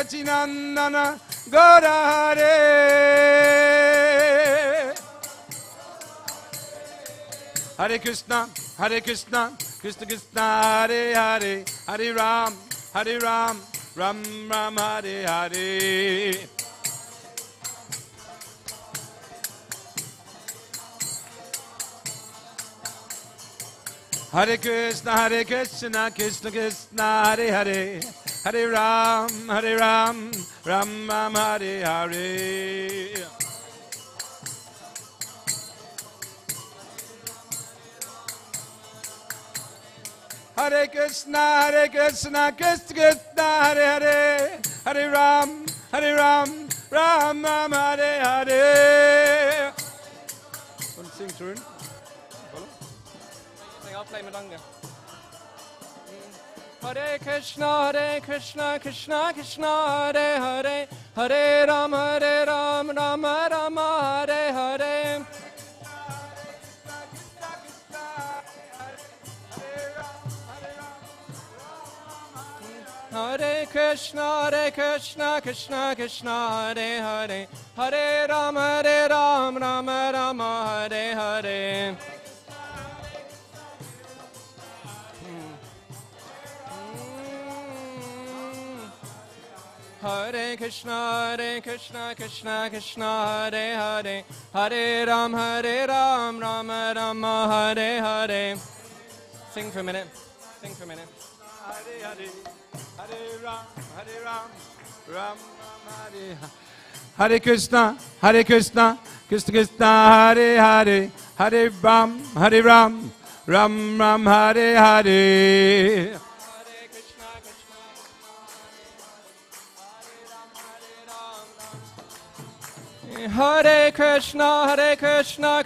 Sachinandana Gaura Hare. Hare Krishna, Krishna Krishna, Hare Hare, Hare Ram, Ram Ram, Hare Hare. Hare Krishna, Krishna Krishna, Hare Hare, Hare Ram, Ram Ram, Hare Hare. Hare Krishna, Krishna Krishna, Hare Hare, Hare Ram, Ram Ram, Hare Hare. Want to sing through? I'll play Madanga. Hare Krishna, Krishna Krishna, Hare Hare, Hare Ram, Ram Ram, Hare Hare. Hare Krishna, Krishna Krishna, Hare Hare, Hare Ram, Ram Ram, Hare Hare. Hare Krishna, Krishna Krishna, Hare Hare, Hare Ram, Ram Ram, Hare Hare. Sing for a minute. Hare Hare, Hare Ram, Ram Hare Hare. Hare Krishna, Krishna Krishna, Hare Hare, Hare Ram, Ram Ram, Hare Hare. Hare Krishna, Krishna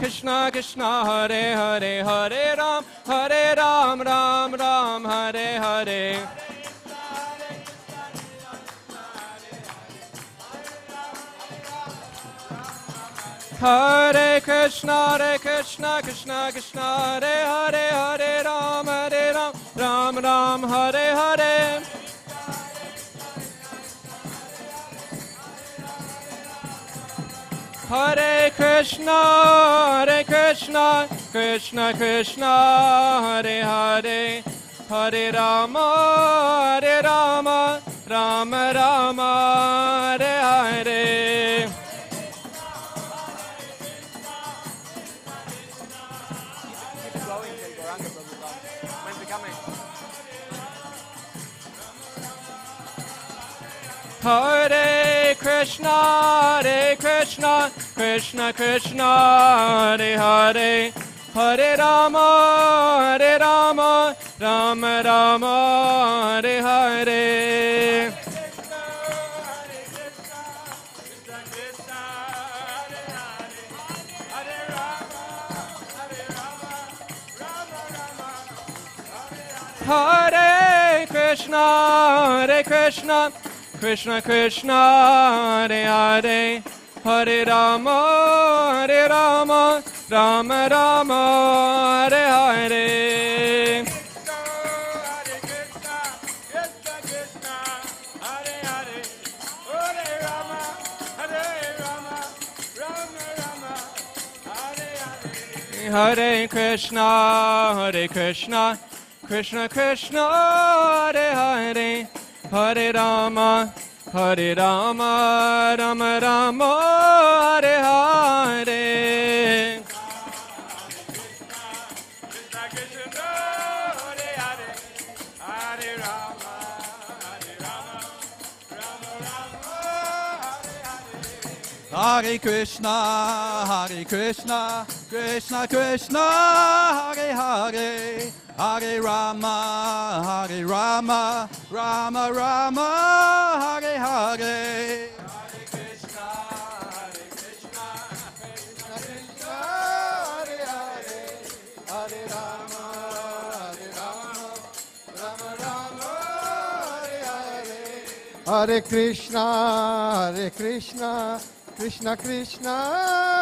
Krishna, Hare Hare, Hare Ram, Ram Ram, Hare Hare. Hare Krishna, Krishna Krishna, Hare Hare, Hare Ram, Ram Ram, Hare Hare. Hare Krishna, Krishna Krishna, Hare Hare, Hare Rama, Rama Rama, Hare Hare. Hare Krishna, Krishna Krishna, Hare Hare, Hare Rama, Rama Rama, Hare Hare. Hare Krishna, Krishna Krishna, Hare Hare, Hare Rama, Rama Rama, Hare Hare. Hare Krishna, Krishna Krishna, Hare Hare, Hare Rama, Rama Rama, Hare Hare. Hare Krishna, Krishna Krishna, Hare Hare, Hare Rama, Rama Rama, Hare Hare. Hare Krishna, Krishna Krishna, Hare Hare, Hare Rama, Rama Rama, Hare Hare. Hare Krishna, Krishna Krishna,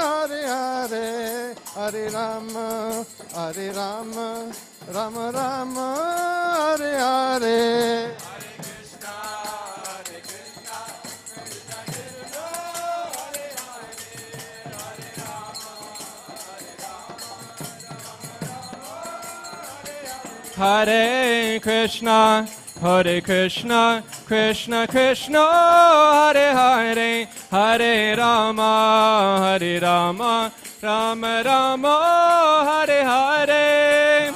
Hare Hare, Hare Rama, Rama Rama, Hare Hare. Hare Krishna, Hare Krishna, Krishna Krishna, Hare Hare, Hare Rama, Rama Rama, Hare Hare.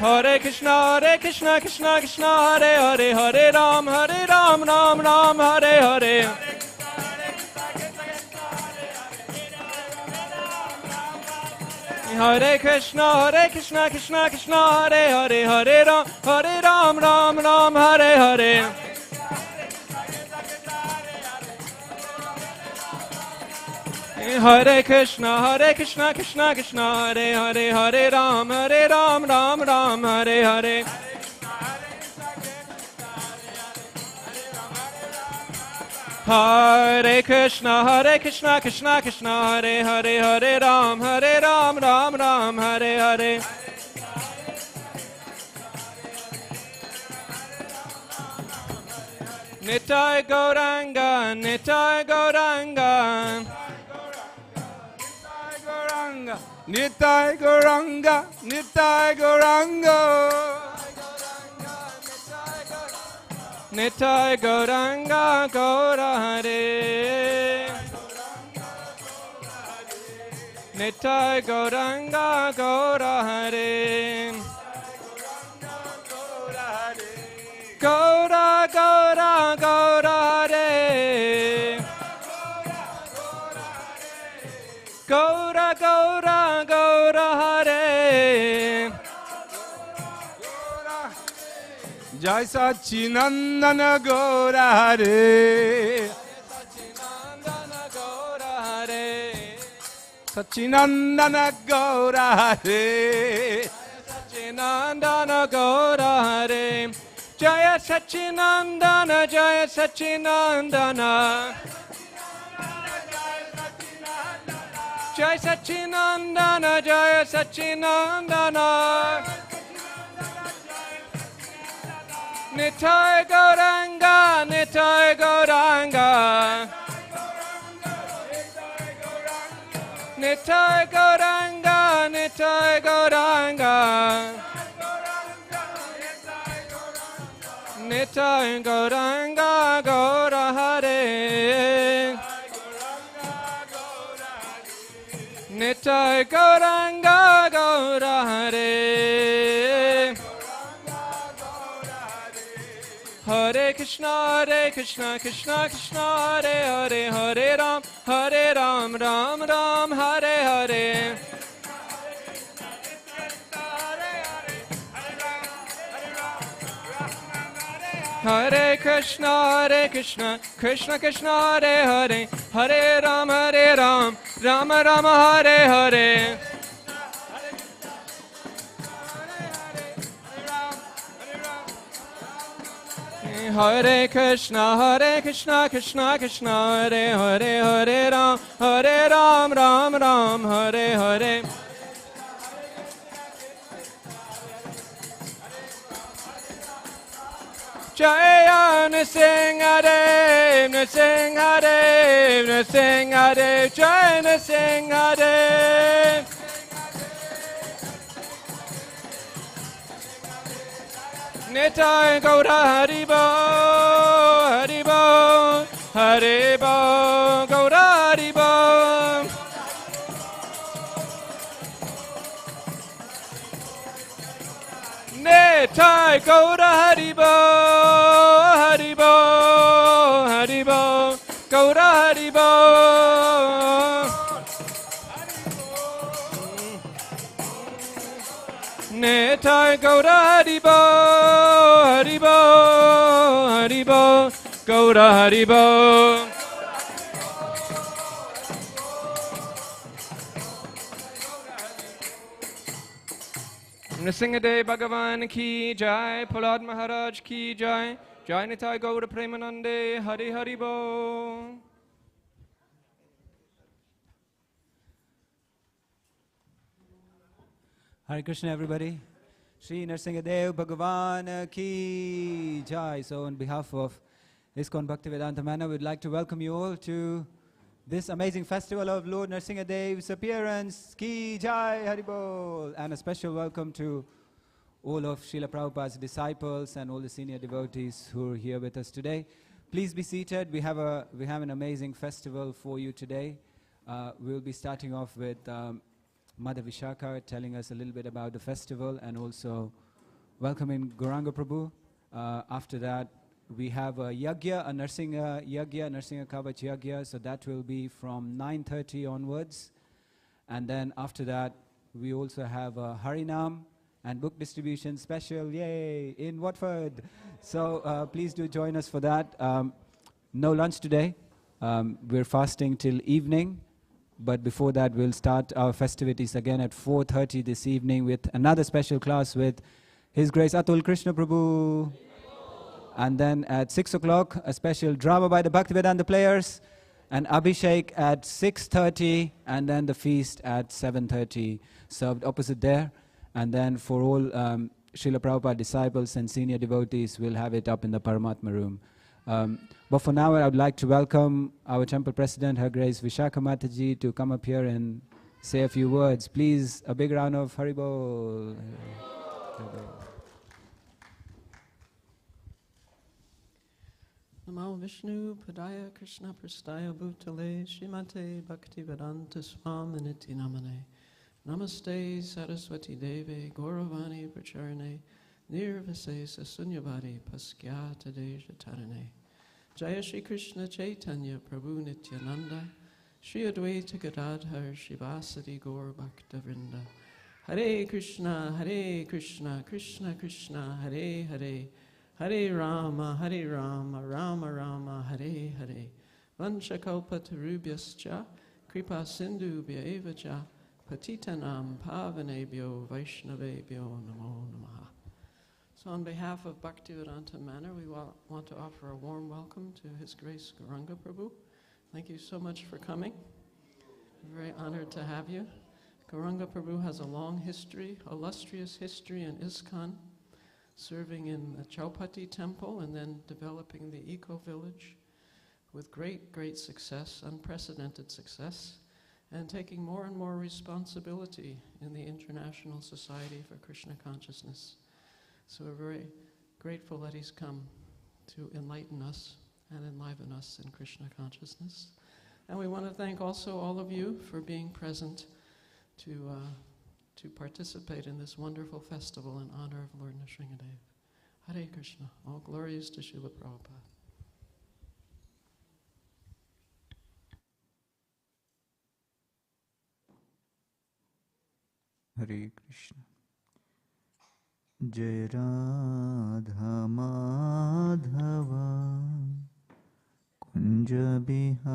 Hare Krishna, Krishna Krishna, Hare Hare, Hare Ram, Ram Ram, Hare Hare. Hare Krishna, Krishna Krishna, Hare Hare, Hare Ram, Ram Ram, Hare Hare. Hare Krishna, Krishna Krishna, Hare Hare, Hare Ram, Ram Ram, Hare Hare. Hare Krishna, Krishna Krishna, Hare Hare, Hare Ram, Ram Ram, Hare Hare. Nitai Gauranga, Nitai Gauranga. Nitai Gauranga, Nitai Gauranga. Nitai Gauranga, Gaura Hare. Nitai Gauranga, Gaura Hare. Gaura, Gaura, Gaura Hare. Gaura, Gaura, Gaura Hare. Jai Sachinandana Gaura Hare. Sachinandana Gaura Hare. Sachinandana Gaura Hare. Sachinandana Gaura Hare. Jaya Sachinandana, Jaya Sachinandana. Jai Sachinandana, Jaya Sachinandana. Nitai Gauranga, Nitai Gauranga. Nitai Gauranga, Nitai Gauranga. Nitai Gauranga, Gaura Hare. Nitai Gauranga, Gaura Hare. Hare Krishna, Krishna Krishna, Hare Hare, Hare Ram, Ram Ram, Hare Hare. Hare Krishna, Krishna Krishna, Hare Hare, Hare Ram, Rama Rama, Hare Hare. Hare Krishna, Krishna Krishna, Hare Hare, Hare Ram, Ram Ram, Hare Hare. Jaya Nrisimhadeva, Nrisimhadeva, Nrisimhadeva, Jaya Nrisimhadeva. Nitai Gaura Haribo, Haribo, Haribo, Gaura Haribo. Nitai Gaura Haribo, Haribo, Haribo, Gaura Haribo. Nitai Gaura Haribo, Haribo, Haribo, Gaura Haribo. Nrisimhadeva Bhagavan ki jai, Prahlad Maharaj ki jai, Jai Nitai Gaura Premanande, Hari Haribo. Hare Krishna, everybody. Sri Nrisimhadeva Bhagavan ki jai. So on behalf of ISKCON Bhaktivedanta Manor, we'd like to welcome you all to this amazing festival of Lord Narasimha-deva's appearance. Ki Jai Haribol! And a special welcome to all of Srila Prabhupada's disciples and all the senior devotees who are here with us today. Please be seated. We have an amazing festival for you today. We'll be starting off with Mother Vishaka telling us a little bit about the festival and also welcoming Gauranga Prabhu. After that, we have a yagya, a Narasimha yagya, Narasimha Kavach yagya, so that will be from 9:30 onwards. And then after that, we also have a Harinam and book distribution special, yay, in Watford. So please do join us for that. No lunch today. We're fasting till evening. But before that, we'll start our festivities again at 4:30 this evening with another special class with His Grace Atul Krishna Prabhu. And then at 6 o'clock, a special drama by the Bhaktivedanta players, and Abhishek at 6:30, and then the feast at 7:30, served opposite there. And then for all Srila Prabhupada disciples and senior devotees, we'll have it up in the Paramatma room. But for now, I would like to welcome our temple president, Her Grace Vishaka Mataji, to come up here and say a few words. Please, a big round of Haribol. Namo Vishnu Padaya Krishna Prastaya Bhutale Srimate Bhaktivedanta Swaminiti Namane Namaste Saraswati Deve Gauravani Pracharane Nirvase Sasunyavadi Paskyata Deja Tarane Jaya Shri Krishna Chaitanya Prabhu Nityananda Shri Advaita Gadadhar Shivasati Gaur Bhaktavrinda Hare Krishna Krishna Krishna Hare Hare Hare Rama, Rama Rama, Hare Hare. Vanchakalpatarubhyascha, Kripa Sindhubhya evacha, Patitanam Pavanebhyo Vaishnavebhyo Namo Namaha. So on behalf of Bhaktivedanta Manor, we want to offer a warm welcome to His Grace Gauranga Prabhu. Thank you so much for coming. We're very honored to have you. Gauranga Prabhu has a long history, illustrious history in ISKCON, serving in the Chaupati temple and then developing the eco-village with great success, unprecedented success, and taking more and more responsibility in the International Society for Krishna Consciousness. So we're very grateful that he's come to enlighten us and enliven us in Krishna consciousness. And we want to thank also all of you for being present to participate in this wonderful festival in honor of Lord Nrisimhadeva. Hare Krishna. All glories to Srila Prabhupada. Hare Krishna. Jai Radha Madhava Kunja Bihari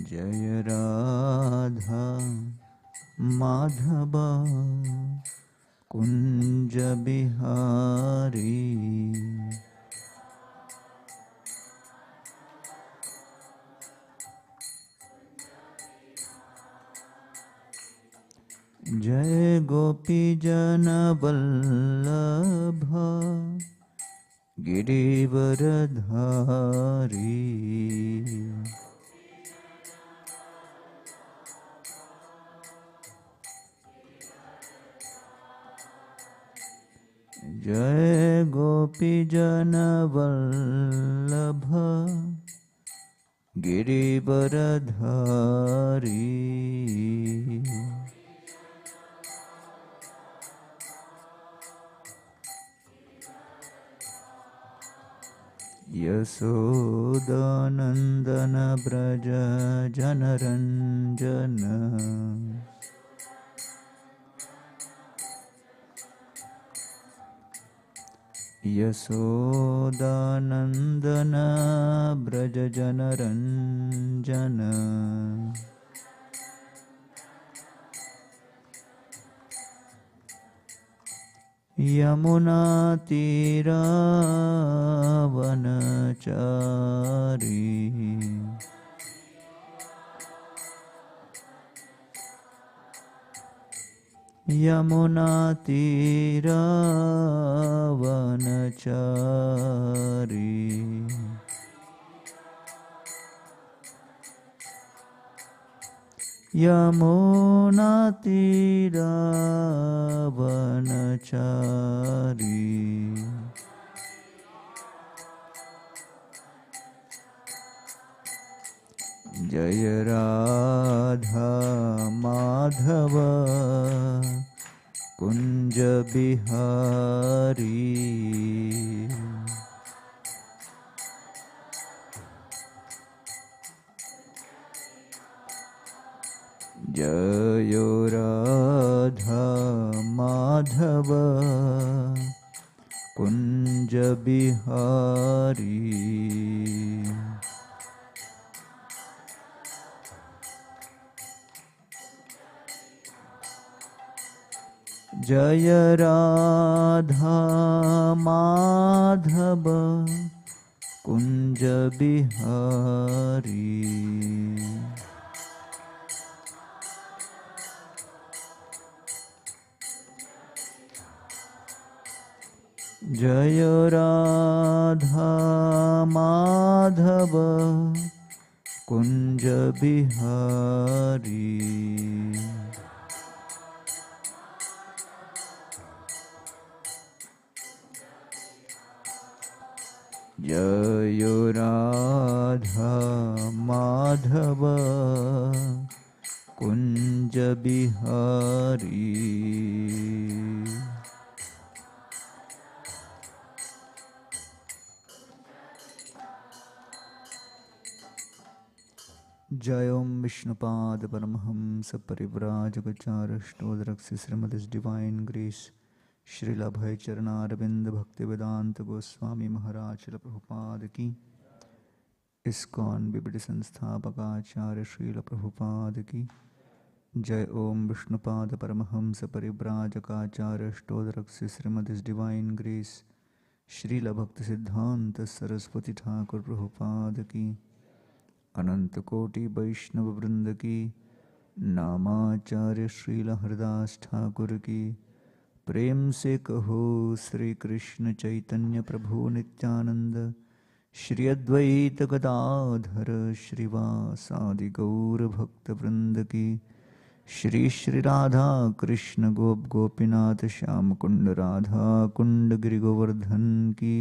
Jai Radha Madhava Kunja Bihari Jai Gopi Jana Vallabha Girivaradhari Jai Gopi Jana Vallabha Girivaradhari Yasodhanandana Braja Janaranjana Yasodhanandana Braja Janaranjana Yamuna Tira Vanachari यमुनातीरावनचारी यमुनातीरावनचारी जय राधा माधव कुंज बिहारी जय राधा माधव कुंज बिहारी जय राधा माधव कुंज बिहारी जय राधा माधव कुंज बिहारी जय राधा माधव कुंज बिहारी जय ओम Vishnupad Paramhans परिव्राजकाचार्योदरक्ष Shrimad divine grace Srila अभय चरणारविंद भक्तिवेदांत गोस्वामी महाराज श्रील प्रभुपाद की ISKCON बिबड़ी संस्थापकाचार्य Srila Prabhupada की जय ओम Vishnupad Paramhans परिव्राजकाचार्योदरक्ष Shrimad divine grace Srila भक्ति सिद्धांत सरस्वती ठाकुर प्रभुपाद की अनंत कोटि वैष्णव वृंद की नामाचार्य श्रील हरदास ठाकुर की प्रेम से कहो श्री कृष्ण चैतन्य प्रभु नित्यानंद श्री अद्वैत गदाधर श्रीवासादि गौर भक्त वृंद की श्री श्री राधा कृष्ण गोप गोपीनाथ श्याम कुंड राधा कुंड गिरि गोवर्धन की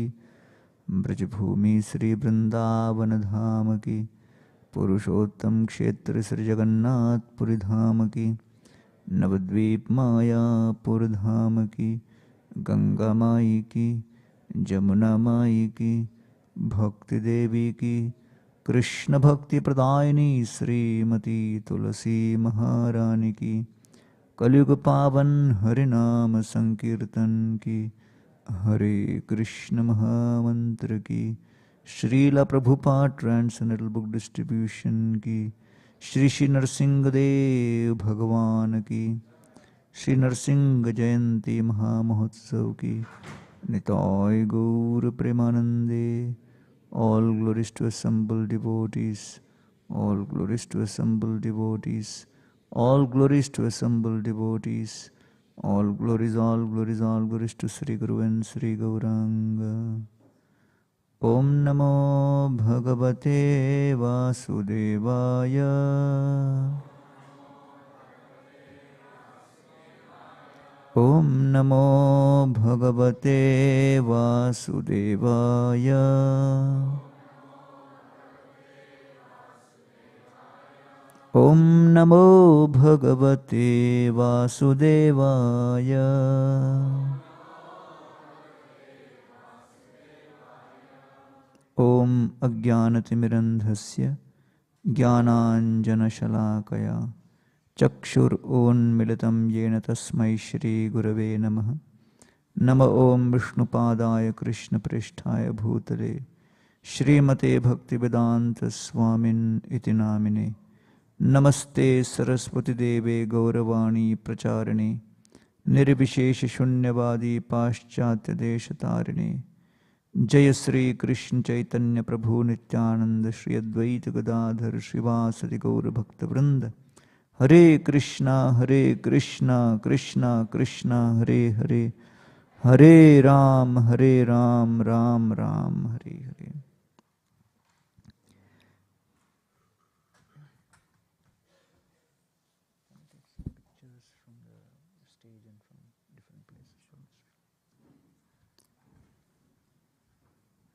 ब्रजभूमि श्री वृंदावन धाम की पुरुषोत्तम क्षेत्र श्री जगन्नाथपुरी धाम की नवद्वीप मायापुर धाम की गंगा माई की जमुना माई की भक्ति देवी की कृष्ण भक्ति प्रदायिनी श्रीमती तुलसी महारानी की कलयुग पावन हरिनाम संकीर्तन की हरे कृष्ण महामंत्र की Srila Prabhupada translational book distribution की श्री श्री नरसिंहदेव भगवान की श्री नरसिंह जयंती महामहोत्सव की निताय गौर प्रेमानंदे all glories to assembled devotees all glories to assembled devotees all glories to assembled devotees all glories to Sri Guru and Sri Gauranga. Om Namo Bhagavate Vasudevaya Om Namo Bhagavate Vasudevaya Om Namo Bhagavate Vasudevaya ओम अज्ञानतिमिरन्धस्य ज्ञानाञ्जनशलाकया चक्षुरुन्मिलितं येन तस्मै श्रीगुरवे नमः। नम ओं विष्णुपादाय कृष्णप्रेष्ठाय भूतले श्रीमते भक्तिवेदांत स्वामिन् इति नामिने। नमस्ते सरस्वतीदेवे गौरवाणी प्रचारिणे निर्विशेषशून्यवादी पाश्चात्यदेशतारिणे। जय श्री कृष्ण चैतन्य प्रभु नित्यानंद श्री अद्वैत गदाधर श्रीवासदि गौर भक्तवृंद। Hare Krishna, Hare Krishna, Krishna Krishna, Hare Hare, Hare Ram, Ram Ram, Hare Hare.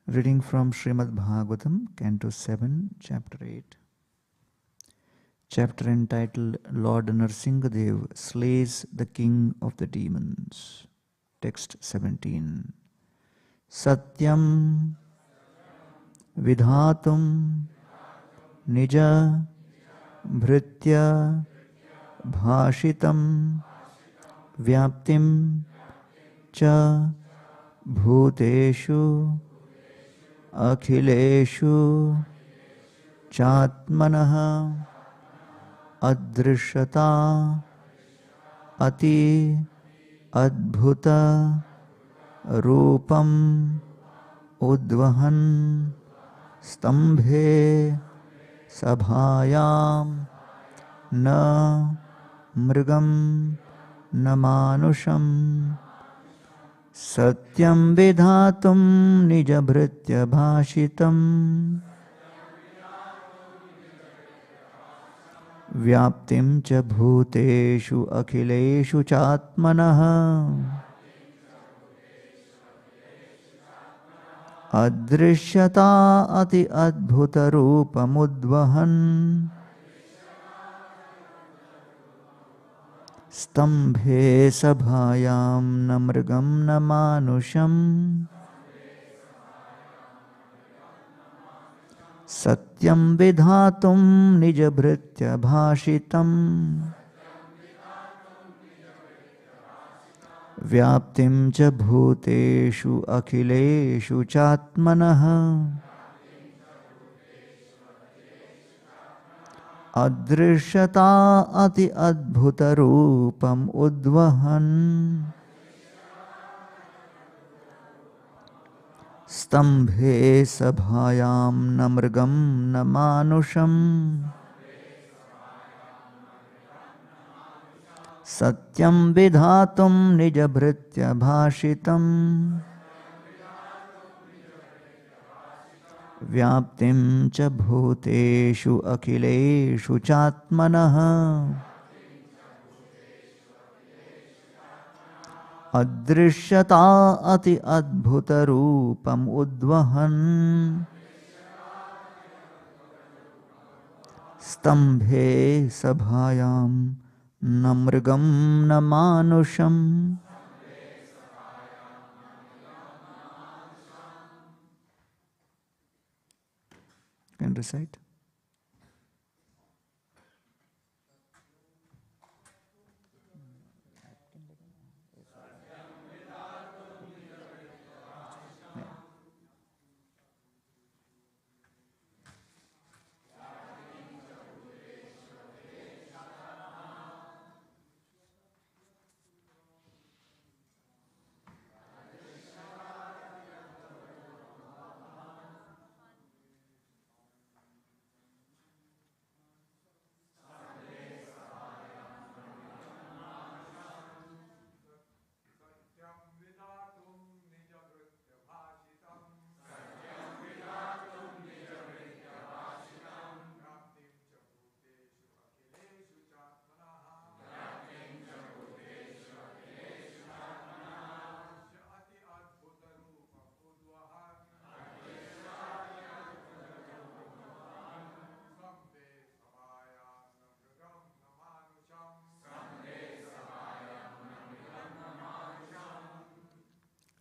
Reading from Srimad Bhagavatam, Canto 7, Chapter 8. Chapter entitled Lord Nrisimhadeva slays the king of the demons. Text 17. Satyam vidhatum nija bhritya bhashitam vyaptim cha bhuteshu akhileshu chatmanaha adrishyata ati adbhuta rupam udvahan stambhe sabhayam na mrigam na manusham satyam vidhatum nijabhritya bhashitam vyaptim cha bhuteshu akhileshu chatmanaha adrishyata ati adbhuta rupamudvahan stambhe sabhayam na mrigam na manusham satyam vidhatum nijabhritya bhashitam vyaptim cha bhuteshu akhileshu chatmanaha adrishyata ati adbhuta rupam udvahan stambhe sabhayam na mrigam na manusham satyam vidhatum nijabhritya bhashitam vyaptim cha bhuteshu akhileshu chatmanaha adrishyata ati adbhuta rupam udvahan stambhe sabhayam na mrigam na manusham. Can recite.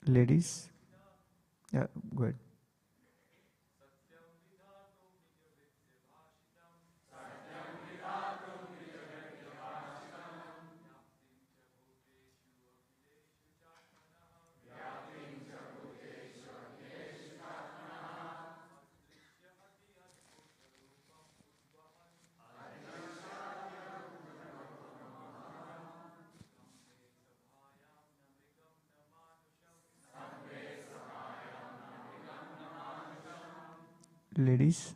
Ladies, yeah, go ahead. Ladies.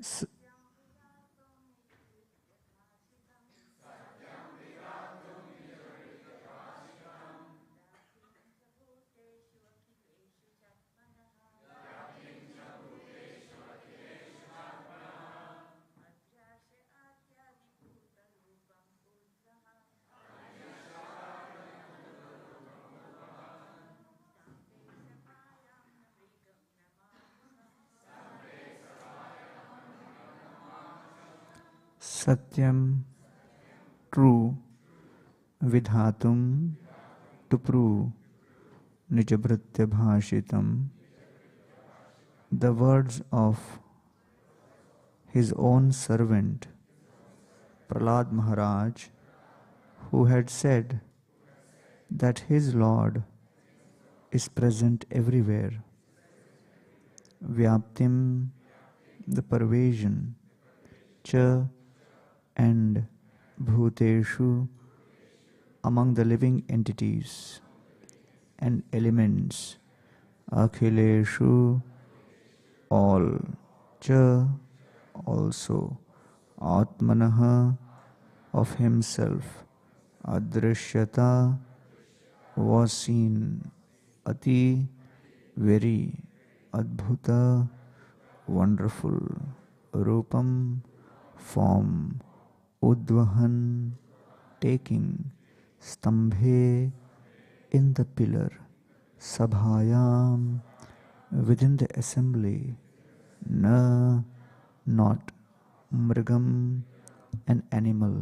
S- Satyam, true, vidhatum, to prove, nijabhritya bhashitam, the words of his own servant, Prahlad Maharaj, who had said that his Lord is present everywhere. Vyaptim, the pervasion, cha, and bhuteshu, among the living entities and elements, akhileshu, all, cha, also, atmanaha, of himself, adrishyata, was seen, ati, very, adbhuta, wonderful, rupam, form, udvahan, taking, stambhe, in the pillar, sabhayam, within the assembly, na, not, mrigam, an animal,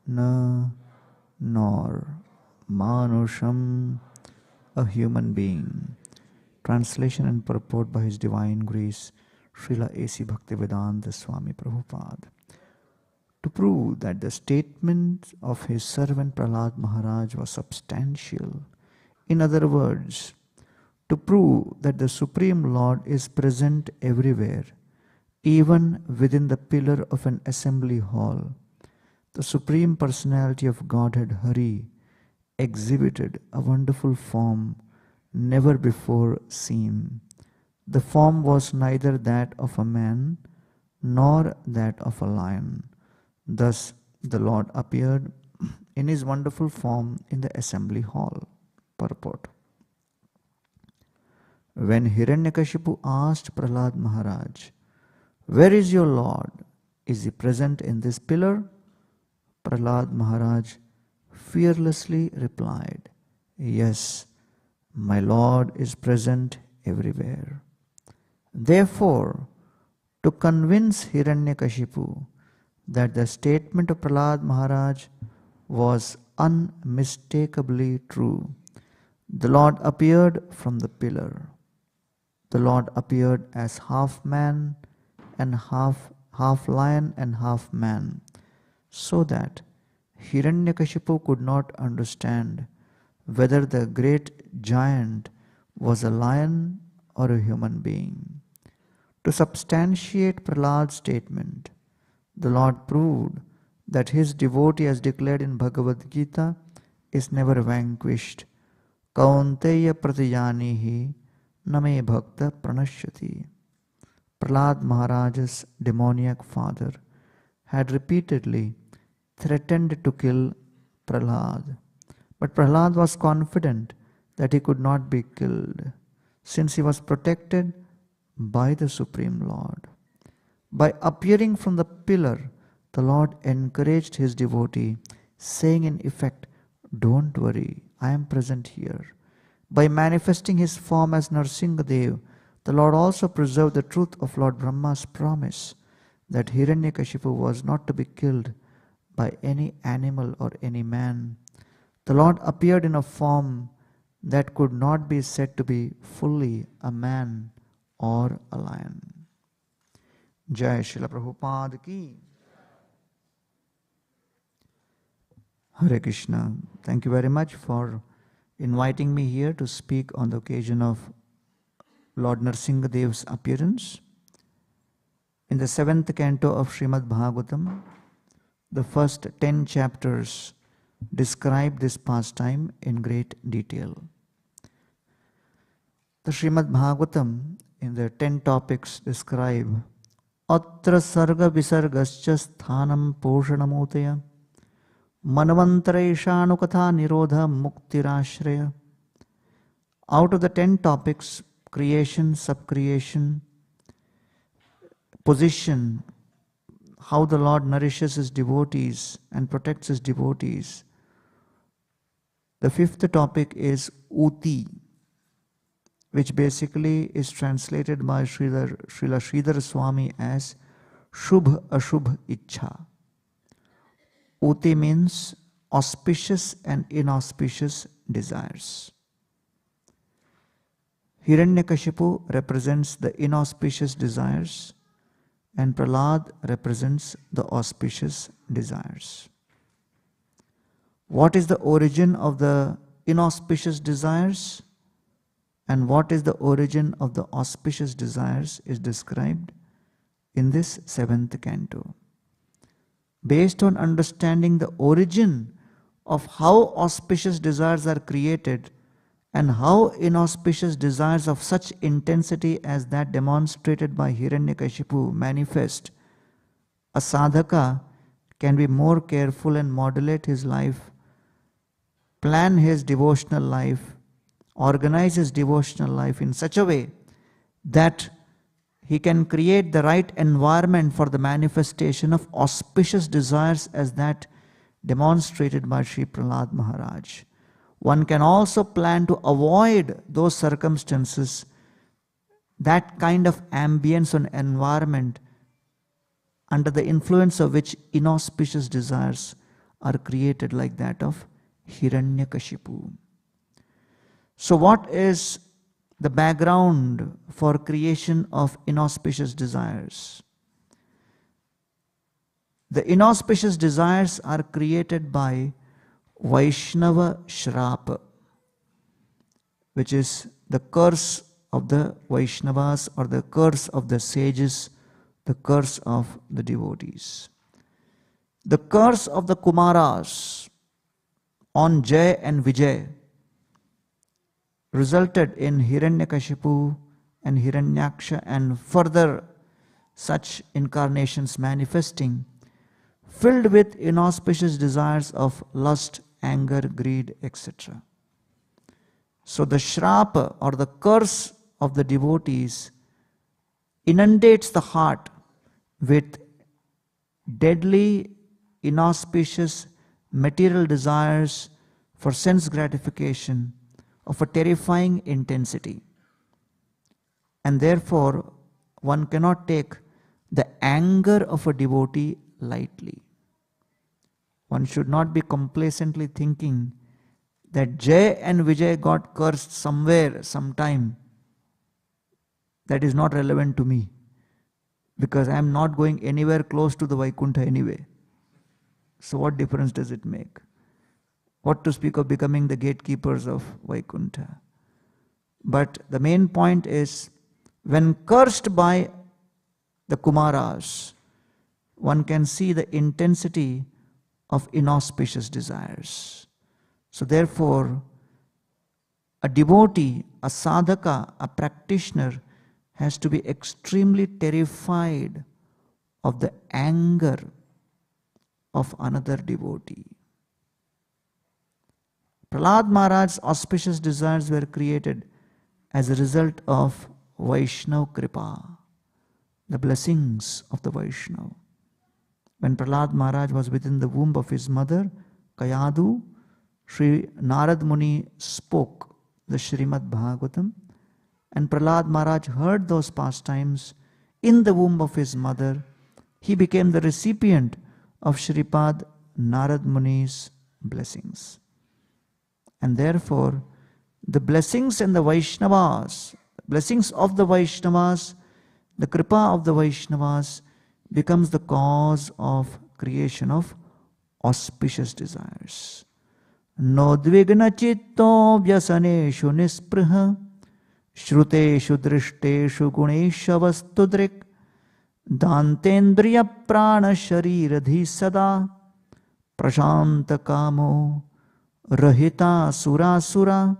na, nor, manusham, a human being. Translation and purport by His Divine Grace, Srila A.C. Bhaktivedanta Swami Prabhupada. To prove that the statement of his servant Prahlad Maharaj was substantial. In other words, to prove that the Supreme Lord is present everywhere, even within the pillar of an assembly hall, the Supreme Personality of Godhead Hari exhibited a wonderful form never before seen. The form was neither that of a man nor that of a lion. Thus the Lord appeared in his wonderful form in the assembly hall. Purport. When Hiranyakashipu asked Prahlad Maharaj, "Where is your Lord? Is he present in this pillar?" Prahlad Maharaj fearlessly replied, "Yes, my Lord is present everywhere." Therefore, to convince Hiranyakashipu that the statement of Prahlad Maharaj was unmistakably true, the Lord appeared from the pillar. The Lord appeared as half man and half lion and half man, so that Hiranyakashipu could not understand whether the great giant was a lion or a human being. To substantiate Prahlad's statement, the Lord proved that his devotee, as declared in Bhagavad Gita, is never vanquished. Kaunteya pratijanihi name bhakta pranashyati. Prahlad Maharaj's demoniac father had repeatedly threatened to kill Prahlad, but Prahlad was confident that he could not be killed, since he was protected by the Supreme Lord. By appearing from the pillar, the Lord encouraged his devotee, saying in effect, "Don't worry, I am present here." By manifesting his form as Nrisimhadeva, the Lord also preserved the truth of Lord Brahma's promise that Hiranyakashipu was not to be killed by any animal or any man. The Lord appeared in a form that could not be said to be fully a man or a lion. Jai Srila Prabhupada ki. Hare Krishna. Thank you very much for inviting me here to speak on the occasion of Lord Narasimha-deva's appearance. In the 7th canto of Srimad Bhagavatam, the first 10 chapters describe this pastime in great detail. The Srimad Bhagavatam in the 10 topics describe atra sarga visargascha sthanam poshanamotaya manvantareshanu nirodha muktirashraya. Out of the 10 topics, creation, subcreation, position, how the Lord nourishes his devotees and protects his devotees, the 5th topic is Uti, which basically is translated by Srila Sridhar Swami as Shubh Ashubh Ichha. Uti means auspicious and inauspicious desires. Hiranyakashipu represents the inauspicious desires and Prahlad represents the auspicious desires. What is the origin of the inauspicious desires and what is the origin of the auspicious desires is described in this 7th canto. Based on understanding the origin of how auspicious desires are created and how inauspicious desires of such intensity as that demonstrated by Hiranyakashipu manifest, a sadhaka can be more careful and modulate his life, plan his devotional life, organize his devotional life in such a way that he can create the right environment for the manifestation of auspicious desires as that demonstrated by Sri Prahlad Maharaj. One can also plan to avoid those circumstances, that kind of ambience and environment under the influence of which inauspicious desires are created like that of Hiranyakashipu. So what is the background for creation of inauspicious desires? The inauspicious desires are created by Vaishnava Shrapa, which is the curse of the Vaishnavas or the curse of the sages, the curse of the devotees. The curse of the Kumaras on Jay and Vijay resulted in Hiranyakashipu and Hiranyaksha and further such incarnations manifesting, filled with inauspicious desires of lust, anger, greed, etc. So the shrapa or the curse of the devotees inundates the heart with deadly, inauspicious material desires for sense gratification of a terrifying intensity. And therefore, one cannot take the anger of a devotee lightly. One should not be complacently thinking that Jay and Vijay got cursed somewhere, sometime. That is not relevant to me, because I am not going anywhere close to the Vaikuntha anyway. So what difference does it make? What to speak of becoming the gatekeepers of Vaikuntha? But the main point is, when cursed by the Kumaras, one can see the intensity of inauspicious desires. So therefore, a devotee, a sadhaka, a practitioner has to be extremely terrified of the anger of another devotee. Prahlad Maharaj's auspicious desires were created as a result of Vaishnav Kripa, the blessings of the Vaishnav. When Prahlad Maharaj was within the womb of his mother, Kayadu, Sri Narad Muni spoke the Srimad Bhagavatam, and Prahlad Maharaj heard those pastimes in the womb of his mother. He became the recipient of Shripad Narad Muni's blessings. And therefore, the blessings and the Vaishnavas, blessings of the Vaishnavas, the Kripa of the Vaishnavas becomes the cause of creation of auspicious desires. Nodvigna chitto vyasaneshu nispriha shruteshu drishteshu gunesha vastudrik dantendriya prana shariradhi sada prashanta kamo rahita sura sura.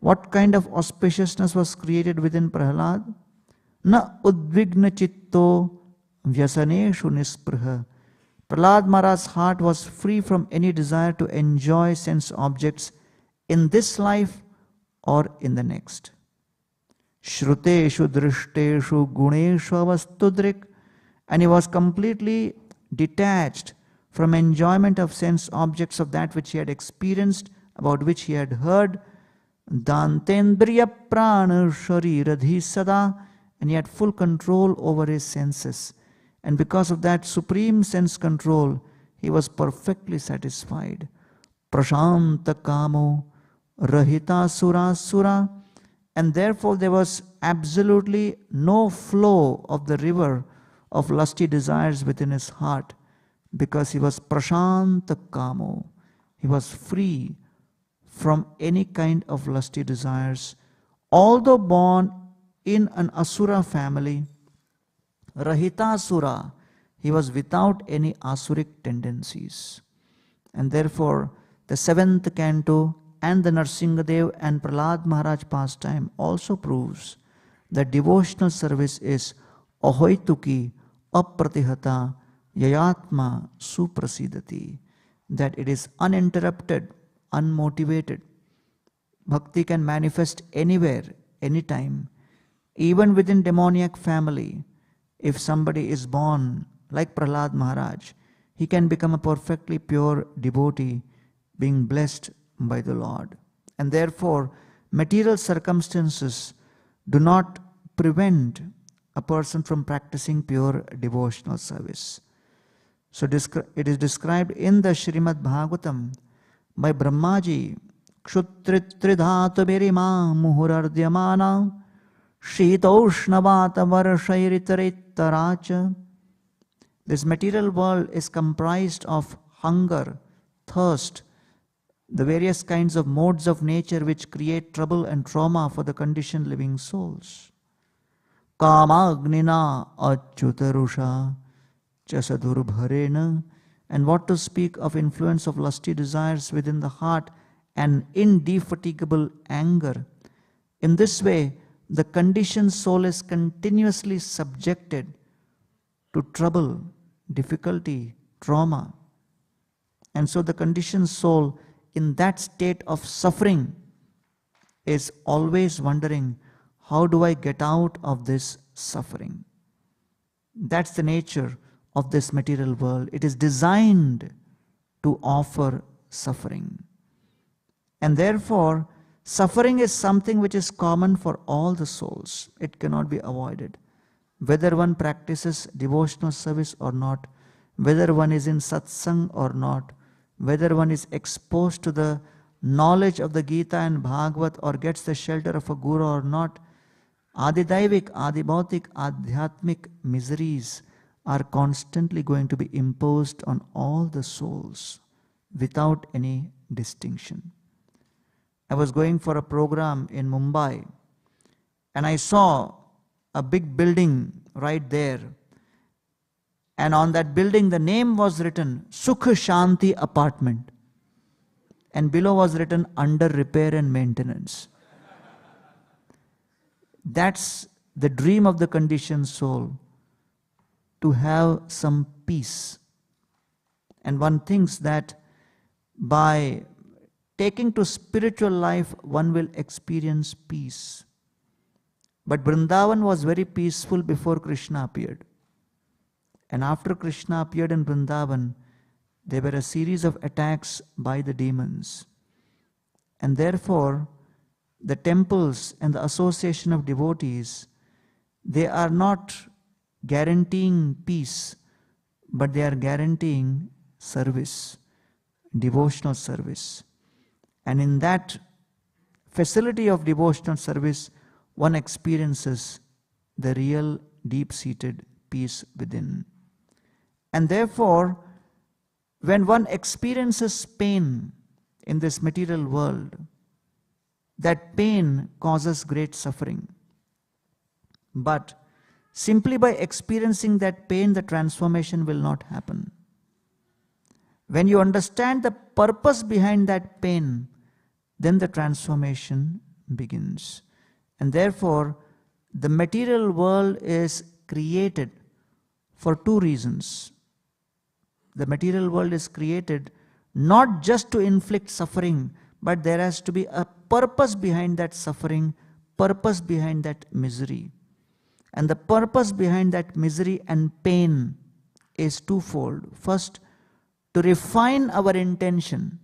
What kind of auspiciousness was created within Prahlad? Na udvigna chitto vyasaneshu nispraha. Prahlad Maharaj's heart was free from any desire to enjoy sense objects in this life or in the next. Shruteshu drishteshu guneshu avastudrik. And he was completely detached from enjoyment of sense objects of that which he had experienced, about which he had heard. Dantendriya prana shariradhi sada. And he had full control over his senses. And because of that supreme sense control, he was perfectly satisfied. Prashanta kamo rahita sura sura. And therefore there was absolutely no flow of the river of lusty desires within his heart, because he was prashanta kamo. He was free from any kind of lusty desires. Although born in an asura family, rahita asura, he was without any asuric tendencies. And therefore the 7th canto and the Nrisimhadeva and Prahlad Maharaj pastime also proves that devotional service is ahoituki apratihata yayatma suprasidati, that it is uninterrupted, unmotivated. Bhakti can manifest anywhere, anytime, even within demoniac family. If somebody is born like Prahlad Maharaj, he can become a perfectly pure devotee, being blessed by the Lord. And therefore, material circumstances do not prevent a person from practicing pure devotional service. So it is described in the Srimad Bhagavatam by Brahmaji, Kshutritridhata Birima Muhurardyamana Shitoushnavata Varashairitarittaracha. This material world is comprised of hunger, thirst, the various kinds of modes of nature which create trouble and trauma for the conditioned living souls. Kamagnina achyutarusha chasadurubharena. And what to speak of influence of lusty desires within the heart and indefatigable anger. In this way, the conditioned soul is continuously subjected to trouble, difficulty, trauma. And so the conditioned soul in that state of suffering is always wondering, how do I get out of this suffering? That's the nature of this material world. It is designed to offer suffering. And therefore, suffering is something which is common for all the souls. It cannot be avoided. Whether one practices devotional service or not, whether one is in satsang or not, whether one is exposed to the knowledge of the Gita and Bhagavat or gets the shelter of a guru or not, Adidaivik, Adibhautik, Adhyatmic miseries are constantly going to be imposed on all the souls without any distinction. I was going for a program in Mumbai and I saw a big building right there. And on that building, the name was written Sukh Shanti Apartment. And below was written under repair and maintenance. That's the dream of the conditioned soul, to have some peace. And one thinks that by taking to spiritual life, one will experience peace. But Vrindavan was very peaceful before Krishna appeared. And after Krishna appeared in Vrindavan, there were a series of attacks by the demons. And therefore, the temples and the association of devotees, they are not guaranteeing peace, but they are guaranteeing service, devotional service. And in that facility of devotional service, one experiences the real deep-seated peace within. And therefore, when one experiences pain in this material world, that pain causes great suffering. But simply by experiencing that pain, the transformation will not happen. When you understand the purpose behind that pain, then the transformation begins. And therefore, the material world is created for two reasons. The material world is created not just to inflict suffering, but there has to be a purpose behind that suffering, purpose behind that misery. And the purpose behind that misery and pain is twofold. First, to refine our intention,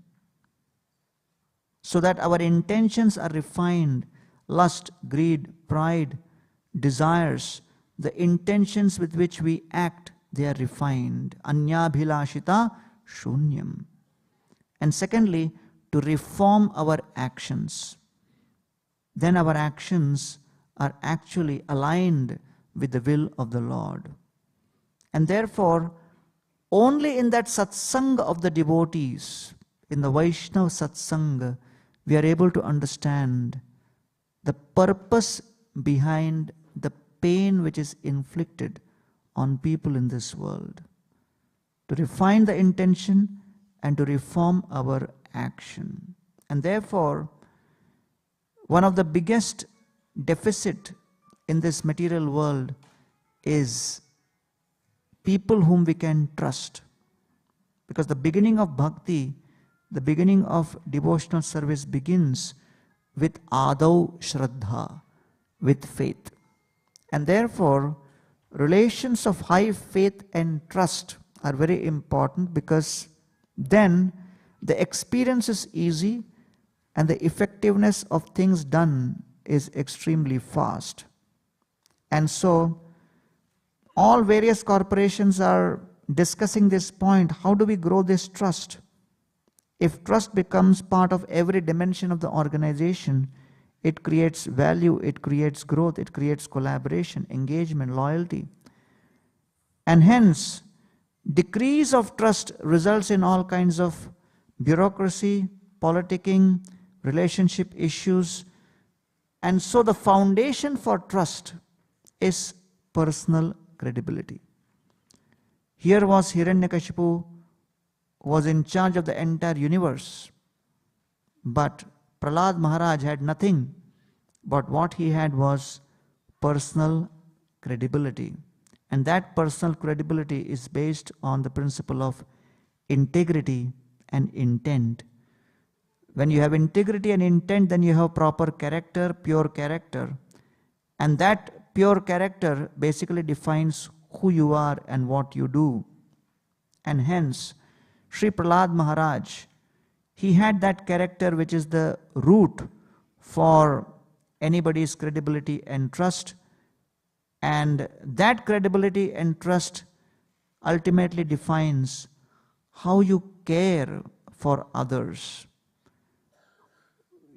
so that our intentions are refined. Lust, greed, pride, desires, the intentions with which we act, they are refined. Anyabhilashita shunyam. And secondly, to reform our actions. Then our actions are actually aligned with the will of the Lord. And therefore, only in that satsanga of the devotees, in the Vaishnava satsanga, we are able to understand the purpose behind the pain which is inflicted on people in this world. To refine the intention and to reform our action. And therefore, one of the biggest deficit in this material world is people whom we can trust. Because the beginning of bhakti, the beginning of devotional service begins with adau shraddha, with faith. And therefore, relations of high faith and trust are very important, because then the experience is easy and the effectiveness of things done is extremely fast. And so, all various corporations are discussing this point. How do we grow this trust? If trust becomes part of every dimension of the organization, it creates value, it creates growth, it creates collaboration, engagement, loyalty. And hence, decrease of trust results in all kinds of bureaucracy, politicking, relationship issues. And so the foundation for trust is personal credibility. Here was Hiranyakashipu, who was in charge of the entire universe. But Prahlad Maharaj had nothing, but what he had was personal credibility. And that personal credibility is based on the principle of integrity and intent. When you have integrity and intent, then you have proper character, pure character. And that pure character basically defines who you are and what you do. And hence, Sri Prahlad Maharaj, he had that character which is the root for anybody's credibility and trust. And that credibility and trust ultimately defines how you care for others.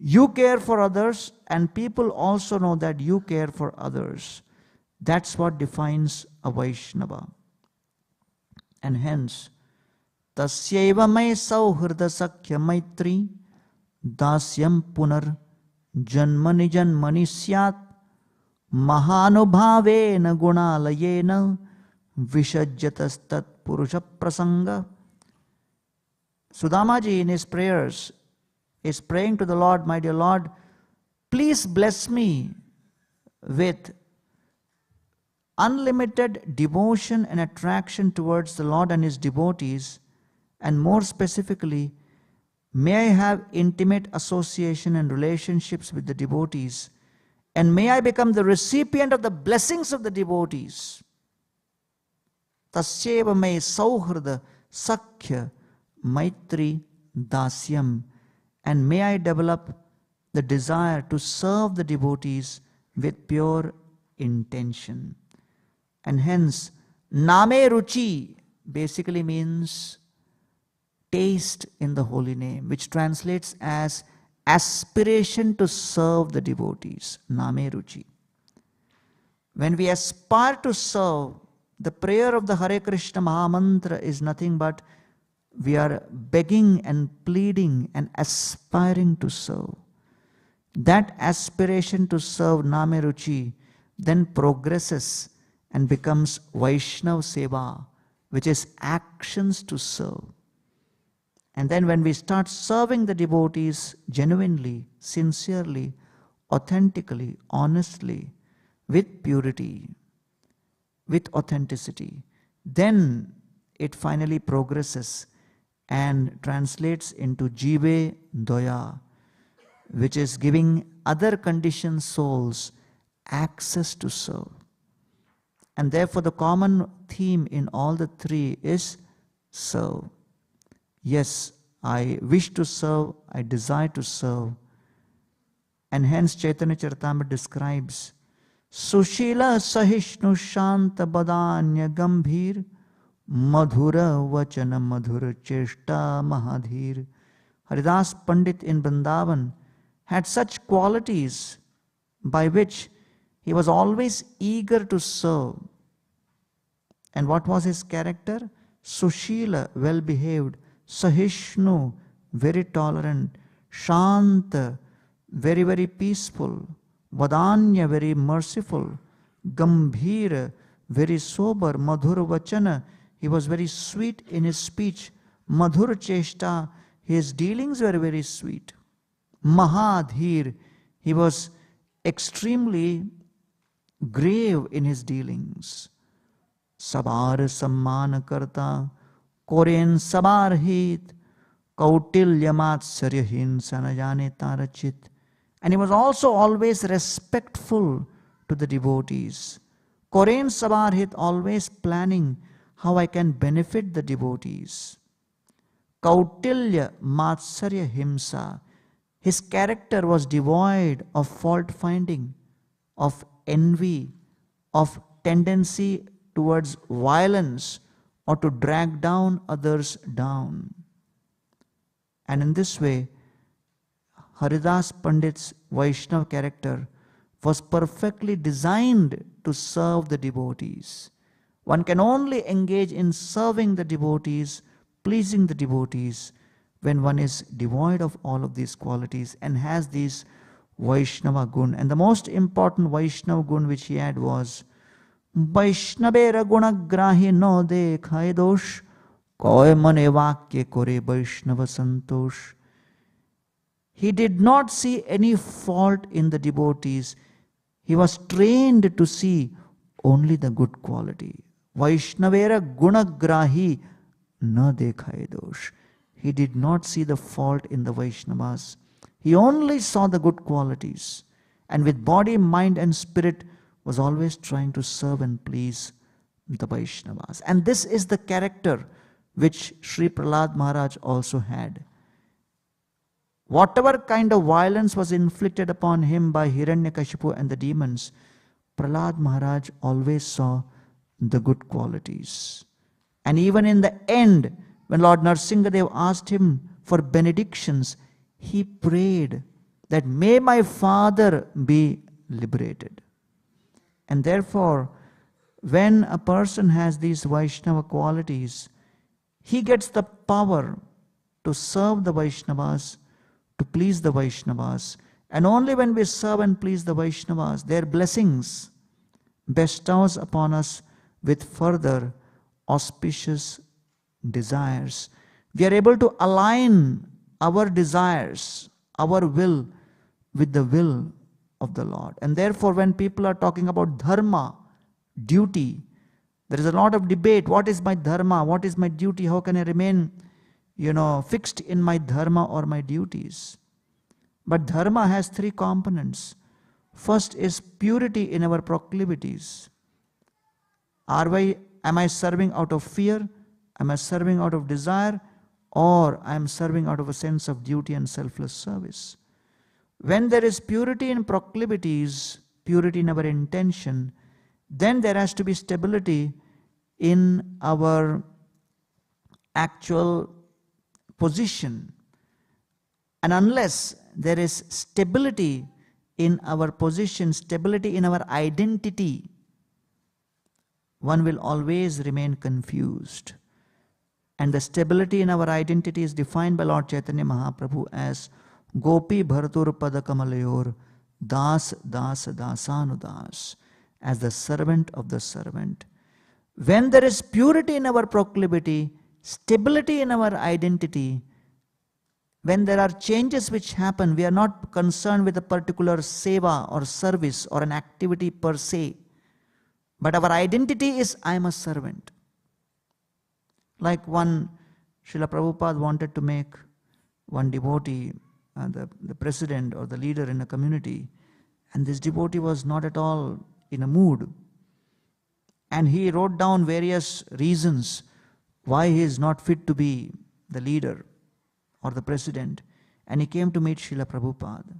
You care for others, and people also know that you care for others. That's what defines a Vaishnava. And hence, tasyaiva mai sauhrda sakhya maitri dasyam punar janmani janmani syat mahanubhavena gunalayena vishajyatastat purusha prasanga. Sudamaji in his prayers is praying to the Lord, my dear Lord, please bless me with unlimited devotion and attraction towards the Lord and His devotees, and more specifically, may I have intimate association and relationships with the devotees, and may I become the recipient of the blessings of the devotees. Tasyeva me sauhrda sakhya maitri dasyam. And may I develop the desire to serve the devotees with pure intention. And hence, Name Ruchi basically means taste in the holy name, which translates as aspiration to serve the devotees. Name Ruchi. When we aspire to serve, the prayer of the Hare Krishna Mahamantra is nothing but we are begging and pleading and aspiring to serve. That aspiration to serve Name Ruchi then progresses and becomes Vaishnava Seva, which is actions to serve. And then when we start serving the devotees genuinely, sincerely, authentically, honestly, with purity, with authenticity, then it finally progresses and translates into jive doya, which is giving other conditioned souls access to serve. And therefore the common theme in all the three is serve. Yes, I wish to serve, I desire to serve. And hence Chaitanya Charitamrita describes Sushila Sahishnu Shanta Badanya Gambhir Madhura Vachana Madhura Cheshta Mahadhir. Haridas Pandit in Vrindavan had such qualities by which he was always eager to serve. And what was his character? Sushila, well behaved, Sahishnu, very tolerant, Shanta, very, very peaceful, Vadanya, very merciful, Gambhira, very sober, Madhur Vachana, he was very sweet in his speech, Madhur Cheshta, his dealings were very sweet, Mahadhir, he was extremely grave in his dealings, Sabar Samman Karta, Koren Sabar Hit, Kautilya Matsarya Hinsa na jane tarachit. And he was also always respectful to the devotees. Koren Sabar Hit, always planning how I can benefit the devotees. Kautilya Matsarya Himsa, his character was devoid of fault finding, of envy, of tendency towards violence or to drag down others down. And in this way, Haridas Pandit's Vaishnava character was perfectly designed to serve the devotees. One can only engage in serving the devotees, pleasing the devotees, when one is devoid of all of these qualities and has these Vaishnava gun. And the most important Vaishnava gun which he had was Vaishnavera gunagrahi no dekhai dosh, koy mane vakya kore Vaishnava santosh. He did not see any fault in the devotees. He was trained to see only the good quality. Vaishnavera gunagrahi no dekhai dosh. He did not see the fault in the Vaishnavas. He only saw the good qualities. And with body, mind and spirit was always trying to serve and please the Vaishnavas. And this is the character which Sri Prahlad Maharaj also had. Whatever kind of violence was inflicted upon him by Hiranyakashipu and the demons, Prahlad Maharaj always saw the good qualities. And even in the end, when Lord Nrisimhadeva asked him for benedictions, he prayed that may my father be liberated. And therefore, when a person has these Vaishnava qualities, he gets the power to serve the Vaishnavas, to please the Vaishnavas. And only when we serve and please the Vaishnavas, their blessings bestows upon us with further auspicious desires. We are able to align our desires, our will, with the will of the Lord. And therefore, when people are talking about dharma, duty, there is a lot of debate. What is my dharma? What is my duty? How can I remain, fixed in my dharma or my duties? But dharma has three components. First is purity in our proclivities. Am I serving out of fear? Am I serving out of desire? Or I am serving out of a sense of duty and selfless service? When there is purity in proclivities, purity in our intention, then there has to be stability in our actual position. And unless there is stability in our position, stability in our identity, one will always remain confused. And the stability in our identity is defined by Lord Chaitanya Mahaprabhu as Gopi Bharatur Padakamalayur Das Das Dasanudas, as the servant of the servant. When there is purity in our proclivity, stability in our identity, when there are changes which happen, we are not concerned with a particular seva or service or an activity per se. But our identity is, I am a servant. Like one, Srila Prabhupada wanted to make one devotee the president or the leader in a community, and this devotee was not at all in a mood. And he wrote down various reasons why he is not fit to be the leader or the president, and he came to meet Srila Prabhupada.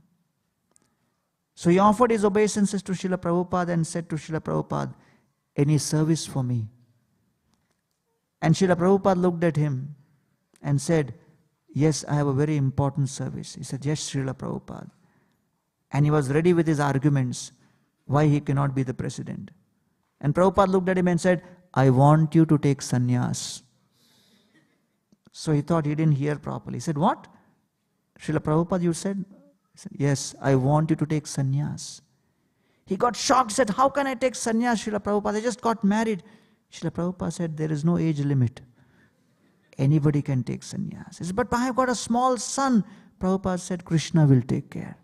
So he offered his obeisances to Srila Prabhupada and said to Srila Prabhupada, any service for me? And Srila Prabhupada looked at him and said, yes, I have a very important service. He said, yes, Srila Prabhupada. And he was ready with his arguments why he cannot be the president. And Prabhupada looked at him and said, I want you to take sannyas. So he thought he didn't hear properly. He said, what? Srila Prabhupada, you said? He said, yes, I want you to take sannyas. He got shocked, said, how can I take sannyas, Srila Prabhupada? I just got married. Srila Prabhupada said, there is no age limit. Anybody can take sannyas. He said, but I have got a small son. Prabhupada said, Krishna will take care.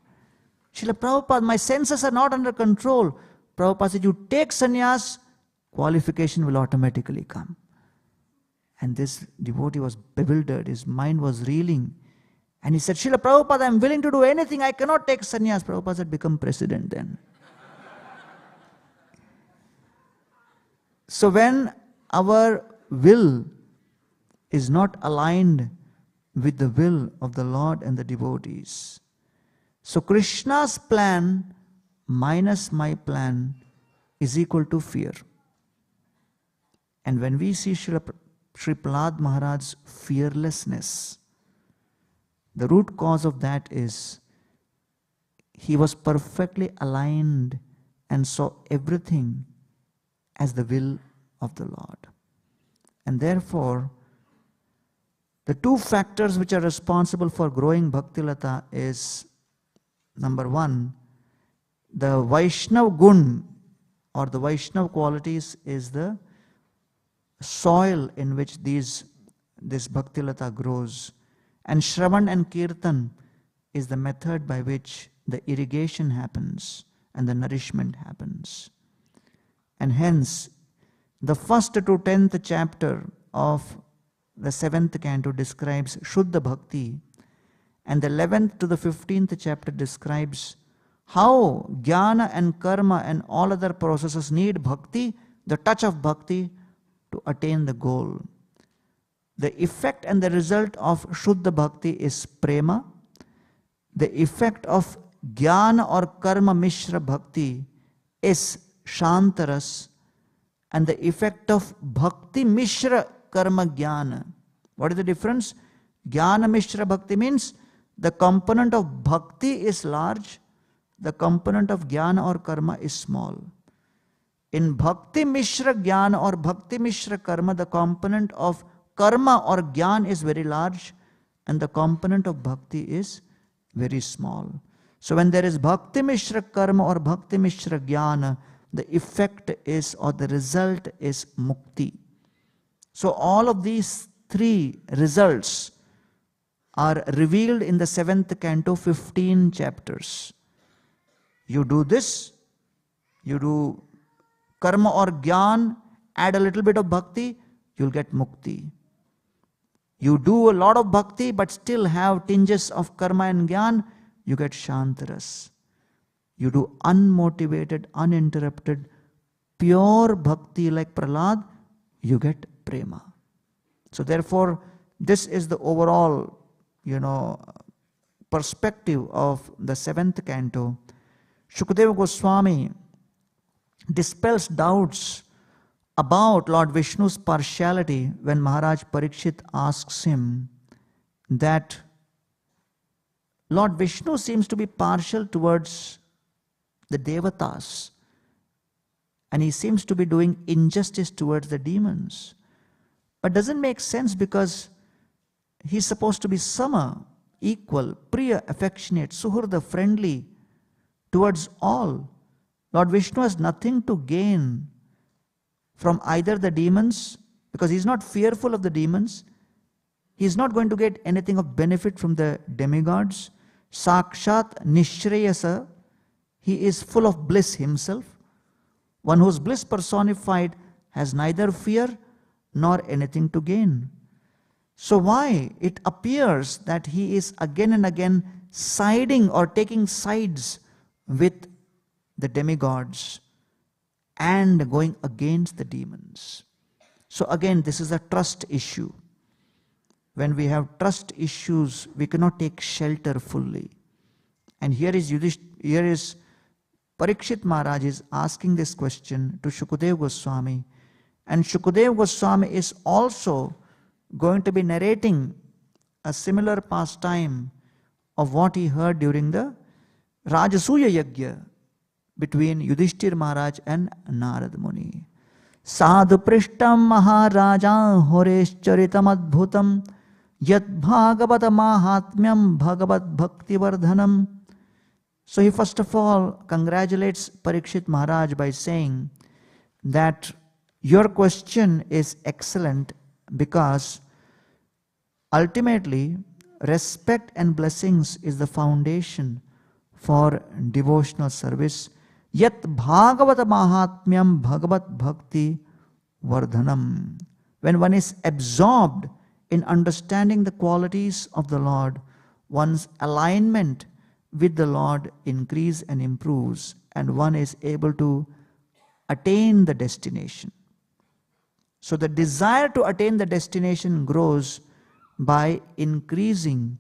Srila Prabhupada, my senses are not under control. Prabhupada said, you take sannyas, qualification will automatically come. And this devotee was bewildered. His mind was reeling. And he said, Srila Prabhupada, I am willing to do anything. I cannot take sannyas. Prabhupada said, become president then. So when our will is not aligned with the will of the Lord and the devotees, so Krishna's plan minus my plan is equal to fear. And when we see Sri Prahlad Maharaj's fearlessness, the root cause of that is he was perfectly aligned and saw everything as the will of the Lord. And therefore, the two factors which are responsible for growing Bhaktilata is, number one, the Vaishnav Gun or the Vaishnav qualities is the soil in which this Bhaktilata grows. And Shravan and Kirtan is the method by which the irrigation happens and the nourishment happens. And hence, the 1st to 10th chapter of the 7th canto describes Shuddha Bhakti, and the 11th to the 15th chapter describes how jnana and karma and all other processes need bhakti, the touch of bhakti, to attain the goal. The effect and the result of Shuddha Bhakti is prema. The effect of jnana or karma mishra bhakti is shantaras. And the effect of bhakti mishra karma jnana. What is the difference? Jnana mishra bhakti means the component of bhakti is large, the component of jnana or karma is small. In bhakti mishra jnana or bhakti mishra karma, the component of karma or jnana is very large and the component of bhakti is very small. So when there is bhakti mishra karma or bhakti mishra jnana, the effect is or the result is mukti. So all of these three results are revealed in the 7th canto, 15 chapters. You do this, you do karma or jnana, add a little bit of bhakti, you'll get mukti. You do a lot of bhakti but still have tinges of karma and jnana, you get shantaras. You do unmotivated, uninterrupted, pure bhakti like Prahlad, you get prema. So therefore, this is the overall, perspective of the 7th canto. Shukadeva Goswami dispels doubts about Lord Vishnu's partiality when Maharaj Parikshit asks him that Lord Vishnu seems to be partial towards the devatas and he seems to be doing injustice towards the demons. But doesn't make sense because he's supposed to be sama, equal, priya, affectionate, suhurda, friendly towards all. Lord Vishnu has nothing to gain from either the demons because he's not fearful of the demons He is not going to get anything of benefit from the demigods. Sakshat Nishreyasa, he is full of bliss himself. One whose bliss personified has neither fear nor anything to gain. So why it appears that he is again and again siding or taking sides with the demigods and going against the demons? So again, this is a trust issue. When we have trust issues, we cannot take shelter fully. And here is Parikshit Maharaj is asking this question to Shukadeva Goswami. And Shukadeva Goswami is also going to be narrating a similar pastime of what he heard during the Rajasuya yagya between Yudhishthir Maharaj and Narad Muni. Sadhu Prishtam Maharaja Horesh Charitam Adbhutam Yad Bhagavat Mahatmyam Bhagavat Bhaktivardhanam. So he first of all congratulates Parikshit Maharaj by saying that your question is excellent because ultimately respect and blessings is the foundation for devotional service. Yat Bhagavat Mahatmyam Bhagavat Bhakti Vardhanam. When one is absorbed in understanding the qualities of the Lord, one's alignment with the Lord increase and improves, and one is able to attain the destination. So the desire to attain the destination grows by increasing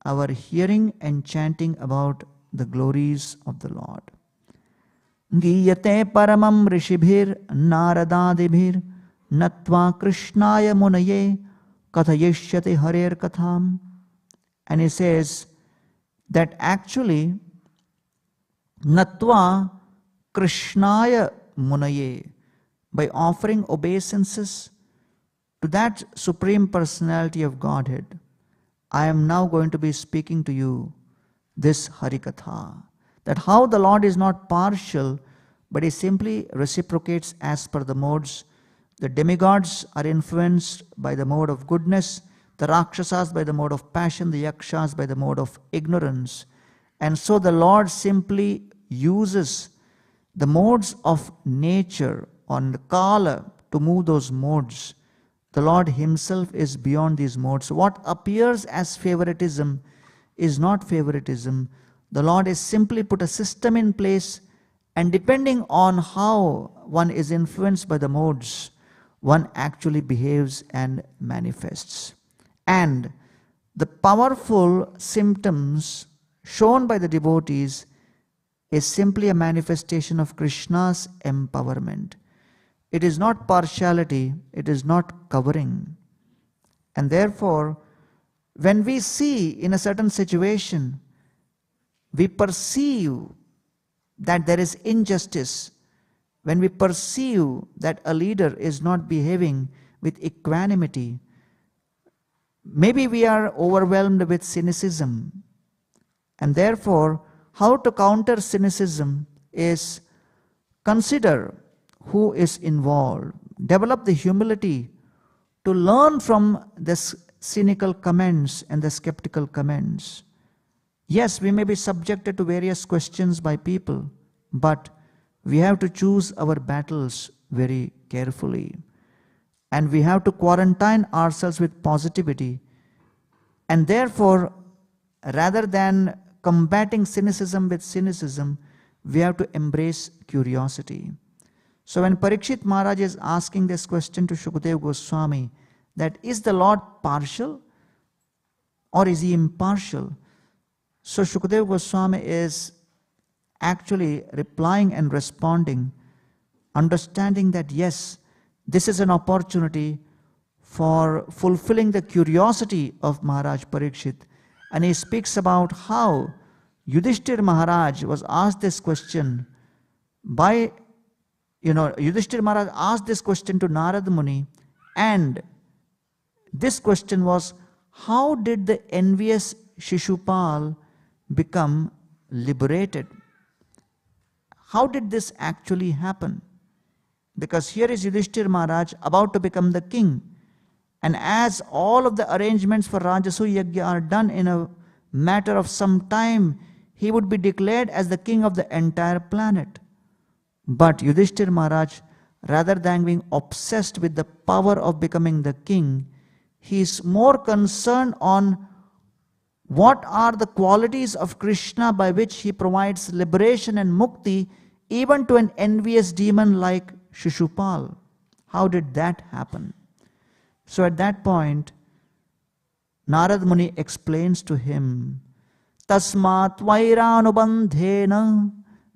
our hearing and chanting about the glories of the Lord. Giyate paramam rishibhir naradadibhir natva krishnaya munaye kathayishyate harer katham. And he says that actually natva krishnaya munaye, by offering obeisances to that Supreme Personality of Godhead, I am now going to be speaking to you this Harikatha. That how the Lord is not partial, but he simply reciprocates as per the modes. The demigods are influenced by the mode of goodness, the Rakshasas by the mode of passion, the Yakshas by the mode of ignorance. And so the Lord simply uses the modes of nature on the Kala to move those modes. The Lord himself is beyond these modes. What appears as favoritism is not favoritism. The Lord has simply put a system in place, and depending on how one is influenced by the modes, one actually behaves and manifests. And the powerful symptoms shown by the devotees is simply a manifestation of Krishna's empowerment. It is not partiality, it is not covering. And therefore, when we see in a certain situation, we perceive that there is injustice, when we perceive that a leader is not behaving with equanimity, maybe we are overwhelmed with cynicism. And therefore, how to counter cynicism is consider who is involved. Develop the humility to learn from the cynical comments and the skeptical comments. Yes, we may be subjected to various questions by people, but we have to choose our battles very carefully. And we have to quarantine ourselves with positivity. And therefore, rather than combating cynicism with cynicism, we have to embrace curiosity. So when Parikshit Maharaj is asking this question to Shukadeva Goswami, that is the Lord partial or is he impartial? So Shukadeva Goswami is actually replying and responding, understanding that yes, this is an opportunity for fulfilling the curiosity of Maharaj Parikshit. And he speaks about how Yudhishthir Maharaj was asked this question by, Yudhishthir Maharaj asked this question to Narad Muni, and this question was, how did the envious Shishupal become liberated? How did this actually happen? Because here is Yudhishthir Maharaj about to become the king, And as all of the arrangements for Rajasu Yagya are done in a matter of some time, he would be declared as the king of the entire planet. But Yudhishthir Maharaj, rather than being obsessed with the power of becoming the king, he is more concerned on what are the qualities of Krishna by which he provides liberation and mukti even to an envious demon like Shishupal. How did that happen? So at that point, Narad Muni explains to him, Tasmat Vairanubandhena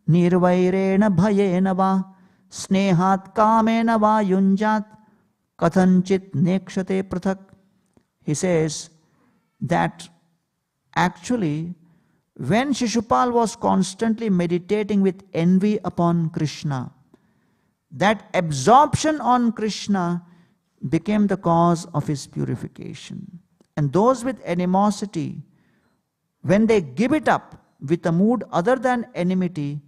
Nirvairena Bhayena Va Snehat Kamena Va Yunjat Kathanchit Nekshate Prathak. He says that actually, when Shishupal was constantly meditating with envy upon Krishna, that absorption on Krishna became the cause of his purification. And those with animosity, when they give it up with a mood other than enmity,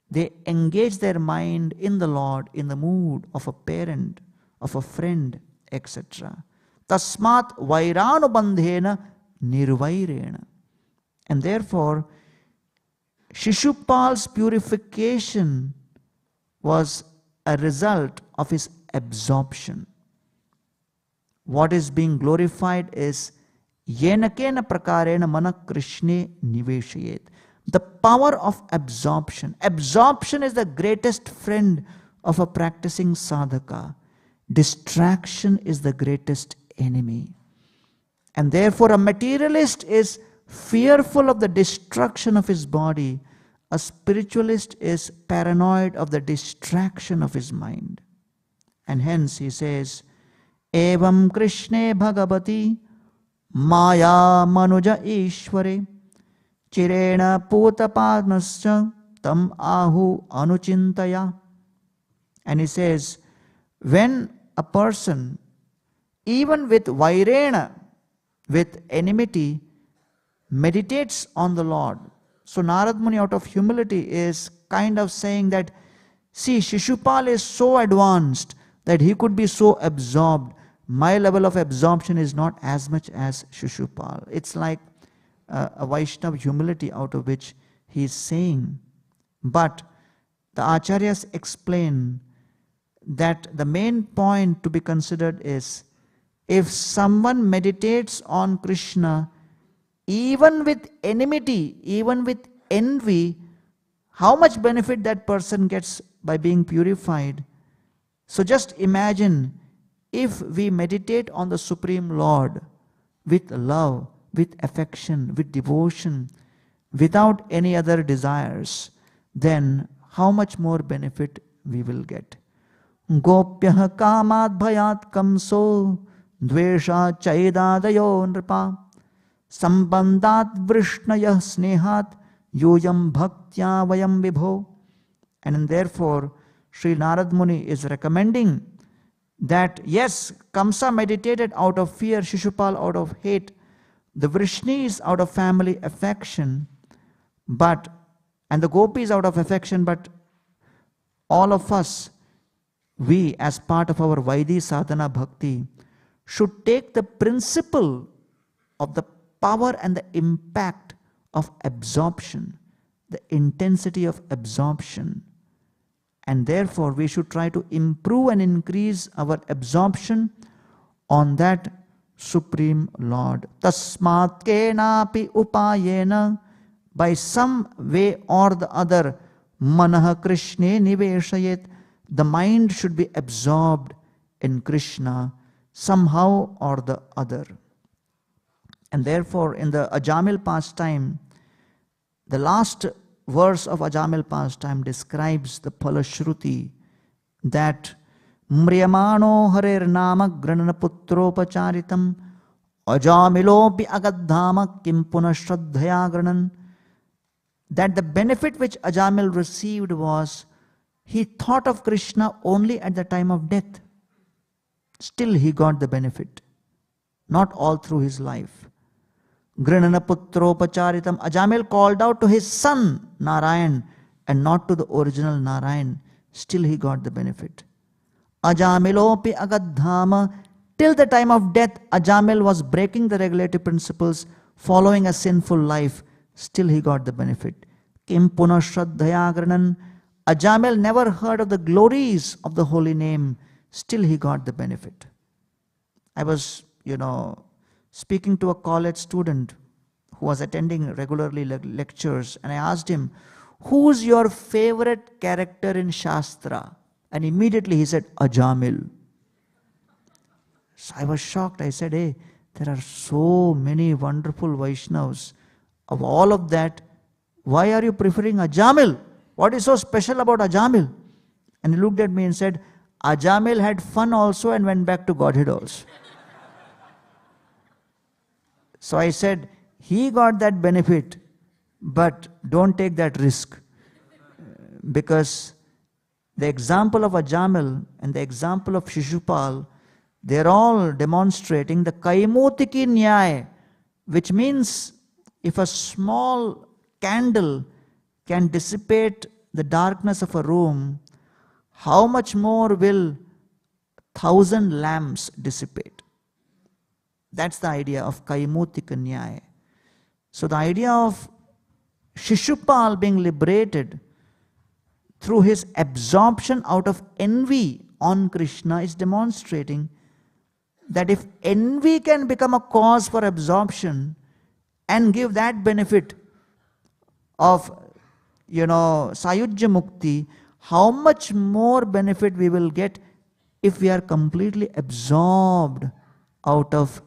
they engage their mind in the Lord in the mood of a parent, of a friend, etc. Tasmat Vairanubandhena Nirvairena. And therefore, Shishupal's purification was a result of his absorption. What is being glorified is Yenakena prakarena mana Krishne niveshayet. The power of absorption. Absorption is the greatest friend of a practicing sadhaka. Distraction is the greatest enemy. And therefore a materialist is fearful of the destruction of his body. A spiritualist is paranoid of the distraction of his mind. And hence he says, Evam Krishne Bhagavati Maya Manuja Ishware Chirena Putapadmascha Tam Ahu Anuchintaya. And he says, when a person, even with Vairena, with enmity, meditates on the Lord. So Narad Muni, out of humility, is kind of saying that, see, Shishupal is so advanced that he could be so absorbed. My level of absorption is not as much as Shishupal. It's like a Vaishnava humility out of which he is saying. But the Acharyas explain that the main point to be considered is, if someone meditates on Krishna, even with enmity, even with envy, how much benefit that person gets by being purified. So just imagine if we meditate on the Supreme Lord with love, with affection, with devotion, without any other desires, then how much more benefit we will get. Gopyah kamad bhayat kamso dvesha chaidadayo nripa Sambandhat vrishnayah snehat yojam bhaktya vayam vibho. And therefore, Sri Narad Muni is recommending that yes, Kamsa meditated out of fear, Shishupal out of hate, the Vrishnis out of family affection, and the Gopis out of affection, but all of us, we as part of our Vaidhi sadhana bhakti, should take the principle of the power and the impact of absorption, the intensity of absorption. And therefore, we should try to improve and increase our absorption on that Supreme Lord. Tasmat kenapi upayena, by some way or the other, manah Krishne niveshayet, the mind should be absorbed in Krishna somehow or the other. And therefore, in the Ajamil pastime, the last verse of Ajamil pastime describes the Palashruti that Mriyamano harer nama granana putropacharitam Ajamilopi agadhama kimpuna shraddhaya granan. That the benefit which Ajamil received was, he thought of Krishna only at the time of death. Still he got the benefit, not all through his life. Granana putropacharitam. Ajamil called out to his son Narayan and not to the original Narayan. Still he got the benefit. Ajamilopi agadhama Till the time of death, Ajamil was breaking the regulative principles, following a sinful life. Still he got the benefit. Kim Puna Shraddhaya Granan. Ajamil never heard of the glories of the holy name. Still he got the benefit. I was, speaking to a college student who was attending regularly lectures, and I asked him, who's your favorite character in Shastra? And immediately he said, Ajamil. So I was shocked. I said, hey, there are so many wonderful Vaishnavas. Of all of that, why are you preferring Ajamil? What is so special about Ajamil? And he looked at me and said, Ajamil had fun also and went back to Godhead also. So I said, he got that benefit, but don't take that risk. Because the example of Ajamil and the example of Shishupal, they're all demonstrating the Kaimotiki Nyaya, which means if a small candle can dissipate the darkness of a room, how much more will 1,000 lamps dissipate? That's the idea of Kaimutika Nyaya. So the idea of Shishupal being liberated through his absorption out of envy on Krishna is demonstrating that if envy can become a cause for absorption and give that benefit of, Sayujya Mukti, how much more benefit we will get if we are completely absorbed out of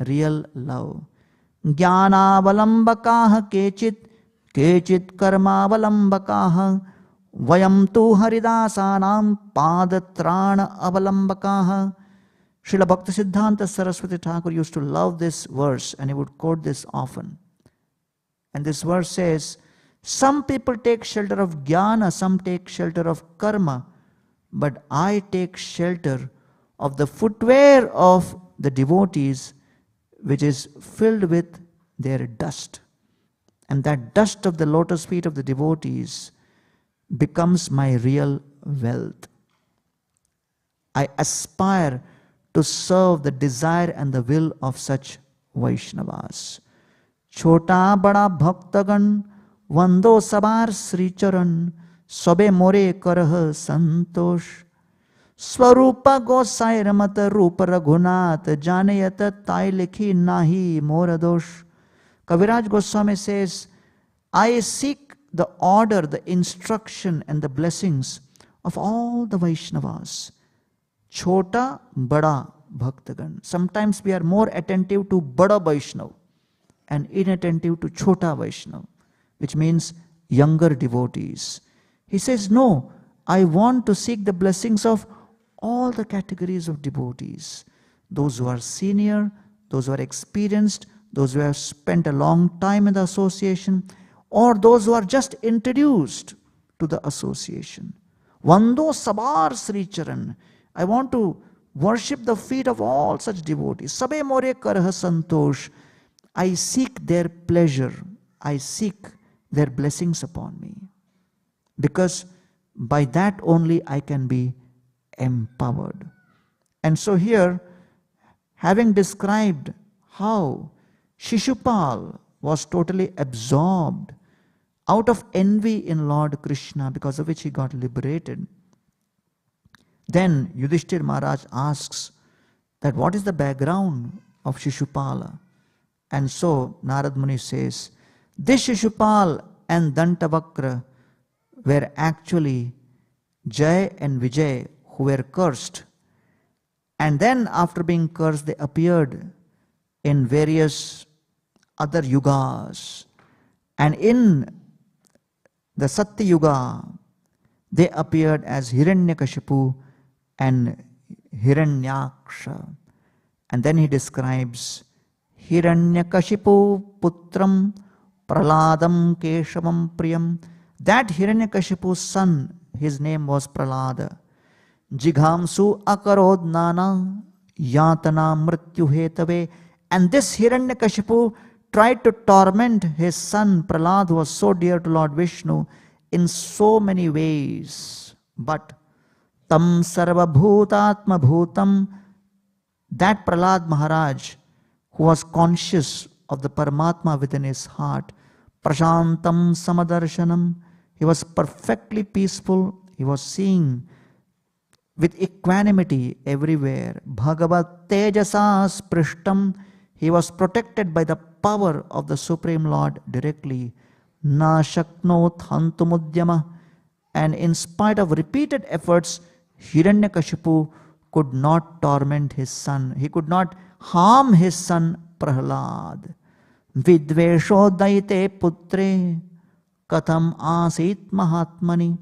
real love. Jnanavalambakaha kechit karmavalambakaha vayam tu haridasanam padatrana avalambakaha. Srila Bhaktisiddhanta Saraswati Thakur used to love this verse, and he would quote this often. And this verse says, some people take shelter of jnana, some take shelter of karma, but I take shelter of the footwear of the devotees, which is filled with their dust. And that dust of the lotus feet of the devotees becomes my real wealth. I aspire to serve the desire and the will of such Vaishnavas. Chota bada bhaktagan vando sabar sri charan sobe more karah santosh swarupa gosair mata rupa raghunath janayata tai likhi nahi moradosh. Kaviraj Goswami says, I seek the order, the instruction and the blessings of all the Vaishnavas. Chota bada bhaktagan. Sometimes we are more attentive to bada Vaishnav and inattentive to chota Vaishnav, which means younger devotees. He says, no, I want to seek the blessings of all the categories of devotees. Those who are senior, those who are experienced, those who have spent a long time in the association, or those who are just introduced to the association. Vando sabar Sri Charan. I want to worship the feet of all such devotees. Sabe more karah santosh. I seek their pleasure. I seek their blessings upon me. Because by that only I can be empowered. And so here, having described how Shishupal was totally absorbed out of envy in Lord Krishna, because of which he got liberated, then Yudhishthir Maharaj asks that what is the background of Shishupala? And so Narad Muni says, this Shishupal and Dantavakra were actually Jay and Vijay, who were cursed. And then after being cursed, they appeared in various other yugas. And in the Satya Yuga, they appeared as Hiranyakashipu and Hiranyaksha. And then he describes Hiranyakashipu Putram Praladam Keshavam Priyam. That Hiranyakashipu's son, his name was Pralada. Jighamsu Akarod Nana Yatana Mrityu Hetave. And this Hiranyakashipu tried to torment his son Prahlad, who was so dear to Lord Vishnu, in so many ways. But Tam Sarva Bhutatma Bhutam that Prahlad Maharaj, who was conscious of the Paramatma within his heart, Prashantam Samadarshanam, he was perfectly peaceful, he was seeing with equanimity everywhere. Bhagavat Tejasa Sprishtam, he was protected by the power of the Supreme Lord directly. Na Shaknot Hantumudyama, and in spite of repeated efforts, Hiranyakashipu could not torment his son. He could not harm his son Prahlad. Vidvesho daite putre katham asit mahatmani.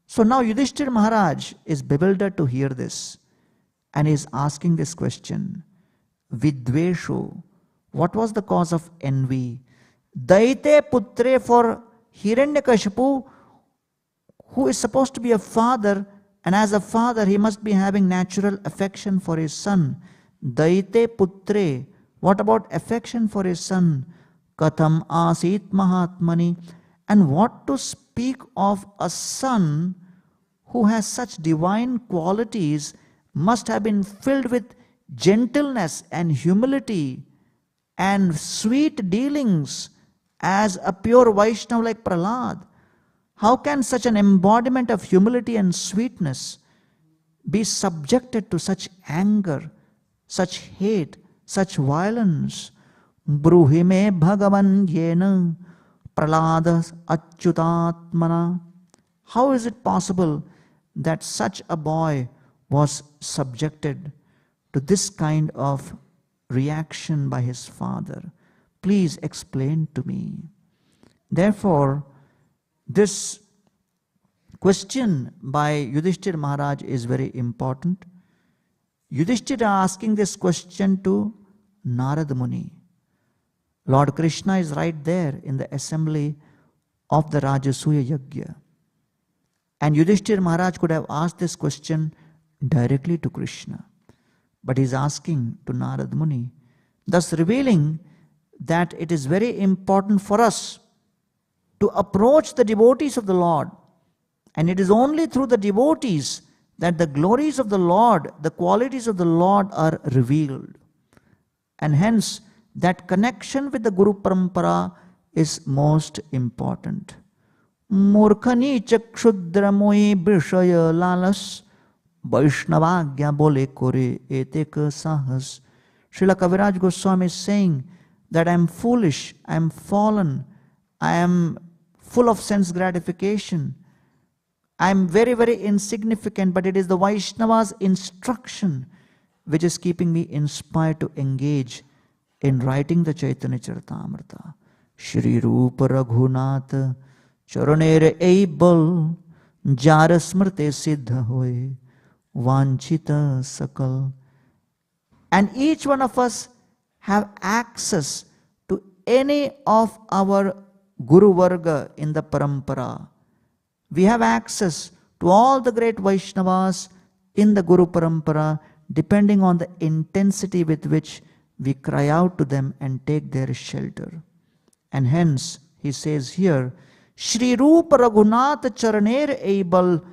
So now Yudhishthira Maharaj is bewildered to hear this and is asking this question. Vidvesho, what was the cause of envy? Daite putre, for Hiranyakashipu, who is supposed to be a father, and as a father he must be having natural affection for his son. Daite putre, what about affection for his son? Katham asit mahatmani. And what to speak of a son who has such divine qualities, must have been filled with gentleness and humility and sweet dealings as a pure Vaishnava like Prahlad. How can such an embodiment of humility and sweetness be subjected to such anger, such hate, such violence? Bruhime Bhagavan Yena Prahlada Achyutatmana. How is it possible that such a boy was subjected to this kind of reaction by his father? Please explain to me. Therefore, this question by Yudhishthira Maharaj is very important. Yudhishthira asking this question to Narad Muni. Lord Krishna is right there in the assembly of the Rajasuya Yagya. And Yudhishthira Maharaj could have asked this question directly to Krishna. But he is asking to Narad Muni, thus revealing that it is very important for us to approach the devotees of the Lord. And it is only through the devotees that the glories of the Lord, the qualities of the Lord are revealed. And hence, that connection with the Guru Parampara is most important. Murkhani chakshudra moi bishaya lalas Vaishnavagya bole kore etek sahas. Srila Kaviraj Goswami is saying that I am foolish, I am fallen, I am full of sense gratification, I am very, very insignificant, but it is the Vaishnava's instruction which is keeping me inspired to engage in writing the Chaitanya Charitamrita. Shri Rupa Raghunath Charanere Eibal Jara Smrte Siddha Hoye Vanchita Sakal. And each one of us have access to any of our Guru Varga in the Parampara. We have access to all the great Vaishnavas in the Guru Parampara, depending on the intensity with which we cry out to them and take their shelter. And hence, he says here, Shri Rupa Raghunath Charaner Eibal,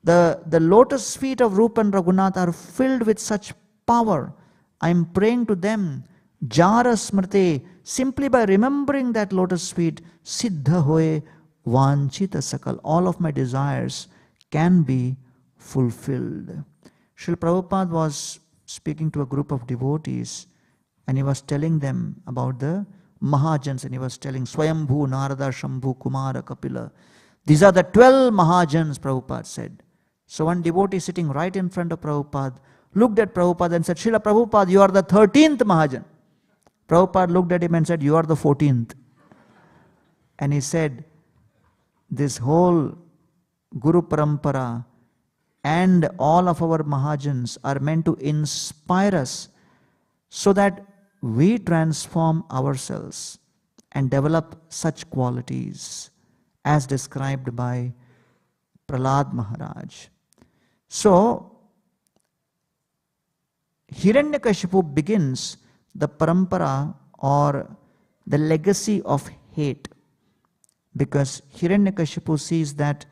the lotus feet of Rupa and Raghunath are filled with such power. I am praying to them, Jara Smrte, simply by remembering that lotus feet, Siddha Hoye Vanchita Sakal, all of my desires can be fulfilled. Srila Prabhupada was speaking to a group of devotees and he was telling them about the Mahajans, and he was telling Swayambhu, Narada, Shambhu, Kumara, Kapila. These are the 12 Mahajans, Prabhupada said. So one devotee sitting right in front of Prabhupada looked at Prabhupada and said, Srila Prabhupada, you are the 13th Mahajan. Prabhupada looked at him and said, you are the 14th. And he said, this whole Guru Parampara and all of our Mahajans are meant to inspire us so that we transform ourselves and develop such qualities as described by Prahlad Maharaj. So, Hiranyakashipu begins the parampara or the legacy of hate, because Hiranyakashipu sees that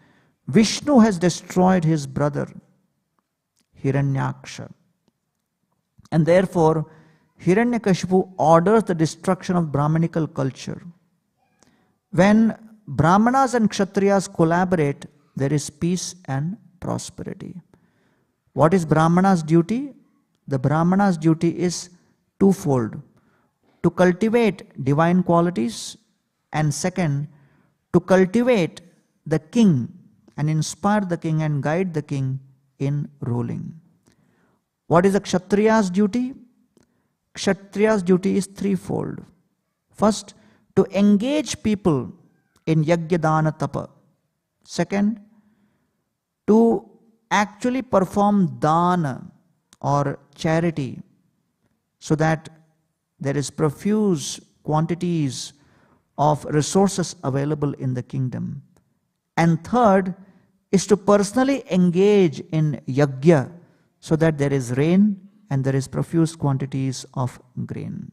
Vishnu has destroyed his brother Hiranyaksha. And therefore, Hiranyakashipu orders the destruction of Brahmanical culture. When Brahmanas and Kshatriyas collaborate, there is peace and prosperity. What is Brahmana's duty? The Brahmana's duty is twofold: to cultivate divine qualities, and second, to cultivate the king and inspire the king and guide the king in ruling. What is a Kshatriya's duty? Kshatriya's duty is threefold. First, to engage people in yagya dana tapa. Second, to actually perform dana or charity so that there is profuse quantities of resources available in the kingdom. And third is to personally engage in yagya so that there is rain and there is profuse quantities of grain.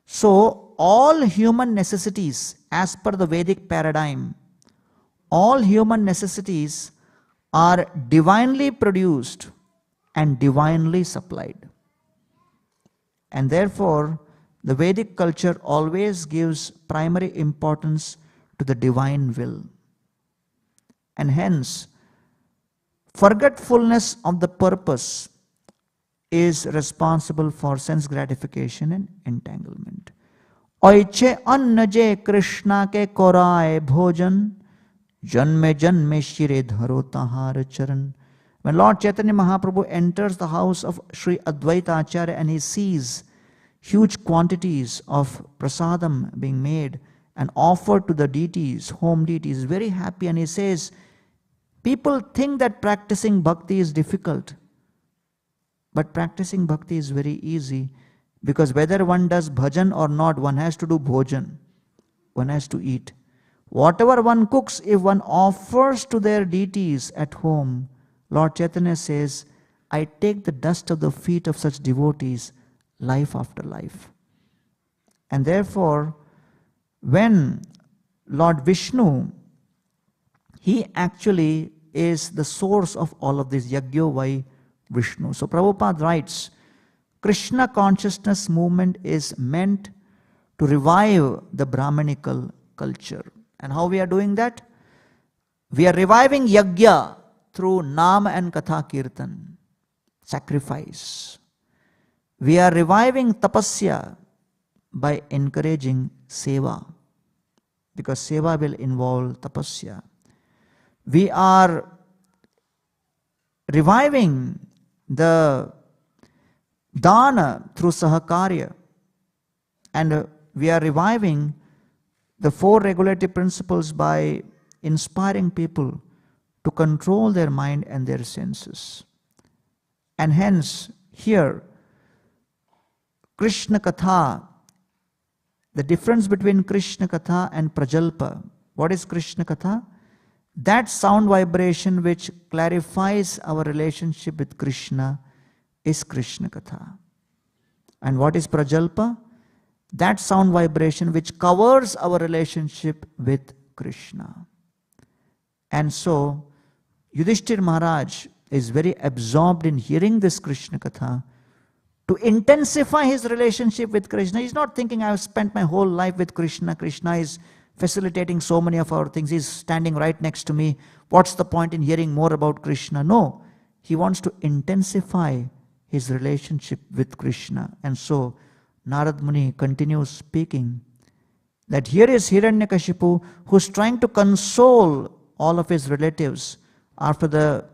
So all human necessities, as per the Vedic paradigm, all human necessities are divinely produced and divinely supplied. And therefore, the Vedic culture always gives primary importance to the divine will. And hence, forgetfulness of the purpose is responsible for sense gratification and entanglement. Oiche annaje Krishna ke koraye bhojan, janme janme shire dharo tahar charan. When Lord Chaitanya Mahaprabhu enters the house of Sri Advaita Acharya and he sees huge quantities of prasadam being made and offered to the deities, home deities, very happy, and he says, people think that practicing bhakti is difficult, but practicing bhakti is very easy, because whether one does bhajan or not, one has to do bhojan, one has to eat. Whatever one cooks, if one offers to their deities at home, Lord Chaitanya says, I take the dust of the feet of such devotees life after life. And therefore, when Lord Vishnu, he actually is the source of all of this, Yagyo Vai Vishnu. So Prabhupada writes, Krishna consciousness movement is meant to revive the Brahmanical culture. And how we are doing that? We are reviving Yagya through Nam and Katha Kirtan, sacrifice. We are reviving Tapasya by encouraging Seva, because Seva will involve Tapasya. We are reviving the Dana through Sahakarya, and we are reviving the four regulative principles by inspiring people to control their mind and their senses. And hence, here, Krishna Katha, the difference between Krishna Katha and Prajalpa. What is Krishna Katha? That sound vibration which clarifies our relationship with Krishna is Krishna Katha. And what is Prajalpa? That sound vibration which covers our relationship with Krishna. And so, Yudhishthir Maharaj is very absorbed in hearing this Krishna Katha to intensify his relationship with Krishna. He's not thinking, I have spent my whole life with Krishna. Krishna is facilitating so many of our things. He's standing right next to me. What's the point in hearing more about Krishna? No. He wants to intensify his relationship with Krishna. And so, Narad Muni continues speaking that here is Hiranyakashipu who's trying to console all of his relatives after the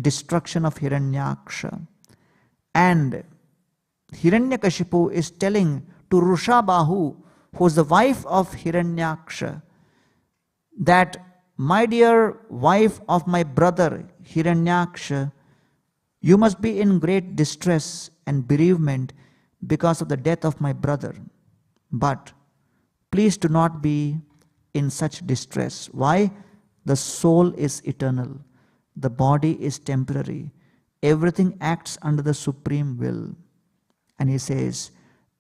destruction of Hiranyaksha. And Hiranyakashipu is telling to Rushabahu, who is the wife of Hiranyaksha, that my dear wife of my brother Hiranyaksha, you must be in great distress and bereavement because of the death of my brother. But please do not be in such distress. Why? The soul is eternal. The body is temporary. Everything acts under the supreme will. And he says,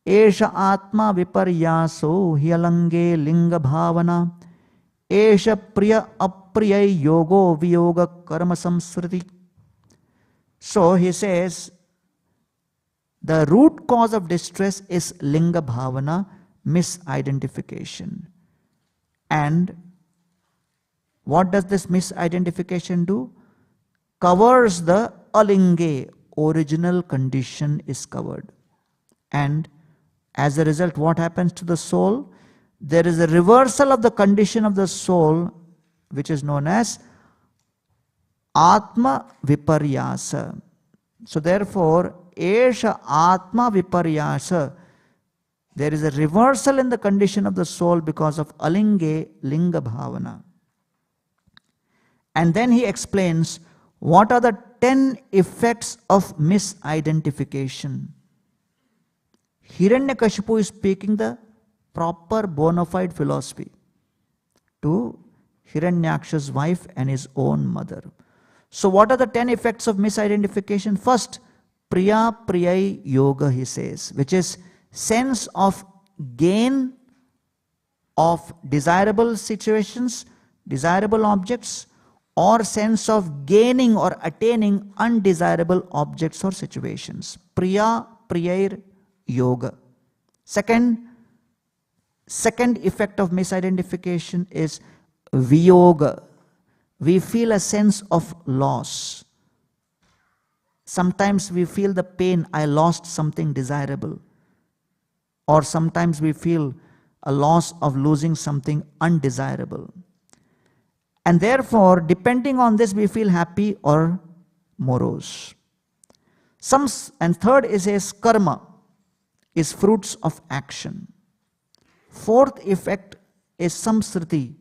Esha Atma Viparyaso Hyalange Linga Bhavana Esha Priya Apriya Yogo Viyoga Karma Samsriti. So he says, The root cause of distress is linga bhavana, misidentification. And what does this misidentification do? Covers the alinge, original condition is covered. And as a result, what happens to the soul? There is a reversal of the condition of the soul, which is known as Atma Viparyasa. So therefore, Esha Atma Viparyasa, there is a reversal in the condition of the soul because of Alinge Linga Bhavana. And then he explains what are the 10 effects of misidentification. Hiranyakashipu is speaking the proper bona fide philosophy to Hiranyaksha's wife and his own mother. So what are the 10 effects of misidentification? First, Priya Priyai Yoga, he says, which is sense of gain of desirable situations, desirable objects, or sense of gaining or attaining undesirable objects or situations. Priya Priyai Yoga. Second effect of misidentification is Viyoga. We feel a sense of loss. Sometimes we feel the pain, I lost something desirable. Or sometimes we feel a loss of losing something undesirable. And therefore, depending on this, we feel happy or morose. And third is karma, is fruits of action. Fourth effect is samsriti,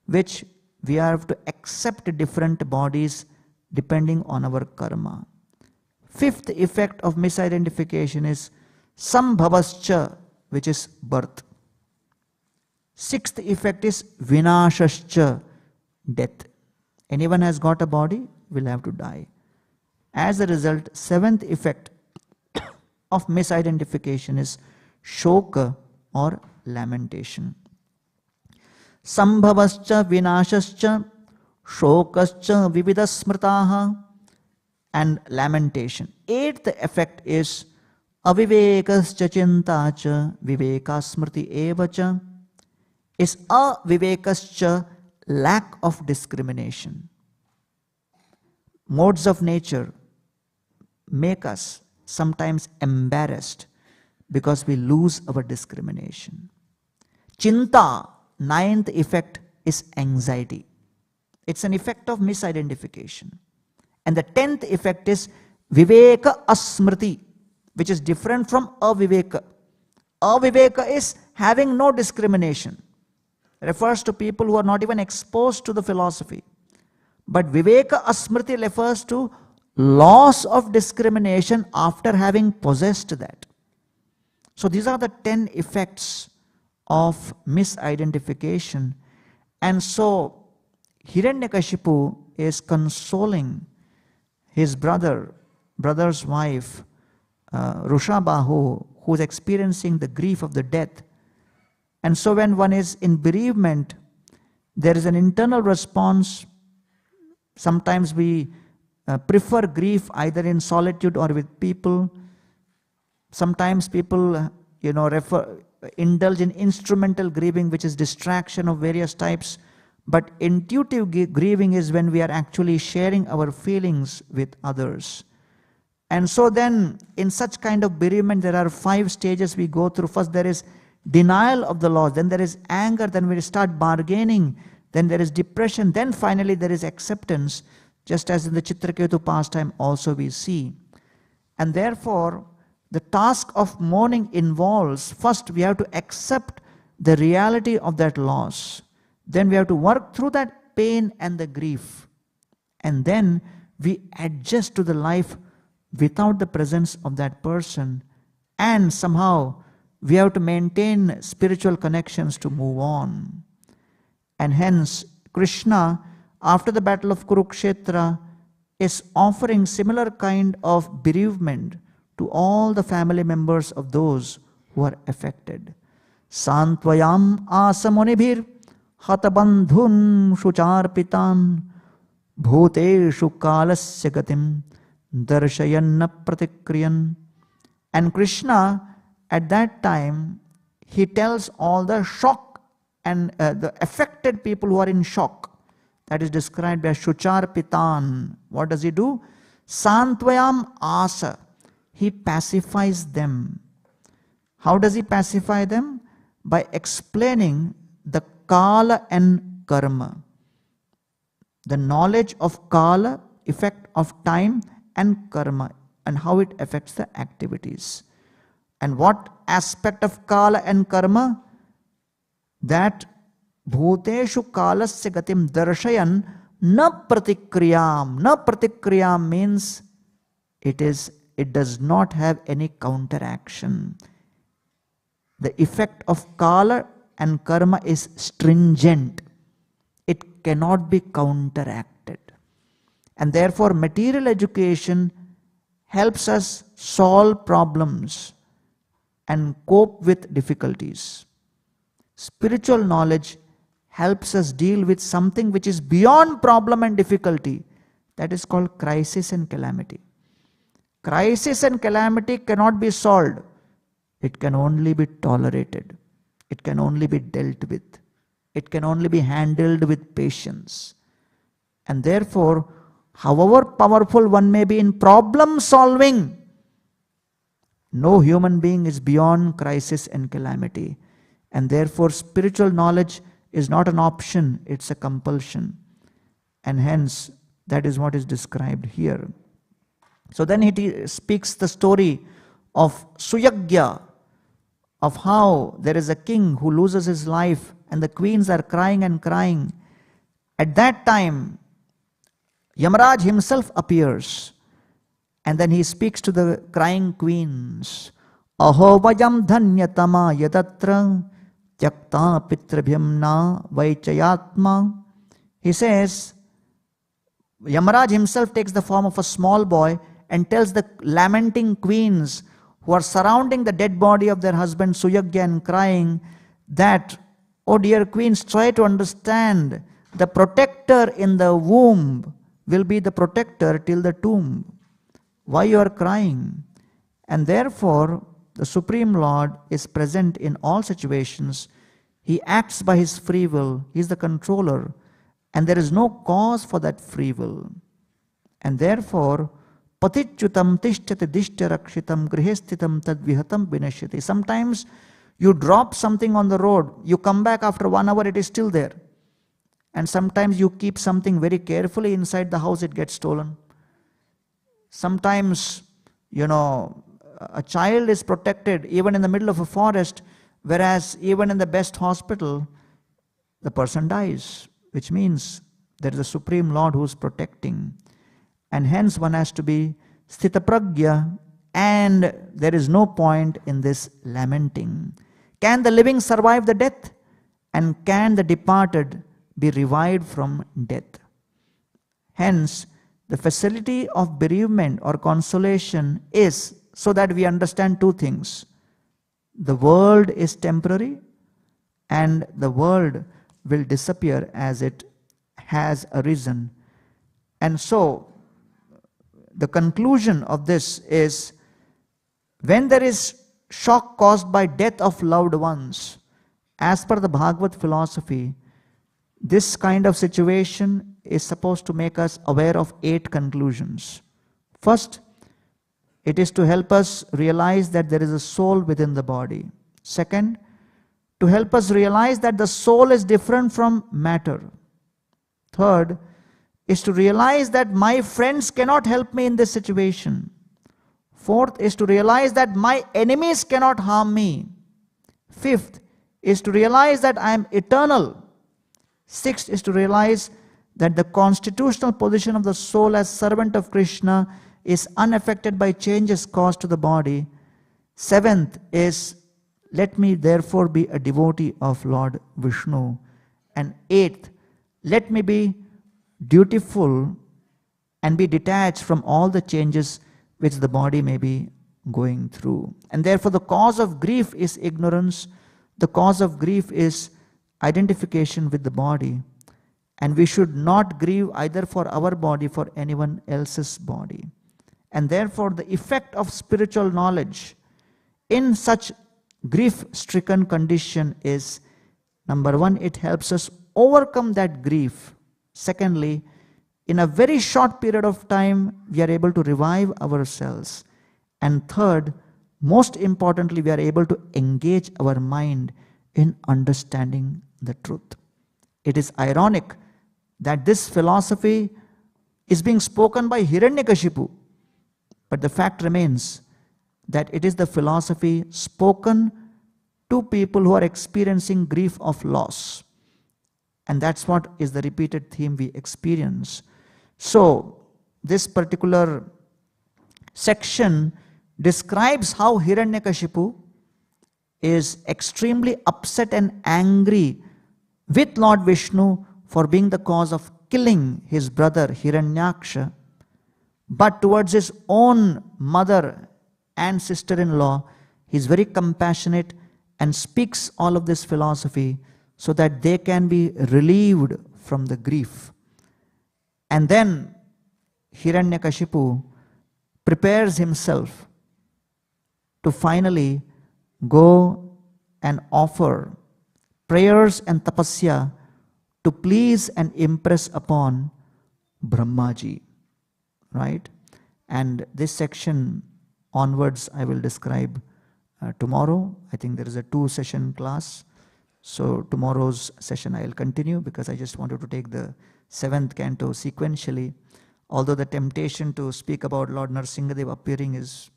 which we have to accept different bodies depending on our karma. Fifth effect of misidentification is sambhavascha, which is birth. Sixth effect is vinashascha, death. Anyone has got a body will have to die. As a result, seventh effect of misidentification is shoka or lamentation. Sambhavascha vinashascha shokascha vividasmritaha, and lamentation. Eighth effect is avivekascha chintacha vivekasmriti evacha, is avivekascha, lack of discrimination. Modes of nature make us sometimes embarrassed because we lose our discrimination. Chinta, ninth effect, is anxiety. It's an effect of misidentification. And the 10th effect is viveka asmriti, which is different from aviveka. Aviveka is having no discrimination. Refers to people who are not even exposed to the philosophy. But viveka asmriti refers to loss of discrimination after having possessed that. So these are the 10 effects of misidentification. And so Hiranyakashipu is consoling his brother's wife, Rushabahu, who is experiencing the grief of the death. And so when one is in bereavement, there is an internal response. Sometimes we prefer grief either in solitude or with people. Sometimes people, indulge in instrumental grieving, which is distraction of various types. But intuitive grieving is when we are actually sharing our feelings with others. And so then, in such kind of bereavement, there are 5 stages we go through. First, there is denial of the loss. Then there is anger. Then we start bargaining. Then there is depression. Then finally, there is acceptance. Just as in the Chitraketu pastime also we see. And therefore, the task of mourning involves, first we have to accept the reality of that loss. Then we have to work through that pain and the grief. And then we adjust to the life without the presence of that person. And somehow we have to maintain spiritual connections to move on. And hence Krishna, after the battle of Kurukshetra, is offering similar kind of bereavement to all the family members of those who are affected. Santvayam asamunibhir hatabandhun shucharpitan bhuteshu kalasya gatim darshayanna pratikriyan And Krishna, at that time, he tells all the shock and the affected people who are in shock. That is described as Shuchar Pitan. What does he do? Santvayam Asa. He pacifies them. How does he pacify them? By explaining the Kala and Karma. The knowledge of Kala, effect of time, and Karma, and how it affects the activities. And what aspect of Kala and Karma? That Bhuteshu Kalasya Gatim Darshayan Na Pratikriyam. Na Pratikriyam means it does not have any counteraction. The effect of Kala and Karma is stringent. It cannot be counteracted. And therefore material education helps us solve problems and cope with difficulties. Spiritual knowledge helps us deal with something which is beyond problem and difficulty. That is called crisis and calamity. Crisis and calamity cannot be solved. It can only be tolerated. It can only be dealt with. It can only be handled with patience. And therefore, however powerful one may be in problem solving, no human being is beyond crisis and calamity. And therefore, spiritual knowledge is not an option, it's a compulsion. And hence, that is what is described here. So then he speaks the story of Suyagya, of how there is a king who loses his life and the queens are crying and crying. At that time, Yamaraj himself appears, and then he speaks to the crying queens. Aho vayam dhanyatama yadatra tyakta pitrabhyam na vaichayatma. He says, Yamaraj himself takes the form of a small boy and tells the lamenting queens who are surrounding the dead body of their husband Suyagya and crying that, oh dear queens, try to understand, the protector in the womb will be the protector till the tomb. Why you are crying? And therefore, the Supreme Lord is present in all situations. He acts by his free will. He is the controller. And there is no cause for that free will. And therefore, patichutam tishchati dishya rakshitam grihestitam tadvihatam vinashyati. Sometimes you drop something on the road, you come back after 1 hour, it is still there. And sometimes you keep something very carefully inside the house, it gets stolen. Sometimes, a child is protected even in the middle of a forest, whereas even in the best hospital, the person dies, which means there is a Supreme Lord who is protecting. And hence one has to be sthitapragya, and there is no point in this lamenting. Can the living survive the death? And can the departed be revived from death? Hence, the facility of bereavement or consolation is so that we understand two things. The world is temporary and the world will disappear as it has arisen. And so, the conclusion of this is, when there is shock caused by death of loved ones, as per the Bhagavad philosophy, this kind of situation is supposed to make us aware of 8 conclusions. First, it is to help us realize that there is a soul within the body. Second, to help us realize that the soul is different from matter. Third, is to realize that my friends cannot help me in this situation. Fourth is to realize that my enemies cannot harm me. Fifth is to realize that I am eternal. Sixth is to realize that the constitutional position of the soul as servant of Krishna is unaffected by changes caused to the body. Seventh is, let me therefore be a devotee of Lord Vishnu. And eighth, let me be dutiful and be detached from all the changes which the body may be going through. And therefore the cause of grief is ignorance. The cause of grief is identification with the body. And we should not grieve either for our body, for anyone else's body. And therefore the effect of spiritual knowledge in such grief-stricken condition is, number one, it helps us overcome that grief. Secondly, in a very short period of time, we are able to revive ourselves. And third, most importantly, we are able to engage our mind in understanding the truth. It is ironic that this philosophy is being spoken by Hiranyakashipu, but the fact remains that it is the philosophy spoken to people who are experiencing grief of loss. And that's what is the repeated theme we experience. So, this particular section describes how Hiranyakashipu is extremely upset and angry with Lord Vishnu for being the cause of killing his brother Hiranyaksha, but towards his own mother and sister-in-law, he is very compassionate and speaks all of this philosophy so that they can be relieved from the grief. And then Hiranyakashipu prepares himself to finally go and offer prayers and tapasya to please and impress upon Brahmaji, right? And this section onwards I will describe tomorrow. I think there is a 2-session class. So tomorrow's session I will continue because I just wanted to take the 7th canto sequentially. Although the temptation to speak about Lord Nrisimhadeva appearing is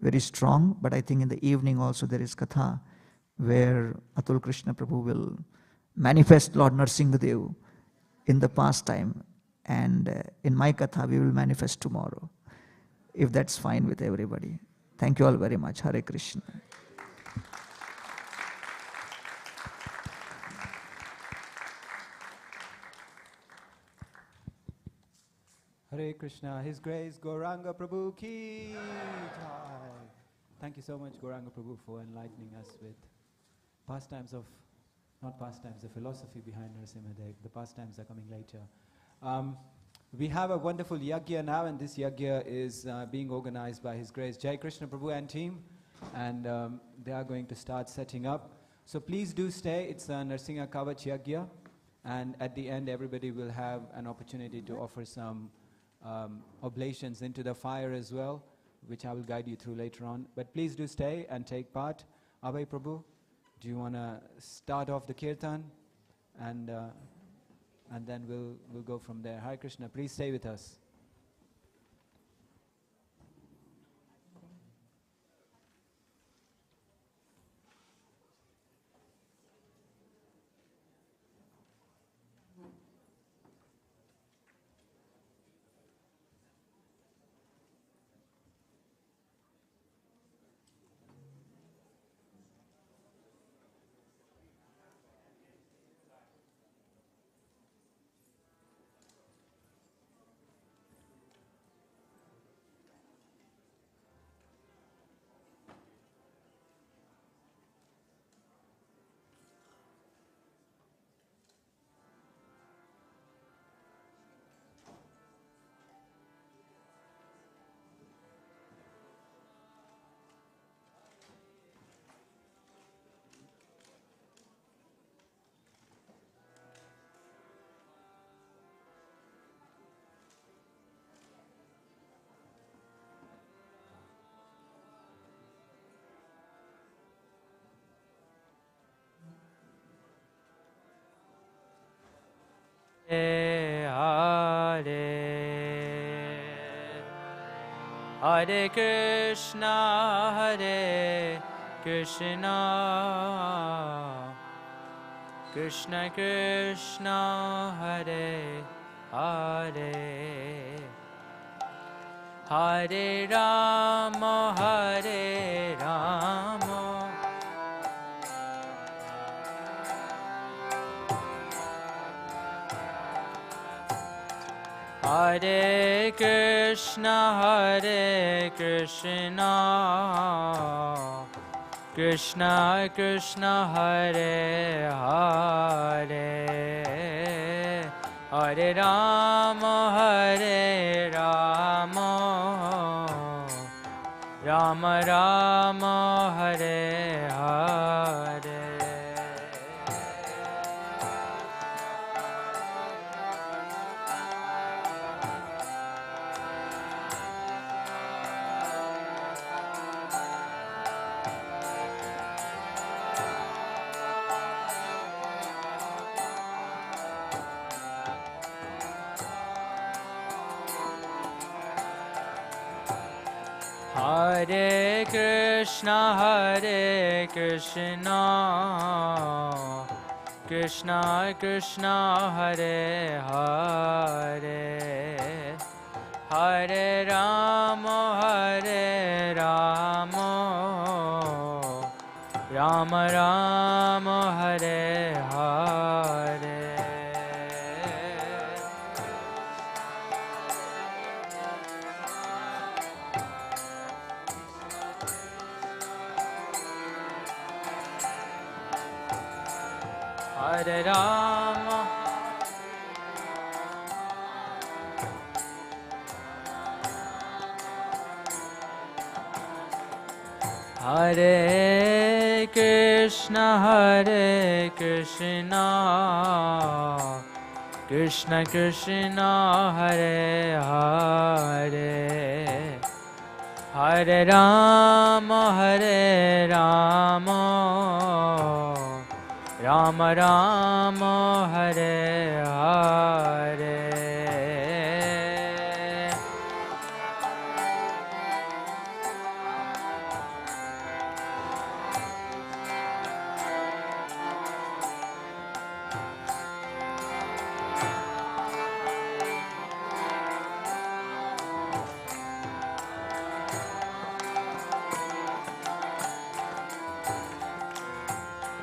very strong, but I think in the evening also there is katha where Atul Krishna Prabhu will manifest Lord Nrisimhadeva in the pastime, and in my katha we will manifest tomorrow, if that's fine with everybody. Thank you all very much. Hare Krishna. Hare Krishna, His Grace Gauranga Prabhu ki jai. Thank you so much, Gauranga Prabhu, for enlightening us with pastimes of, not pastimes, the philosophy behind Narasimha-deva. The pastimes are coming later. We have a wonderful yagya now, and this yagya is being organized by His Grace Jai Krishna Prabhu and team, and they are going to start setting up. So please do stay. It's a Narasimha Kavach yagya, and at the end everybody will have an opportunity to offer some oblations into the fire as well, which I will guide you through later on. But please do stay and take part. Abhay Prabhu, do you want to start off the kirtan? And then we'll go from there. Hare Krishna, please stay with us. Hare Hare Krishna, Hare Krishna, Krishna Krishna, Hare Hare, Hare Rama, Hare Rama, Hare Krishna, Hare Krishna, Krishna Krishna, Hare Hare, Hare Rama, Hare Rama, Rama Rama Rama Hare Hare. Hare Krishna, Krishna Krishna, Hare Hare, Hare Rama, Rama Rama, Hare Hare. Hare Rama, Hare Krishna, Krishna Krishna, Hare Hare, Hare Rama, Rama Rama, Hare Hare.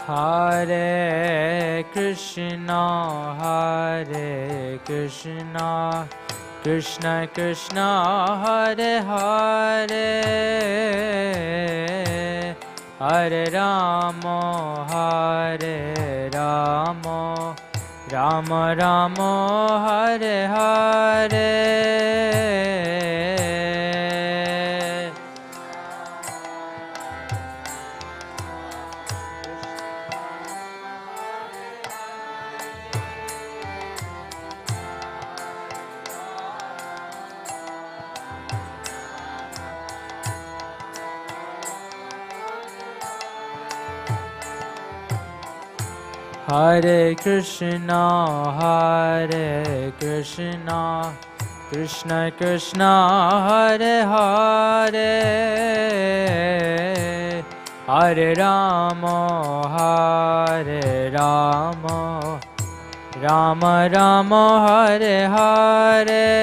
Hare Krishna, Krishna Krishna, Hare Hare, Hare Rama, Rama Rama, Hare Hare. Hare Krishna, Krishna Krishna, Hare Hare, Hare Rama, Rama Rama, Hare Hare.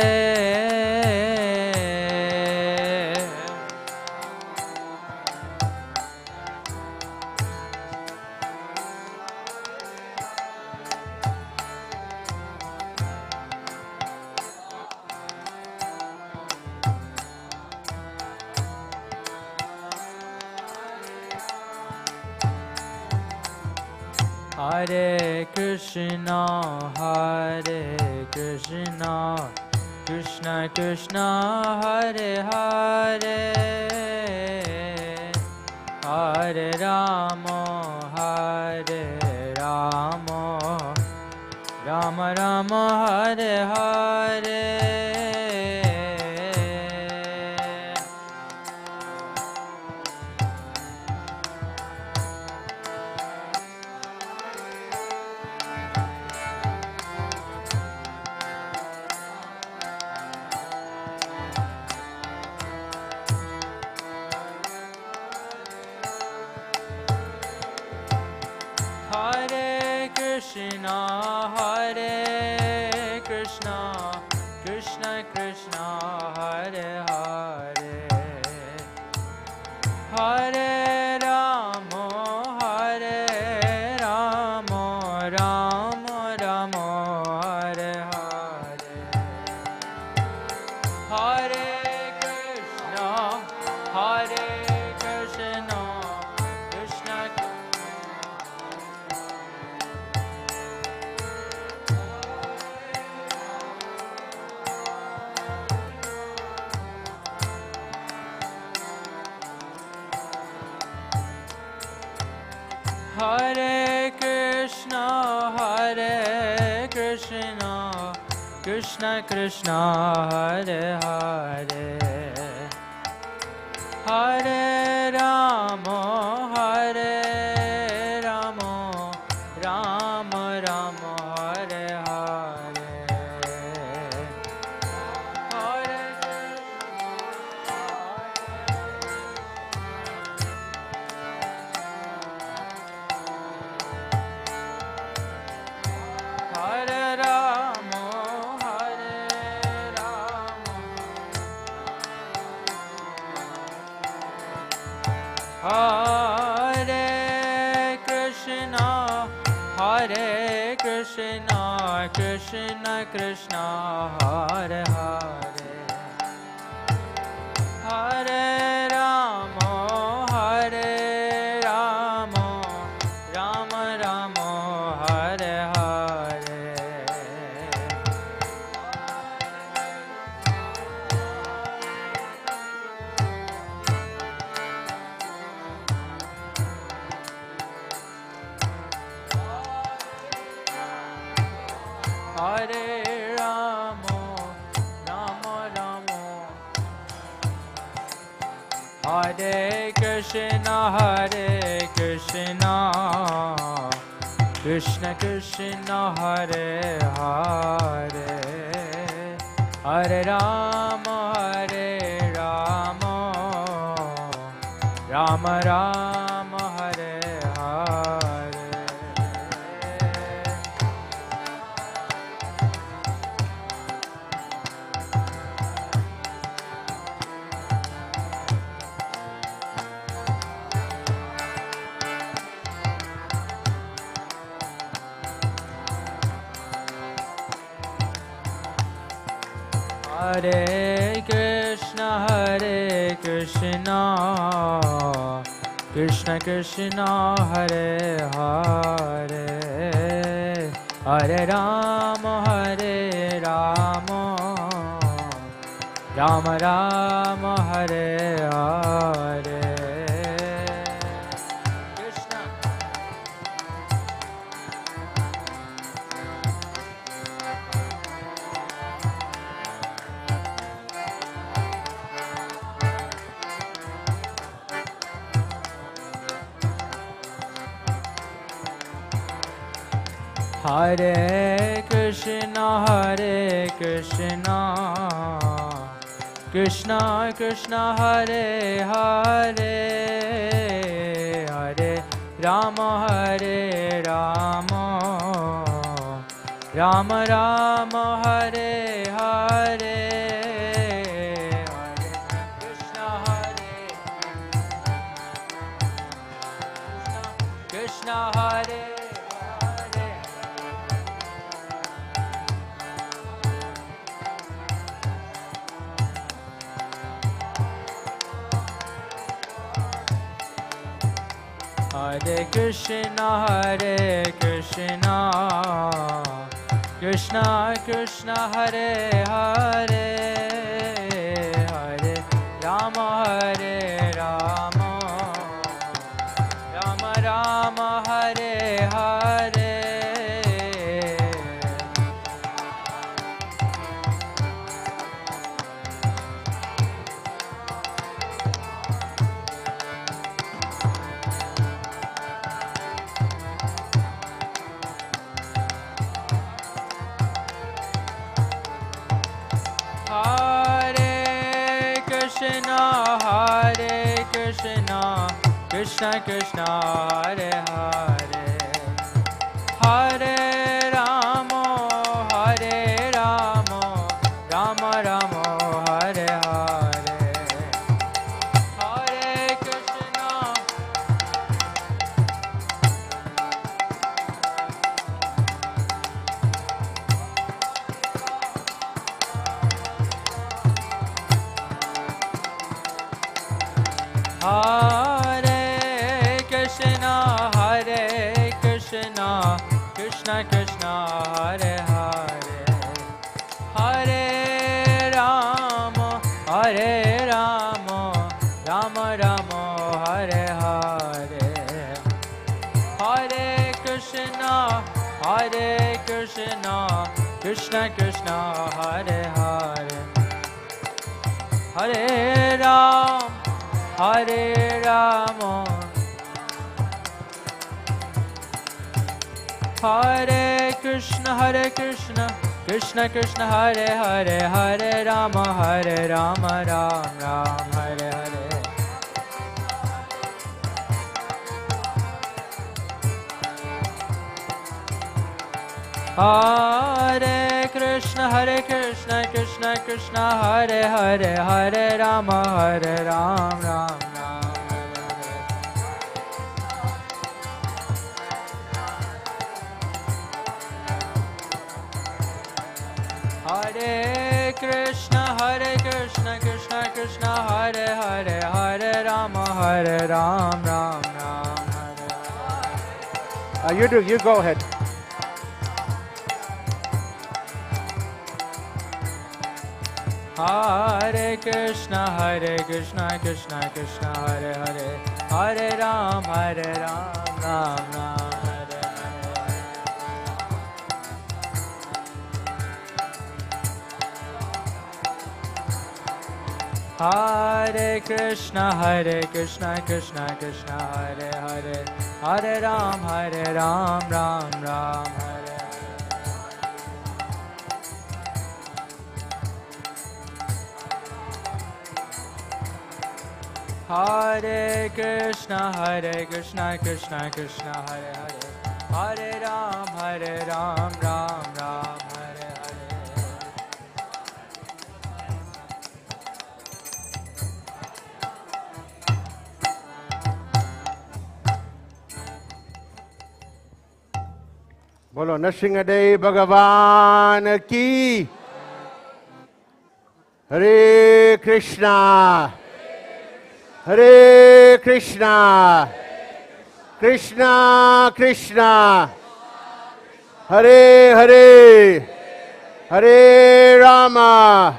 Hare Krishna, Krishna Krishna, Hare Hare, Hare Rama, Rama Rama, Hare Hare. Hare Krishna, Krishna Krishna, Hare Hare, Hare Rama, Rama Rama, Hare Hare, Hare Krishna, Krishna Krishna, Krishna Krishna, Hare Hare, Hare Rama, Hare Rama, Rama Rama, Hare Hare, Hare Hare Rama, Hare Rama, Hare Krishna, Hare Krishna, Krishna Krishna, Hare Hare, Hare Rama, Hare Rama, Rama Rama, Hare Hare, Hare Rama, Rama Rama, Hare Krishna, Hare Krishna, Krishna Krishna, Hare Hare, Hare Rama, Hare Rama, Rama Rama, Hare Hare. Hare Krishna, Hare Krishna, Krishna Krishna, Hare Hare, Hare Rama, Hare Rama, Rama Rama, Hare Hare. Krishna. Hare Krishna, Hare Krishna, Krishna Krishna, Hare Hare, Hare Rama, Hare Rama, Rama Rama, Hare Hare, Hare Krishna, Hare Krishna, Hare Hare Krishna, Hare Krishna, Krishna Krishna, Hare Hare, Hare Rama, Hare Rama, Rama Rama, Hare Hare. Hare Krishna, Hare Krishna, Krishna Krishna, Hare Hare, Hare Rama, Hare Rama, Rama Rama, Hare Hare, Hare Krishna. Hare Krishna, Hare Krishna, Krishna Krishna, Hare Hare, Hare Rama, Hare Rama, Rama Rama, Hare Hare, Hare Krishna, Hare Krishna, Krishna Krishna, Hare Hare, Hare Ram, Hare Rama, Hare Krishna, Krishna Krishna, Hare Hare, Hare Rama, Ram Ram, Hare Hare. Hare Krishna, Krishna Krishna, Hare Hare, Hare Rama, Ram Ram, Hare Hare. Hare Krishna, Krishna Krishna, Hare Hare, Hare Rama, Ram Ram, Hare Hare. You go ahead. Hare Krishna, Krishna Krishna, Hare Hare, Hare Ram, Ram Ram, Hare Hare. Hare Krishna, Krishna Krishna, Hare Hare, Hare Ram, Ram Ram, Hare Hare. Hare Krishna, Krishna Krishna, Hare Hare, Hare Ram, Ram Ram, Hare Hare. Bolo Nrisimhadeva Bhagavan ki. Hare Krishna. Hare Krishna, Krishna Krishna, Hare Hare, Hare Rama,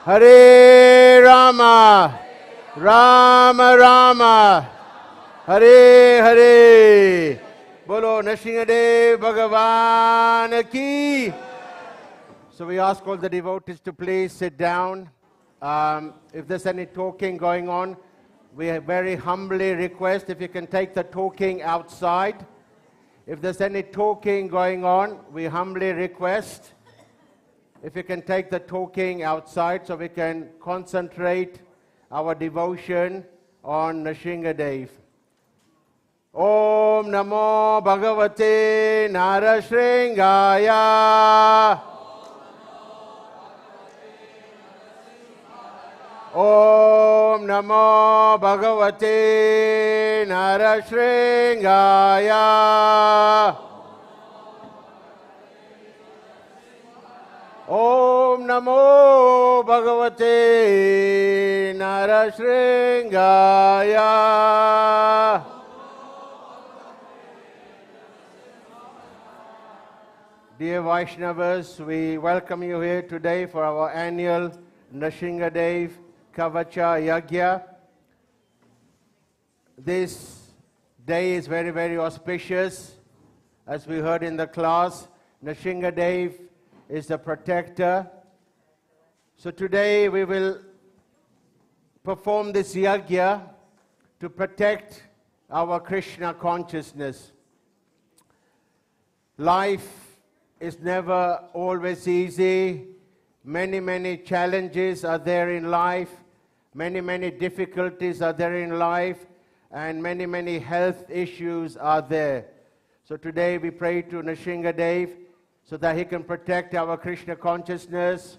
Hare Rama, Rama Rama, Hare Hare. Bolo Nrisimhadeva Bhagavan ki. So we ask all the devotees to please sit down. If there's any talking going on, we very humbly request if you can take the talking outside. If there's any talking going on, we humbly request if you can take the talking outside so we can concentrate our devotion on Nrisimhadeva. Om Namo Bhagavate Narasimhadeva. Om Namo Bhagavate Narasimhadeva. Om Namo Bhagavate Narasimhadeva. Dear Vaishnavas, we welcome you here today for our annual Nrisimhadeva Kavacha Yagya. This day is very, very auspicious. As we heard in the class, Nrisimhadeva is the protector. So today we will perform this yagya to protect our Krishna consciousness. Life is never always easy. Many, many challenges are there in life. Many, many difficulties are there in life. And many, many health issues are there. So today we pray to Nrisimhadeva so that he can protect our Krishna consciousness,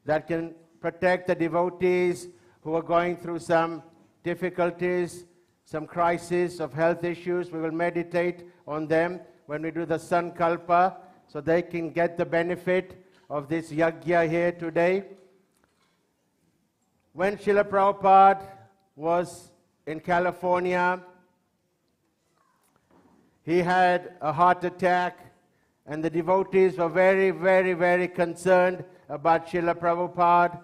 that can protect the devotees who are going through some difficulties, some crisis of health issues. We will meditate on them when we do the Sankalpa so they can get the benefit of this yagya here today. When Srila Prabhupada was in California, he had a heart attack, and the devotees were very, very, very concerned about Srila Prabhupada.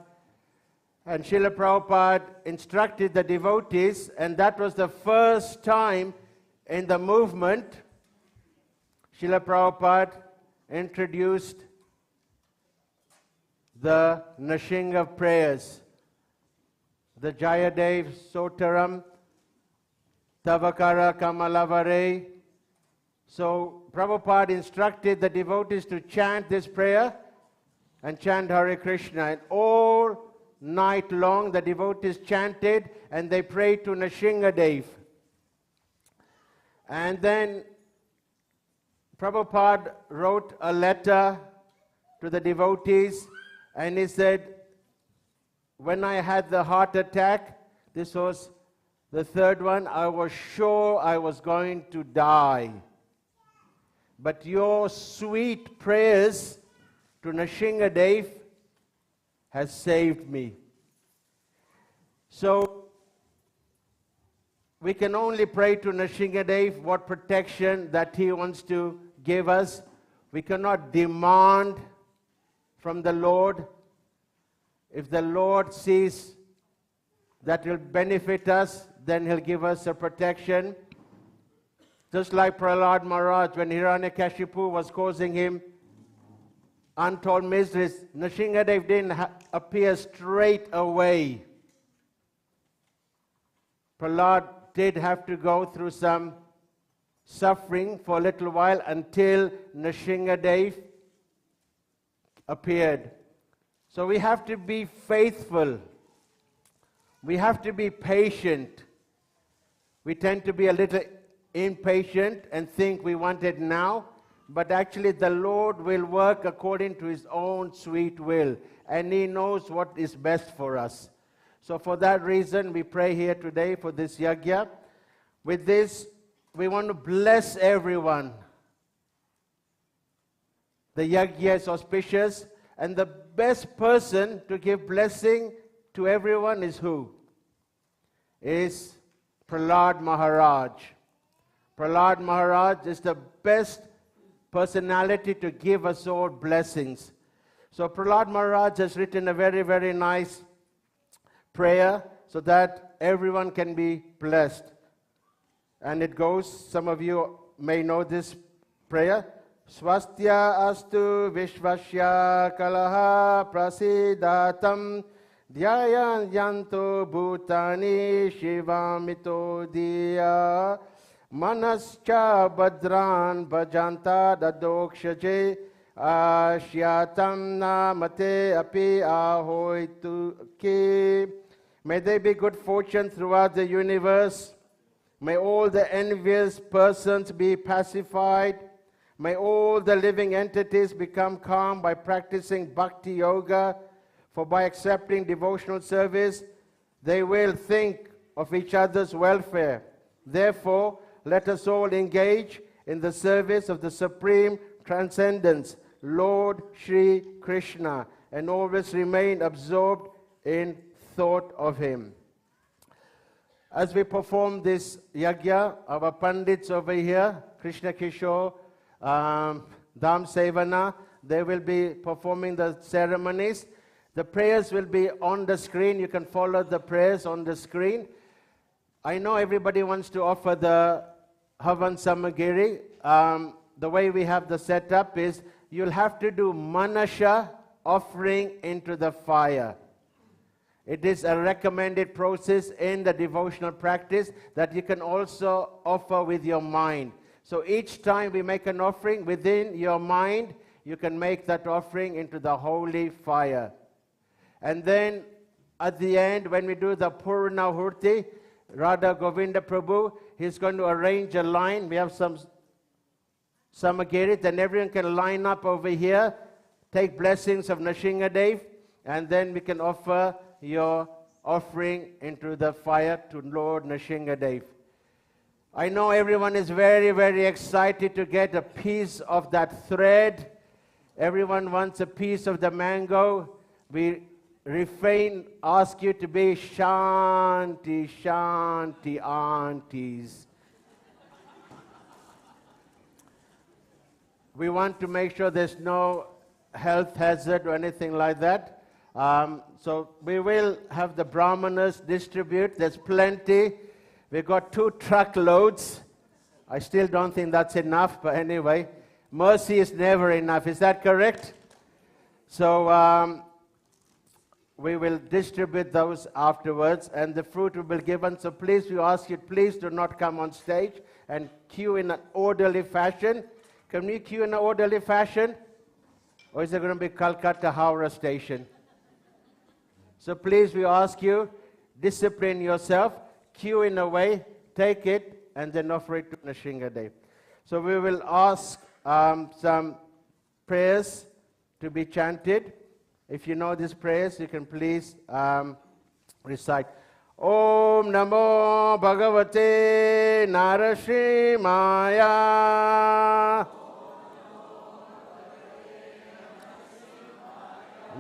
And Srila Prabhupada instructed the devotees, and that was the first time in the movement Srila Prabhupada introduced the Nrsimha prayers. The Jayadev Sotaram Tavakara Kamalavare. So Prabhupada instructed the devotees to chant this prayer and chant Hare Krishna. And all night long the devotees chanted and they prayed to Nrisimhadeva. And then Prabhupada wrote a letter to the devotees and he said, when I had the heart attack, this was the third one, I was sure I was going to die. But your sweet prayers to Nrisimhadeva has saved me. So we can only pray to Nrisimhadeva what protection that he wants to give us. We cannot demand from the Lord. If the Lord sees that will benefit us, then he'll give us a protection. Just like Prahlad Maharaj, when Hiranyakashipu was causing him untold miseries, Nrisimhadeva didn't appear straight away. Prahlad did have to go through some suffering for a little while until Nrisimhadeva appeared. So we have to be faithful. We have to be patient. We tend to be a little impatient and think we want it now, but actually the Lord will work according to His own sweet will, and He knows what is best for us. So for that reason, we pray here today for this yagya. With this, we want to bless everyone. The yagya is auspicious, and the best person to give blessing to everyone is who? Is Prahlad Maharaj. Prahlad Maharaj is the best personality to give us all blessings. So Prahlad Maharaj has written a very, very nice prayer so that everyone can be blessed. And it goes, some of you may know this prayer. Swastya astu vishvasya kalaha prasidatam dhyayan yanto bhutani shivamito diya manascha badran bhajanta dadokshaje ashyatam namate api ahoitu ki. May there be good fortune throughout the universe. May all the envious persons be pacified. May all the living entities become calm by practicing bhakti yoga, for by accepting devotional service, they will think of each other's welfare. Therefore, let us all engage in the service of the Supreme Transcendence, Lord Shri Krishna, and always remain absorbed in thought of Him. As we perform this yagya, our pandits over here, Krishna Kishore, Dham Sevana, they will be performing the ceremonies. The prayers will be on the screen. You can follow the prayers on the screen. I know everybody wants to offer the Havan Samagiri. The way we have the setup is you'll have to do manasha, offering into the fire. It is a recommended process in the devotional practice that you can also offer with your mind. So each time we make an offering within your mind, you can make that offering into the holy fire. And then at the end, when we do the Purna Hurti, Radha Govinda Prabhu, he's going to arrange a line. We have some Samagiri, then everyone can line up over here, take blessings of Nrisimhadeva, and then we can offer your offering into the fire to Lord Nrisimhadeva. I know everyone is very, very excited to get a piece of that thread. Everyone wants a piece of the mango. We ask you to be Shanti, Shanti aunties. We want to make sure there's no health hazard or anything like that. So we will have the Brahmanas distribute. There's plenty. We've got 2 truckloads. I still don't think that's enough, but anyway, mercy is never enough. Is that correct? So we will distribute those afterwards, and the fruit will be given. So please, we ask you, please do not come on stage and queue in an orderly fashion. Can we queue in an orderly fashion? Or is it going to be Calcutta Howrah station? So please, we ask you, discipline yourself, queue in a way, take it, and then offer it to Nrisimhadeva. So we will ask some prayers to be chanted. If you know these prayers, you can please recite. Om Namo Bhagavate Narasimhaya.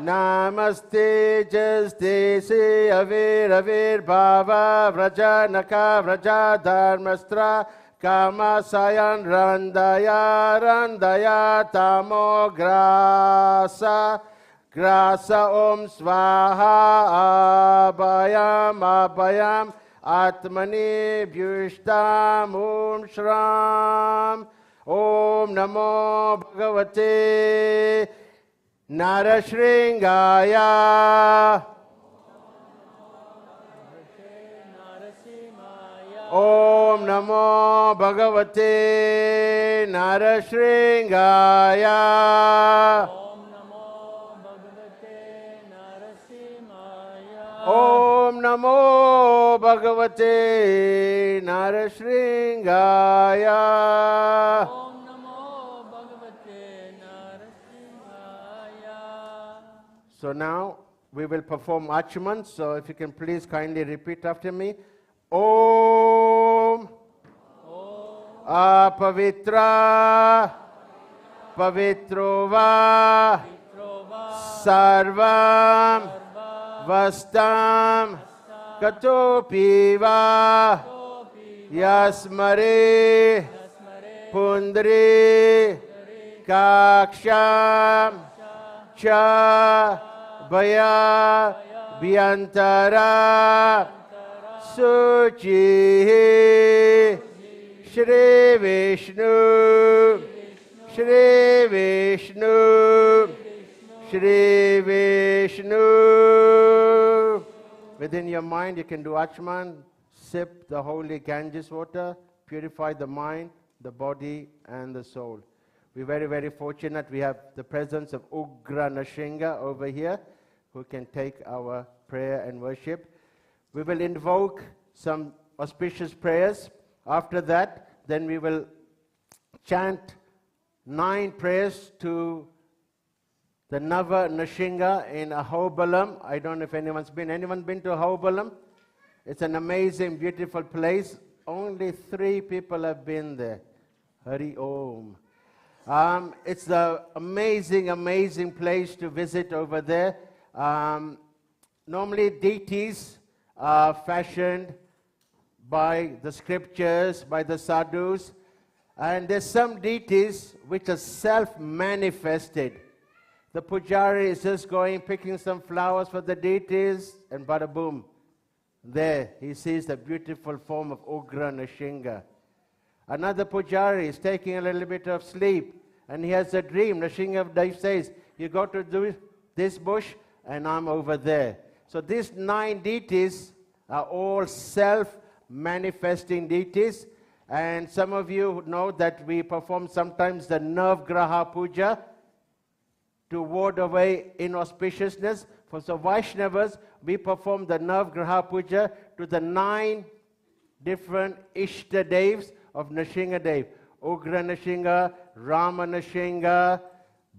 Namaste Jaste Se Avir Bhava Vraja Naka Vraja Dharmastra Kama Sayan Randaya Tamo Grasa Om Swaha Abhayam Atmani Bhyushtam Om Shram Om Namo Bhagavate Narasimhadeva. Om Namo Bhagavate Narasimhadeva. Om Namo Bhagavate Narasimhadeva. So now we will perform Achaman. So if you can please kindly repeat after me. Om Apavitra Pavitrova Sarvam Vastam Katopiva Yasmare Pundri Kaksham Cha Baya Vyantara Suchi Shri Vishnu Shri Vishnu Shri Vishnu. Within your mind you can do Achman, sip the holy Ganges water, purify the mind, the body and the soul. We're very, very fortunate. We have the presence of Ugra Nrisimha over here who can take our prayer and worship. We will invoke some auspicious prayers. After that, then we will chant 9 prayers to the Nava Nrisimha in Ahobalam. I don't know if anyone's been. Anyone been to Ahobalam? It's an amazing, beautiful place. Only 3 people have been there. Hari Om. It's an amazing, amazing place to visit over there. Normally deities are fashioned by the scriptures, by the sadhus, and there's some deities which are self-manifested. The pujari is just going, picking some flowers for the deities, and bada boom, there he sees the beautiful form of Ugra Nrisimha. Another pujari is taking a little bit of sleep, and he has a dream. Nrisimhadeva says, you go to do this bush, and I'm over there. So these 9 deities are all self-manifesting deities. And some of you know that we perform sometimes the Navgraha Puja to ward away inauspiciousness. For so Vaishnavas, we perform the Navgraha Puja to the 9 different Ishta Devs of Nrisimhadeva. Ugra Nrisimha, Rama Nrisimha,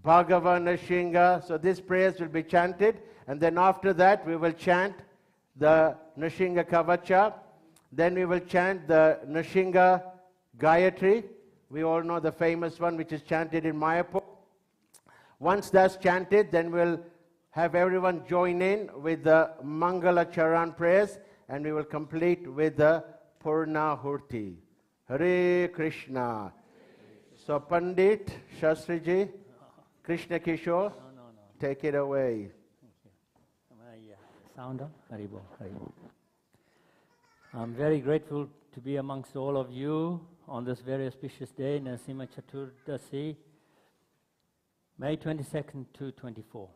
Bhagava Nrisimha. So these prayers will be chanted, and then after that we will chant the Nrisimha Kavacha. Then we will chant the Nrisimha Gayatri. We all know the famous one which is chanted in Mayapur. Once that's chanted, then we'll have everyone join in with the Mangala Charan prayers, and we will complete with the Purna Hurti. Hare Krishna. So Pandit Shastriji, Krishna Kishore, take it away. Sound up? Haribol, Haribol. I'm very grateful to be amongst all of you on this very auspicious day, Narasimha Chaturdasi, May 22nd to 24.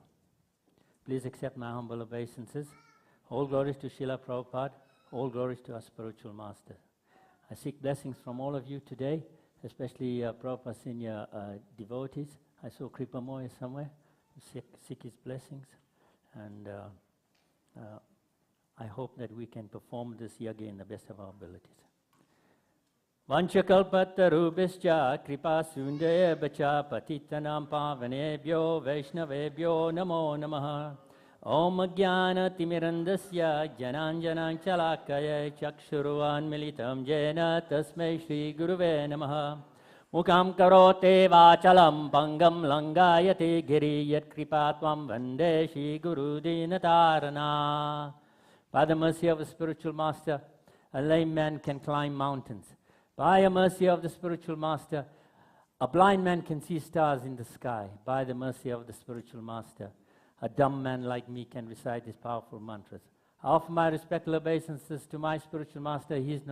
Please accept my humble obeisances. All glories to Srila Prabhupada. All glories to our spiritual master. I seek blessings from all of you today, especially Prabhupada's senior devotees. I saw Kripa Moya somewhere. Seek his blessings. And I hope that we can perform this yagya in the best of our abilities. Vanchakalpatarubhischa kripa sundaya bacha patitanam pavanebhyo vaishnavebhyo namo namaha. Om Jnana Timirandasya Jananjanan Chalakaya Chakshuruvan Militam Jena Tasmai Shri Guruve Namaha. Mukam Karote Vachalam Pangam Langayate Giri Yat Kripatvam Vande Shri Guru Dinatarana. By the mercy of the spiritual master, a lame man can climb mountains. By the mercy of the spiritual master, a blind man can see stars in the sky. By the mercy of the spiritual master, a dumb man like me can recite these powerful mantras. I offer my respectful obeisances to my spiritual master, His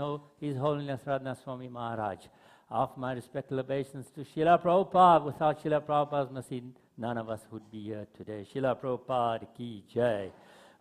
Holiness Radha Swami Maharaj. I offer my respectful obeisances to Srila Prabhupada. Without Srila Prabhupada's mercy, none of us would be here today. Srila Prabhupada ki jai.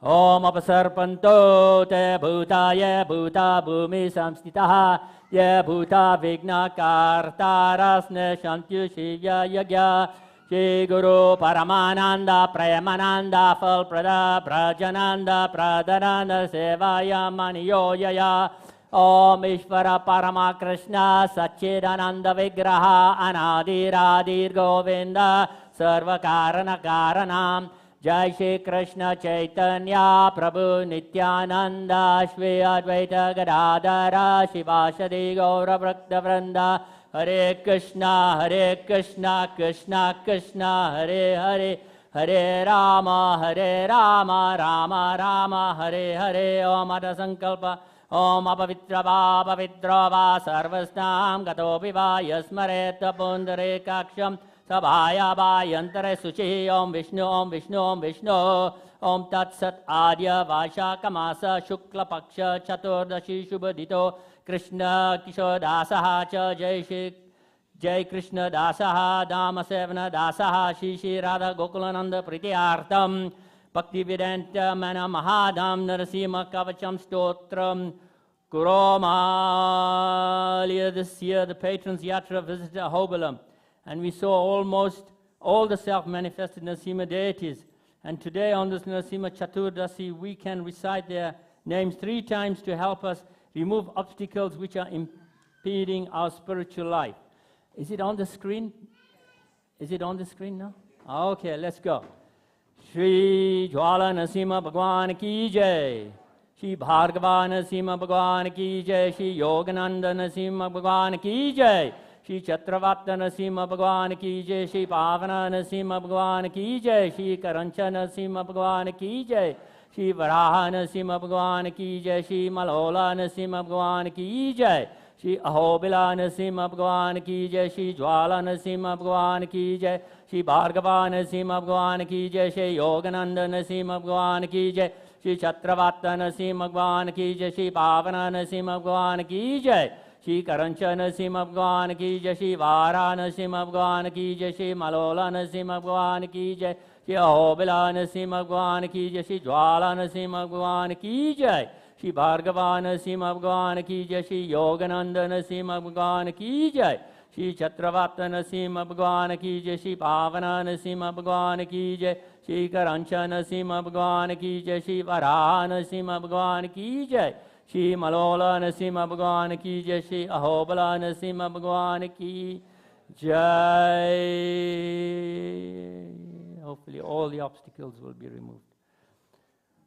Om apasarpanto te bhutaya bhuta bhumi samstitaha ye bhuta vigna kartarasne shantyu shivya yagya. Shri Guru Paramananda Premananda Fal Prada Prajananda Pradhananda Sevaya Maniyo Yaya. Om Ishvara Parama Krishna Satchidananda Vigraha Anadiradir Govinda Sarva Karana Karanam. Jai Shri Krishna Chaitanya Prabhu Nityananda Shri Advaita Gadadara Shivashadi Gaura Bhakta Vranda. Hare Krishna, Krishna Krishna, Hare Hare, Hare Rama, Rama Rama, Hare Hare. Om Ada Sankalpa, Om Apavitra Va, Sarvasnam Gato Viva, Yasmareta Pundare Kaksham, Sabhaya Yantare Suchi, Om Vishnu, Om Tat Sat Adya Vasha Kamasa, Shukla Paksha, Chaturdashi Shubhadito, Krishna Kishore Dasaha Cha Jai Krishna Dasaha Dama Sevana Dasaha Shri Radha Gokulananda Prityartam Bhaktivedanta Manor Mahadam Narasimha Kavacham Stotram Kuromalia. This year the patrons Yatra visited Ahobilam, and we saw almost all the self-manifested Narasimha deities. And today on this Narasimha Chaturdasi we can recite their names 3 times to help us remove obstacles which are impeding our spiritual life. Is it on the screen? Is it on the screen now? Okay, let's go. Shri Jwala Narasimha Bhagwan ki jai. Shri Bhargava Narasimha Bhagwan ki jai. Shri Yogananda Narasimha Bhagwan ki jai. Shri Chatravarta Narasimha Bhagwan ki jai. Shri Pavana Narasimha Bhagwan ki jai. Shri Karancha Narasimha Bhagwan ki jai. Shri Varaha Narasimha Bhagwan ki jai. Shri Malola Narasimha Bhagwan ki jai. Shri Ahobila Narasimha Bhagwan ki jai. Shri Jwala Narasimha Bhagwan ki jai. Shri Bhargava Narasimha Bhagwan ki jai. Shri Yogananda Narasimha Bhagwan ki jai. Shri Chatravarta Narasimha Bhagwan ki jai. Shri Pavana Narasimha Bhagwan ki jai. Shri Karancha Narasimha Bhagwan ki jai. Shri Vara Narasimha Bhagwan ki jai. Shri Malola Narasimha Bhagwan ki jai. Shri Ahobila Narasimha Bhagwan ki jai. Shri Jwala Narasimha Bhagwan ki jai. Shri Bhargava Narasimha Bhagwan ki jai. Shri Yogananda Narasimha Bhagwan ki jai. Shri Chatravarta Narasimha Bhagwan ki jai. Shri Pavana Narasimha Bhagwan ki jai. Shri Karancha Narasimha Bhagwan ki jai. Shri Varaha Narasimha Bhagwan ki jai. Shri Malola Narasimha Bhagwan ki jai. Shri Ahobala Narasimha Bhagwan ki jai. Hopefully all the obstacles will be removed.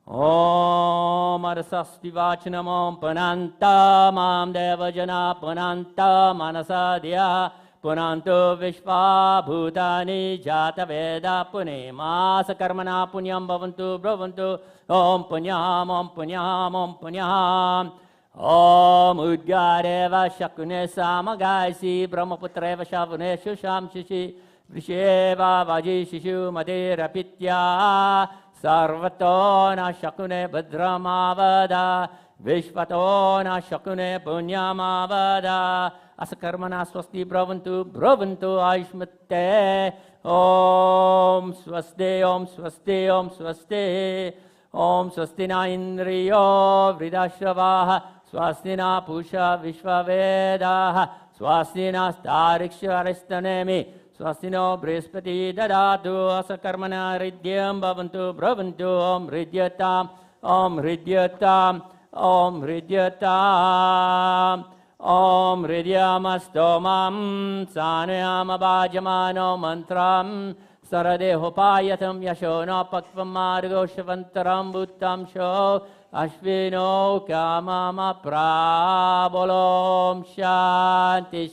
Om Arasasti Vachanam Om Pananta Mam Devajana Pananta Manasa Diya Punanto Vishva Bhutani Jata Veda Pune Masa Karmana Punyam Bhavantu Bhavantu Om Punyam Om Punyam Om Punyam Om Udgareva Shakune Samagaisi Brahmaputreva Shavune Shusham Shishi Vrisheva Vaji Shishu Madera Pitya Sarvato na Shakune Bhadramavada Vishvato na Shakune Punyamavada Asakarmana Swasti Bravantu Bravantu Aishmate Om Swaste, Om Swaste, Om Swaste. Om Swastina Indriyo Vridashavaha Swastina Pusha Vishvavedaha Swastina Stariksharestanemi Swastino Brihaspati Dadatu Asakarmana Ridyam Bhavantu Bhavantu Om Ridyatam Om Ridyatam Om Ridyatam Om Ridyamastomam Sanayama Bhajamano Mantram Saradehopayatam Yashona Pakvam Margo Shavantaram Bhuttam Sho Ashvino Kamama Prabolom Shanti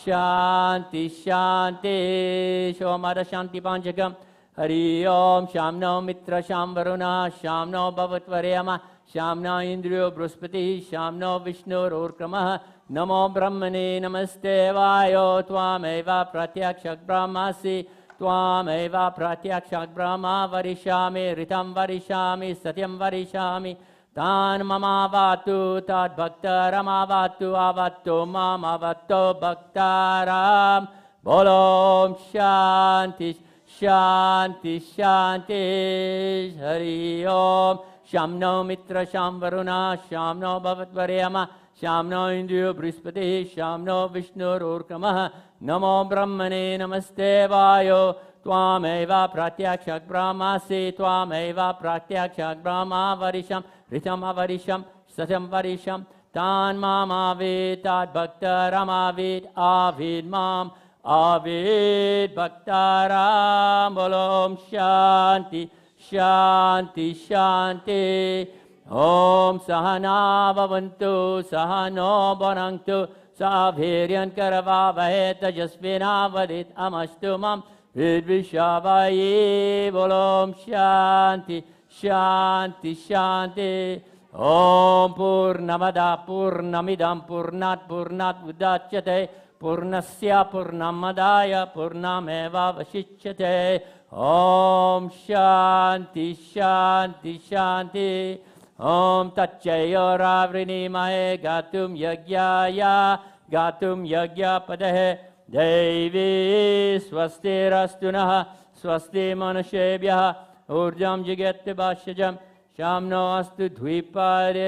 Shanti Shanti Shomada Shanti Panchagam Hari Om Shamno Mitra Shamvaruna Shamno Bhavatvaryama Shamna Indriyo Bruspati Shamno Vishnu Urkramaha Namo Brahmane Namaste Vayo Tvameva Pratyakshak Brahmasi Tvameva Pratyakshak Brahma Varishami Ritam Varishami Satyam Varishami Tan Mama Vatu Tad Bhaktaram Avatu Avatu Mama Avatu Bhaktaram Bolom Shanti Shanti Shanti Hari Om Shamno Mitra Shamvaruna Shamno Bhavatvaryama Shamno Indriyo Brihaspati Shamno Vishnu Urkamaha Namo Brahmane Namaste Vayo Tvameva Pratyakshak Brahmasi Tvameva Pratyakshak Brahma Varisham Ritam Avarisham Satyam Varisham Tan Mam Avid Tad Bhaktaram Avid Avid Mam Avid Bhaktaram Bolom Shanti Shanti Shanti Om Sahana Bhavantu Sahano Bhanangtu Saviryan Karavavahe Tajasvina Vadit Amastu Mam Vidvishavaye Bolom Shanti Shanti Shanti Om Purnamada Purnamidam Purnat Purnat Udachyate Purnasya Purnamadaya Purnameva Vasichyate Om Shanti Shanti Shanti Om Tatchayo Ravrinimaya Gatum Yagyaya Gatum Yagya Padahe Devi Swasti Rastunaha Swasti Manushebhyaha Urjam Jigette Bhashajam Shamno Astu Dvipade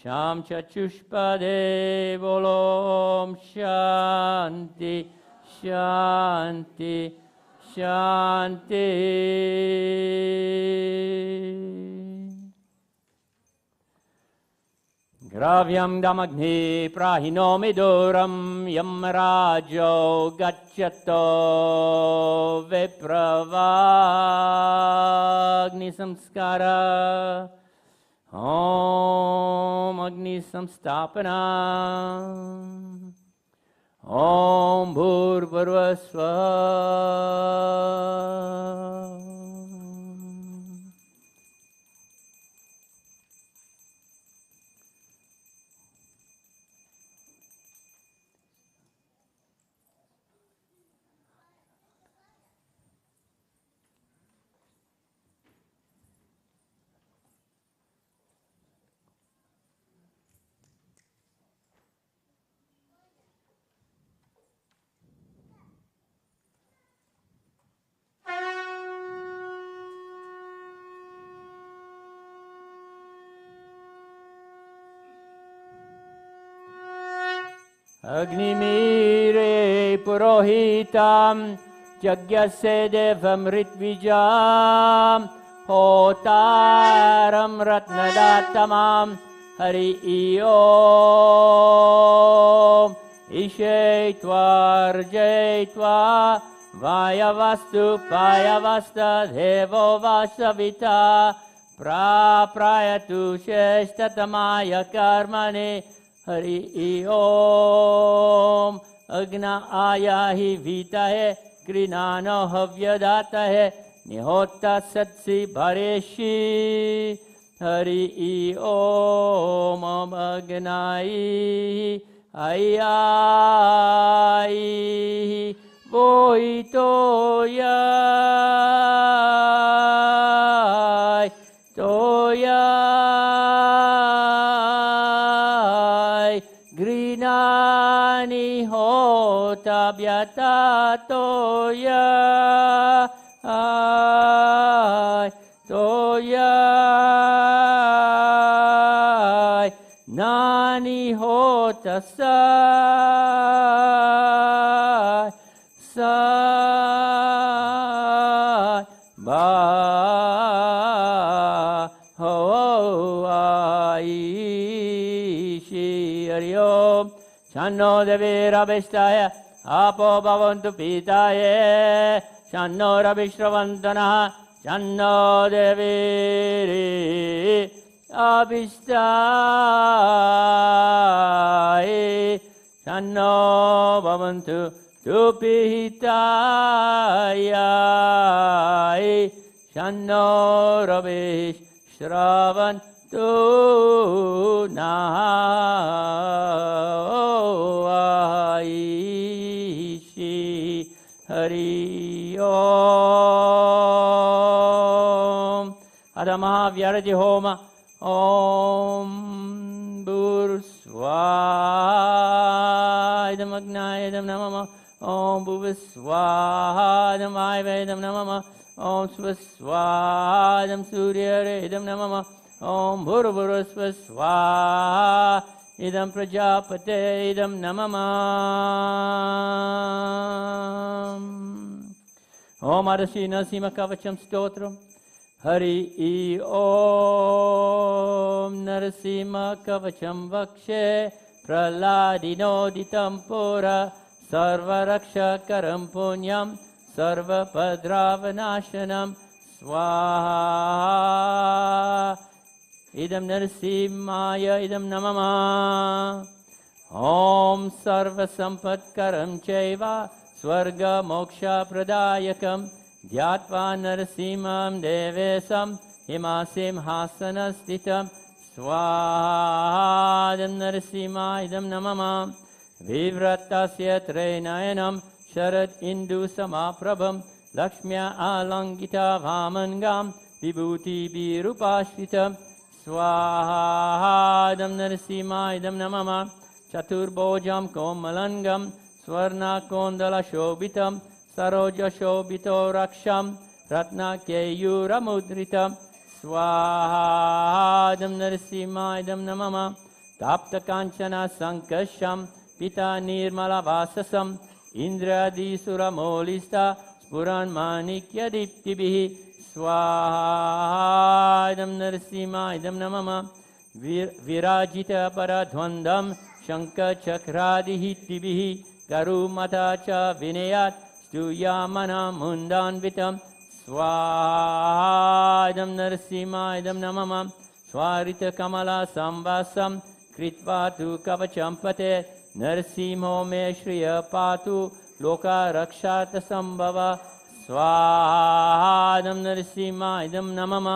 Sham Chachushpade Bolom Shanti Shanti Shanti Gravyam Damagni Prahino Miduram Yamrajo Gachato Vipravagni Samskara Om Agni Samstapana Om Bhurvarvasva Agnimire Purohitam Jagyase Devam Ritvijam Hotaram Ratnadatamam Hari Om Ishetva Rjaitva Vayavastu Payavasta Devo Vasavita Praprayatu Sheshtatamaya Karmane Hari Om Agna Ayahi Vitahe Grinano Havyadatahe Nihota Satsi Bhareshi Hari Om Agnai Ayai Voitoyai Toyai Grinani Hota Vyata toya toya nani hota sa ba ho aishi hari om Shanno devira vestaya apo bhavantu pitaye Shanno rabishravantana Shanno deviri abhistaye Shanno bhavantu tupihitaya Shanno rabishravantu aishi hari om adamaha vyarati homa om bursva idam agnaya idam namama om bhuvasva idam vayvedam namama om svasva idam suryare idam namama om bhurvurusvasva idam prajapate idam namama om arasi nasima kavacham stotram hari om narasimha kavacham vakshe praladinoditam pura sarvarakshakaram punyam sarvapadravanashanam swaha idam narasimhaya idam namama om sarvasampatkaram chaiva swarga moksha pradayakam dhyatva narasimham devesam himasim hasanastitam swaha idam narasimhaya idam namama vivratasya trenayanam sharad indu samaprabham lakshmya alangita vamangam vibhuti birupashritam swaha idam narasimhaya idam namama chaturbojam komalangam swarna kondala shobhitam saroja shobhito raksham ratna keyuramudritam swaha idam narasimhaya idam namama tapta kanchana sankasham pita nirmala vasasam indradi suramolista spuran manikya diptibhi swaha idam narasimhaya idam namama virajita paradhvandam shanka chakradihitibhi garumata cha vinayat stuyamana mundanvitam swaha idam narasimhaya idam namama swarita kamala sambasam kritva tu kavacham pate narasimho me shriya patu loka rakshata sambhava swaha idam narasimhaya idam namama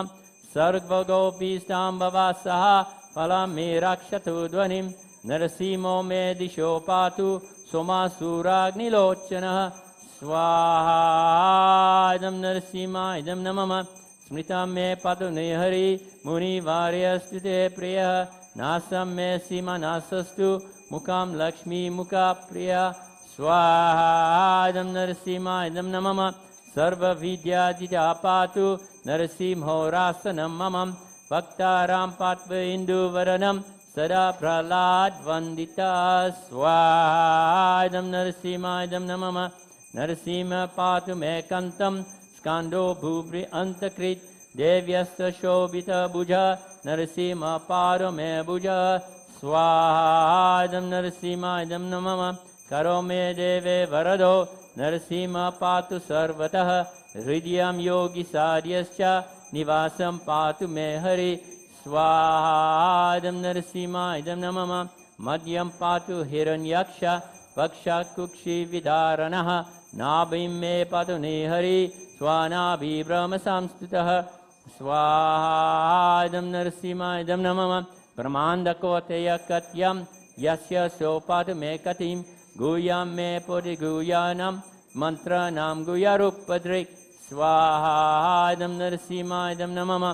sarva gopistambhava saha phalam me rakshatu dhvanim narasimho me disho patu somasuragnilochana swaha idam narasimhaya idam namama smritam me patu nehari muni varyastute priya nasam me sima nasastu mukam lakshmi mukha priya swaha idam narasimhaya idam namama sarva vidya didapatu narasimho rasanam mamam bhaktaram patva indu varanam sada pralad vandita swaha idam narasimhaya idam namama narasimha patu me kantam skando bhubri antakrit devyasta shobhita bhuja narasimha paro me bhuja swaha idam narasimhaya idam namama karo me deve varado narasimha patu sarvatah hridyam yogi sadyascha nivasam patu me hari swaha idam narasimhaya idam namama madhyam patu hiranyaksha vaksha kukshi vidaranah nabhim me patu nehari swanabhi brahma samstutah swaha idam narasimhaya idam namama pramandakotaya katyam yasya sopatu me katim guyam me podi guyanam mantra nam guyarupadrik swaha idam narasimhaya idam namama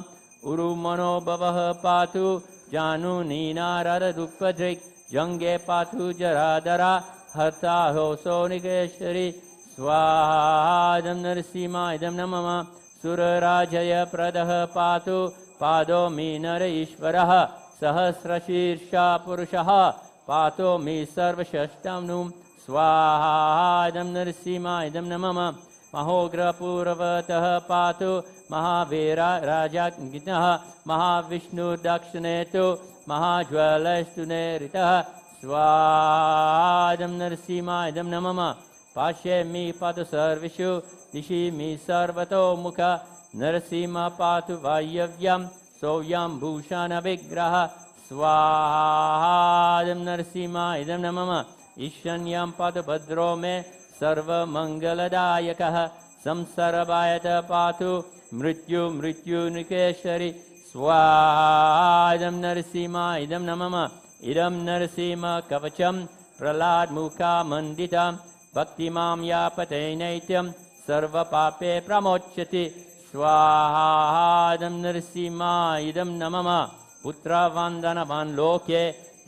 uru mano bhavah patu janu ninarada dukpadrik jange patu jaradara hatha ho sonikeshari स्वाहादं नरसिंहायदं नमः सुरराजय प्रदः पातु पादो मे नर ईश्वरः सहस्रशीर्षा पुरुषः पातो मे सर्वषष्टं स्वाहादं नरसिंहायदं नमः महोग्रपूर्वतः पातु महावीरा राजाज्ञः महाविष्णुदक्षिणेतु महाज्वलस्तु नैऋतः स्वाहादं नरसिंहायदं नमः पाश्ये मे पातु सर्वेषु दिशि मे सर्वतोमुख नरसिंह पातु वायव्यं सोऽयं भूषणविग्रह स्वाहादं नरसिंहायदं नमः ईशान्यं पातु भद्रो मे सर्वमङ्गलदायकः संसर्वायत पातु मृत्युनिकेशरि स्वाहादं नरसिंहायदं नमः इदं नरसिंहकवचं प्रह्लादमुखामण्डितं भक्तिमां यापते नैत्यं सर्वपापे प्रमोच्यति स्वाहादं नरसिंहायदं नमः पुत्रवन्दनवान् लोके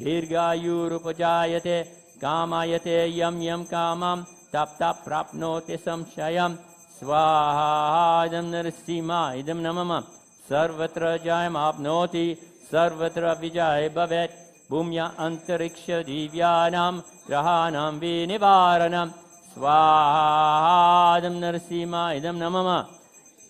दीर्घायुरुपजायते कामायते यं कामं तप्ता प्राप्नोति संशयं स्वाहादं नरसिंहायदं नमः सर्वत्र जयमाप्नोति सर्वत्र विजय भवेत् भूम्या अन्तरिक्षदिव्यानां ग्रहाणां विनिवारणं स्वाहादं नरसिंहायदं नमः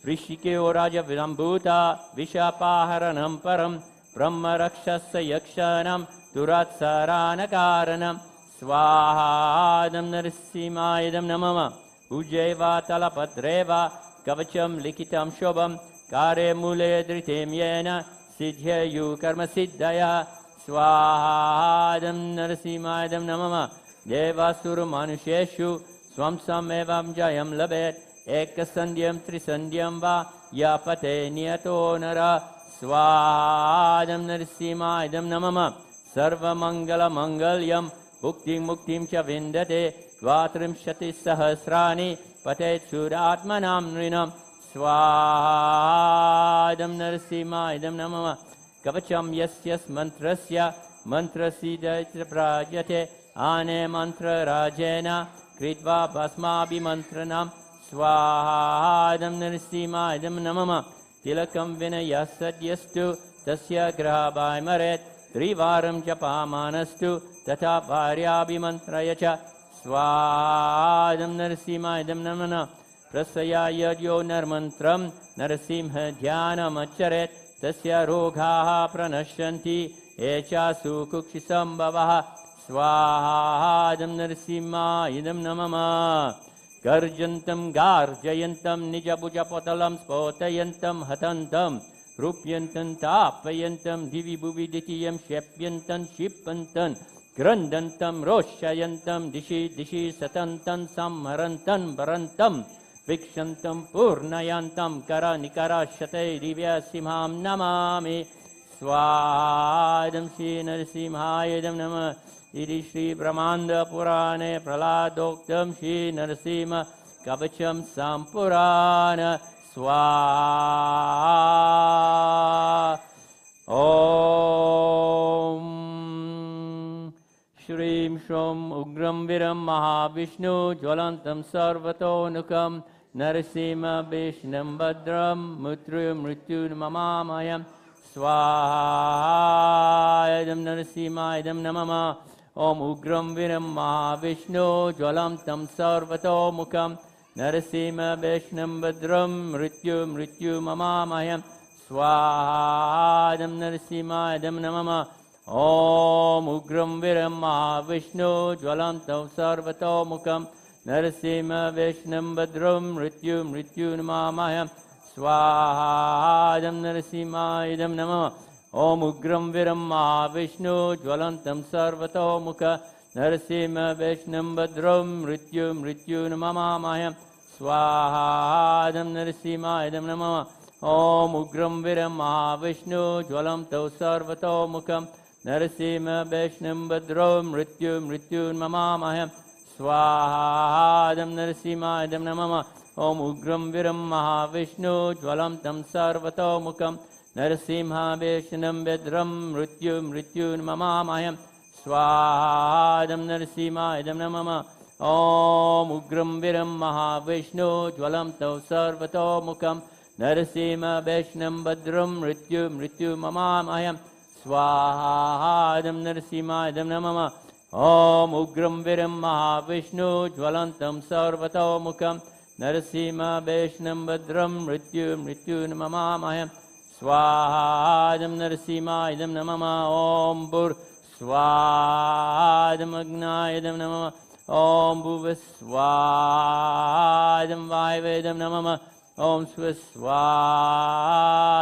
ऋषिकेयो राजविलम्भूता विषापाहरणं परं ब्रह्मरक्षस्य यक्षाणां दुरात्सरानकारणं स्वाहादं नरसिंहायदं नमः उज्जैवा तलपत्रेव कवचं लिखितं शुभं कार्ये मूले धृतें येन सिद्ध्येयुः कर्मसिद्धयः स्वाहादं नरसिंहायदं नमः देवासुरमनुष्येषु स्वं समेवं जयं लभेत् एकसन्ध्यं त्रिसन्ध्यं वा यापते नियतो नरः स्वाहादं नरसिंहायदं नमः सर्वमङ्गलमङ्गल्यं भुक्तिं मुक्तिं च विन्दते 32सहस्राणि पतेत् सुरात्मनां नृणां स्वाहादं नरसिंहायदं नमः कवचं यस्य मन्त्रस्य मन्त्रसिद्धिर्भ्राजते आने मन्त्रराजेन कृत्वा भस्माभिमन्त्रणं स्वाहादं नरसिंहायदं नमः तिलकं विनयः सद्यस्तु तस्य ग्रहभायमरेत् त्रिवारं जपामानस्तु तथा भार्याभिमन्त्रय च स्वाहादं नरसिंहायदं नमः प्रसयाय यो नर्मन्त्रं नरसिंहध्यानमच्चरेत् तस्य रोगाः प्रणश्यन्ति ये च सुकुक्षिसम्भवः स्वाहादं नरसिंहायदं नमः गर्जन्तं गार्जयन्तं निजभुजपटलं स्फोटयन्तं हतन्तं रूप्यन्तं तापयन्तं दिवि भुवि द्वितीयं क्षेप्यन्तं क्षिपन्तं क्रन्दन्तं रोषयन्तं दिशि दिशि सतन्तं संहरन्तं भरन्तं वीक्षन्तं पूर्णयन्तं करनिकरशतैर्दिव्यसिंहां नमामि स्वाहादं श्रीनरसिंहायदं नमः इति श्रीब्रह्माण्डपुराणे प्रह्लादोक्तं श्रीनरसिंह कवचं सम्पुराण स्वाहा ॐ श्रीं श्रों उग्रं वीरं महाविष्णु ज्वलन्तं सर्वतोनुकं नरसिंहविष्णुं भद्रं मृत्युर्ममामयं स्वाहायदं नरसिंहायदं नमः ॐ उग्रं वीरं महाविष्णु ज्वलन्तं सर्वतोमुखं नरसिंहविष्णुं भद्रं मृत्युर्ममामयं स्वाहादं नरसिंहायदं नमः ॐ उग्रं वीरं महाविष्णु ज्वलन्तं सर्वतोमुखं नरसिंहविष्णुं भद्रं मृत्युर्ममामयं स्वाहादं नरसिंहायदं नमः ॐ उग्रं वीरं महाविष्णु ज्वलन्तं सर्वतोमुख नरसिंहविष्णुं भद्रं मृत्युर्ममामयं स्वाहादं नरसिंहायदं नमः ॐ उग्रं वीरं महाविष्णु ज्वलन्तं सर्वतोमुखं नरसिंहविष्णुं भद्रं मृत्युर्ममामयं स्वाहादं नरसिंहायदं नमः ॐ उग्रं वीरं महाविष्णु ज्वलन्तं सर्वतोमुखं नरसिंहविष्णुं भद्रं मृत्युर्ममामयं स्वाहादं नरसिंहायदं नमः Om Ugram Viram Mahavishnu Jwalam Tau Sarvato Mukam Narasimha Vaishnam Badram Mrityu Mamamayam Swaha Idam Narasimha Idam Namama Om Ugram Viram Mahavishnu Jwalantam Sarvato Mukam Narasimha Vaishnam Badram Mrityu Mamamayam Swaha Idam Narasimha Idam Namama Om Bur Swaha Idam Agna Idam Namama Om Bhuvaswa Idam Vaiva Idam Namama Om Swaswa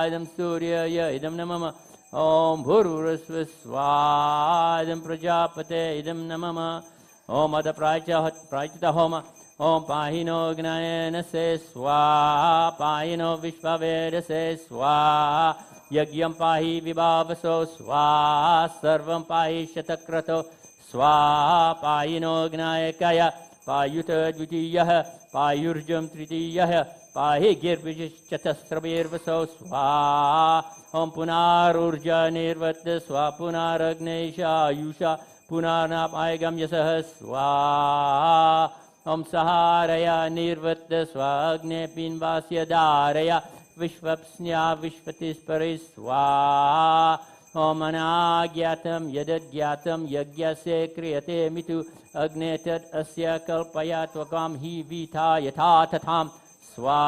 Idam Surya Idam Namama Om Bhurvurasva Idam Prajapate Idam Namama Om Ada Prajita Homa Om Pahino Gnayena Se Swa Pahino Vishvaveda Se Swa Yagyam Pahi Vibhavaso Swa Sarvam Pahi Shatakrato Swa Pahino Gnayakaya Payuta Dvitiyah Payurjam Tritiyah Pahi Girvijishchatasrabirvaso Swa Om Punar Urja Nirvatta Swa Punar Agnesha Yusha Punarnap Aigam Yasah Swa Om Saharaya Nirvatta Swa Agne Pinvasya Daraya Vishvapsnya Vishvatis Paris Swa Om Anagyatam Yadadgyatam Yagya Se Kriyate Mitu Agnetat Asya Kalpayat Vakam Hi Vita Yatha Tatham Swa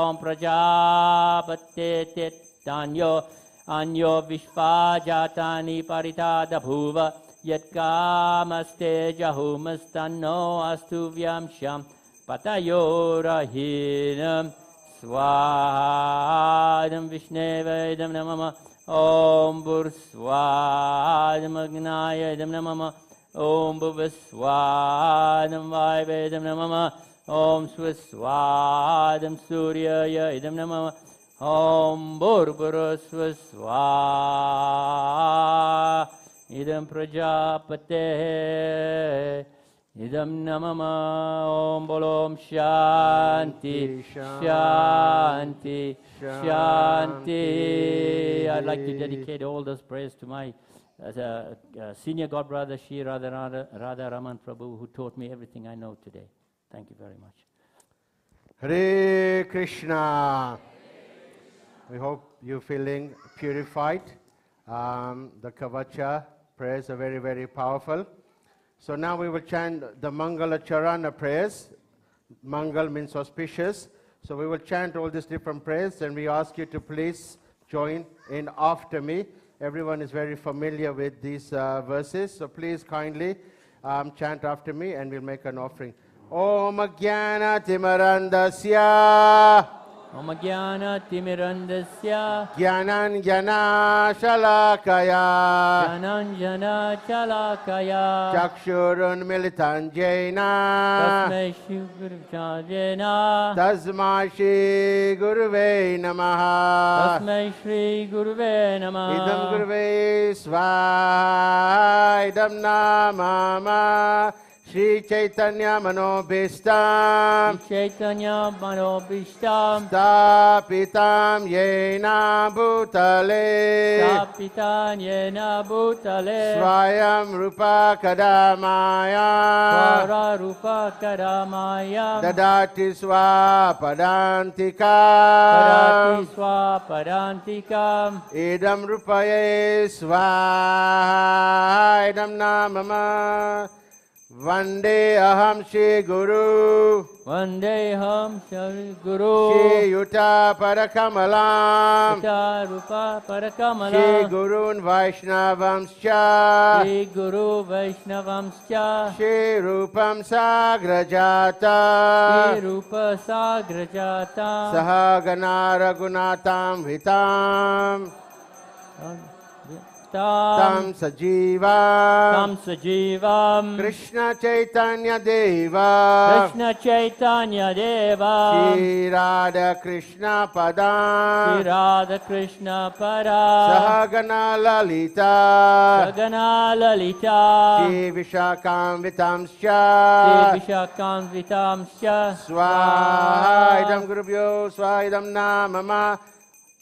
Om Prajapate Tanyo Anyo Vishva Jatani Paritada Bhuva Yatkamaste Jahumastanno Astu Vyamsham Patayorahinam Swadam Vishneva Idam Namama Om Burswadam Agnaya Idam Namama Om Bhuvaswadam Vaivedam Namama Om Swaswadam Surya Idam Namama Om Burburaswaswa Idam Prajapate Idam Namama Om Bolom Shanti Shanti Shanti. I'd like to dedicate all those prayers to my senior godbrother Shri Radha Raman Prabhu, who taught me everything I know today. Thank you very much. Hare Krishna. We hope you're feeling purified. The Kavacha prayers are very, very powerful. So now we will chant the Mangala Charana prayers. Mangal means auspicious. So we will chant all these different prayers, and we ask you to please join in after me. Everyone is very familiar with these verses, so please kindly chant after me, and we'll make an offering. Om Jnana Timarandasya Om Jnana Timirandasya Jnanan Jana Shalakaya Jnananjana Chalakaya Chakshurun Militanjena Tasmai Shri Guruvajena Tasmai Shri Guruve Namaha Tasmai Shri Guruve Namaha Idam Guruve Svaha Idam Namama Shri Chaitanya Manobhishtam Chaitanya Manobhishtam Stapitam Yena Bhutale Stapitam Yena Bhutale Swayam Rupa Kadamaya Swara Rupa Kadamaya Dadati Swapadantika Parati Swapadantikam Idam Rupaye Swaha Idam Namama Vande Aham Shri Guru Vandeham Shri Guru Shri Yuta Parakamalam Yuta Rupa Shri Parakamala Gurun Vaishnavamscha Shri Guru Vaishnavamscha Shri Rupam Sagrajata Shri Rupa Sagrajata Sahagana Raghunatam Vitam Tam Sajivam Sajivam Krishna Chaitanya Deva Krishna Chaitanya Deva Shri Radha Krishna Shri Padam Radha Krishna Para Sahagana Lalita Sagana Lalita Shri Vishakam Shri Vitamscha Vishakam Vitamscha Swaha Idam Gurubhyo Swaha Idam Namama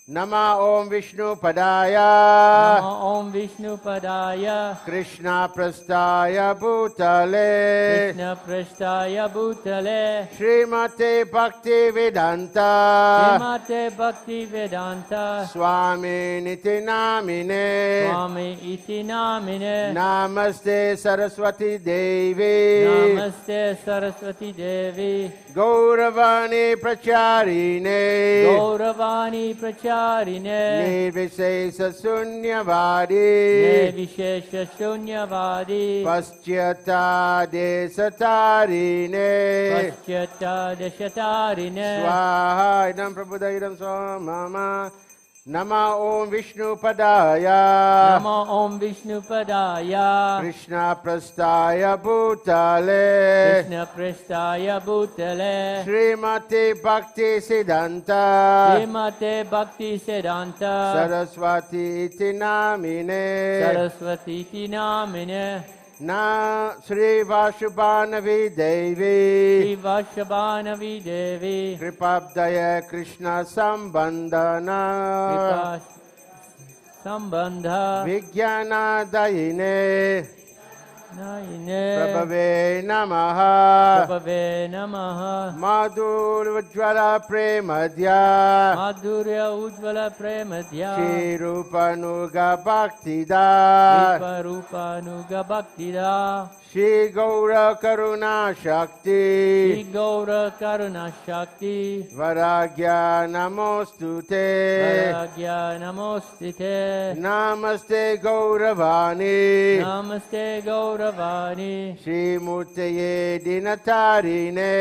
Nama Om Vishnu Padaya Namo Om Vishnu Padaya Krishna Prastaya Bhutale Krishna Prasthaya Bhutale Srimate Bhaktivedanta Srimate Bhaktivedanta Swami Niti Namine Swami Iti Namine Namaste Saraswati Devi Namaste Saraswati Devi Gauravani Pracharine Gauravani Pracharine Nirvishesha Sunyavadi Nirvishesha Shunyavadi Paschyata Desatarine Paschyata Deshatarine Swaha Idam Prabhudaidam Swamama Nama Om Vishnu Padaya Namo Om Vishnu Padaya Krishna Prastaya Bhutale Krishna Prasthaya Bhutale Srimati Bhakti Siddhanta Srimate Bhakti Siddhanta Saraswati Iti Namine Saraswati Iti Namine Na Sri Vashubhanavi Sri Devi Vashabhanavi Devi Kripabdaya Krishna Sambandana Kripa Sambandha Vijnana Dayine Nayine Prabhave Namaha Prabhave Namaha Madhur Vajjvala Premadhya Madhurya Ujjvala Premadhya Shri Rupanuga Bhaktida Kripa Rupa Nuga Bhaktida Shri Gaura Karuna Shakti Shri Gaura Karuna Shakti Varagya Namostute Varagya Namostite Namaste Gauravani Namaste Gauravani Shri Murtaye Dinatarine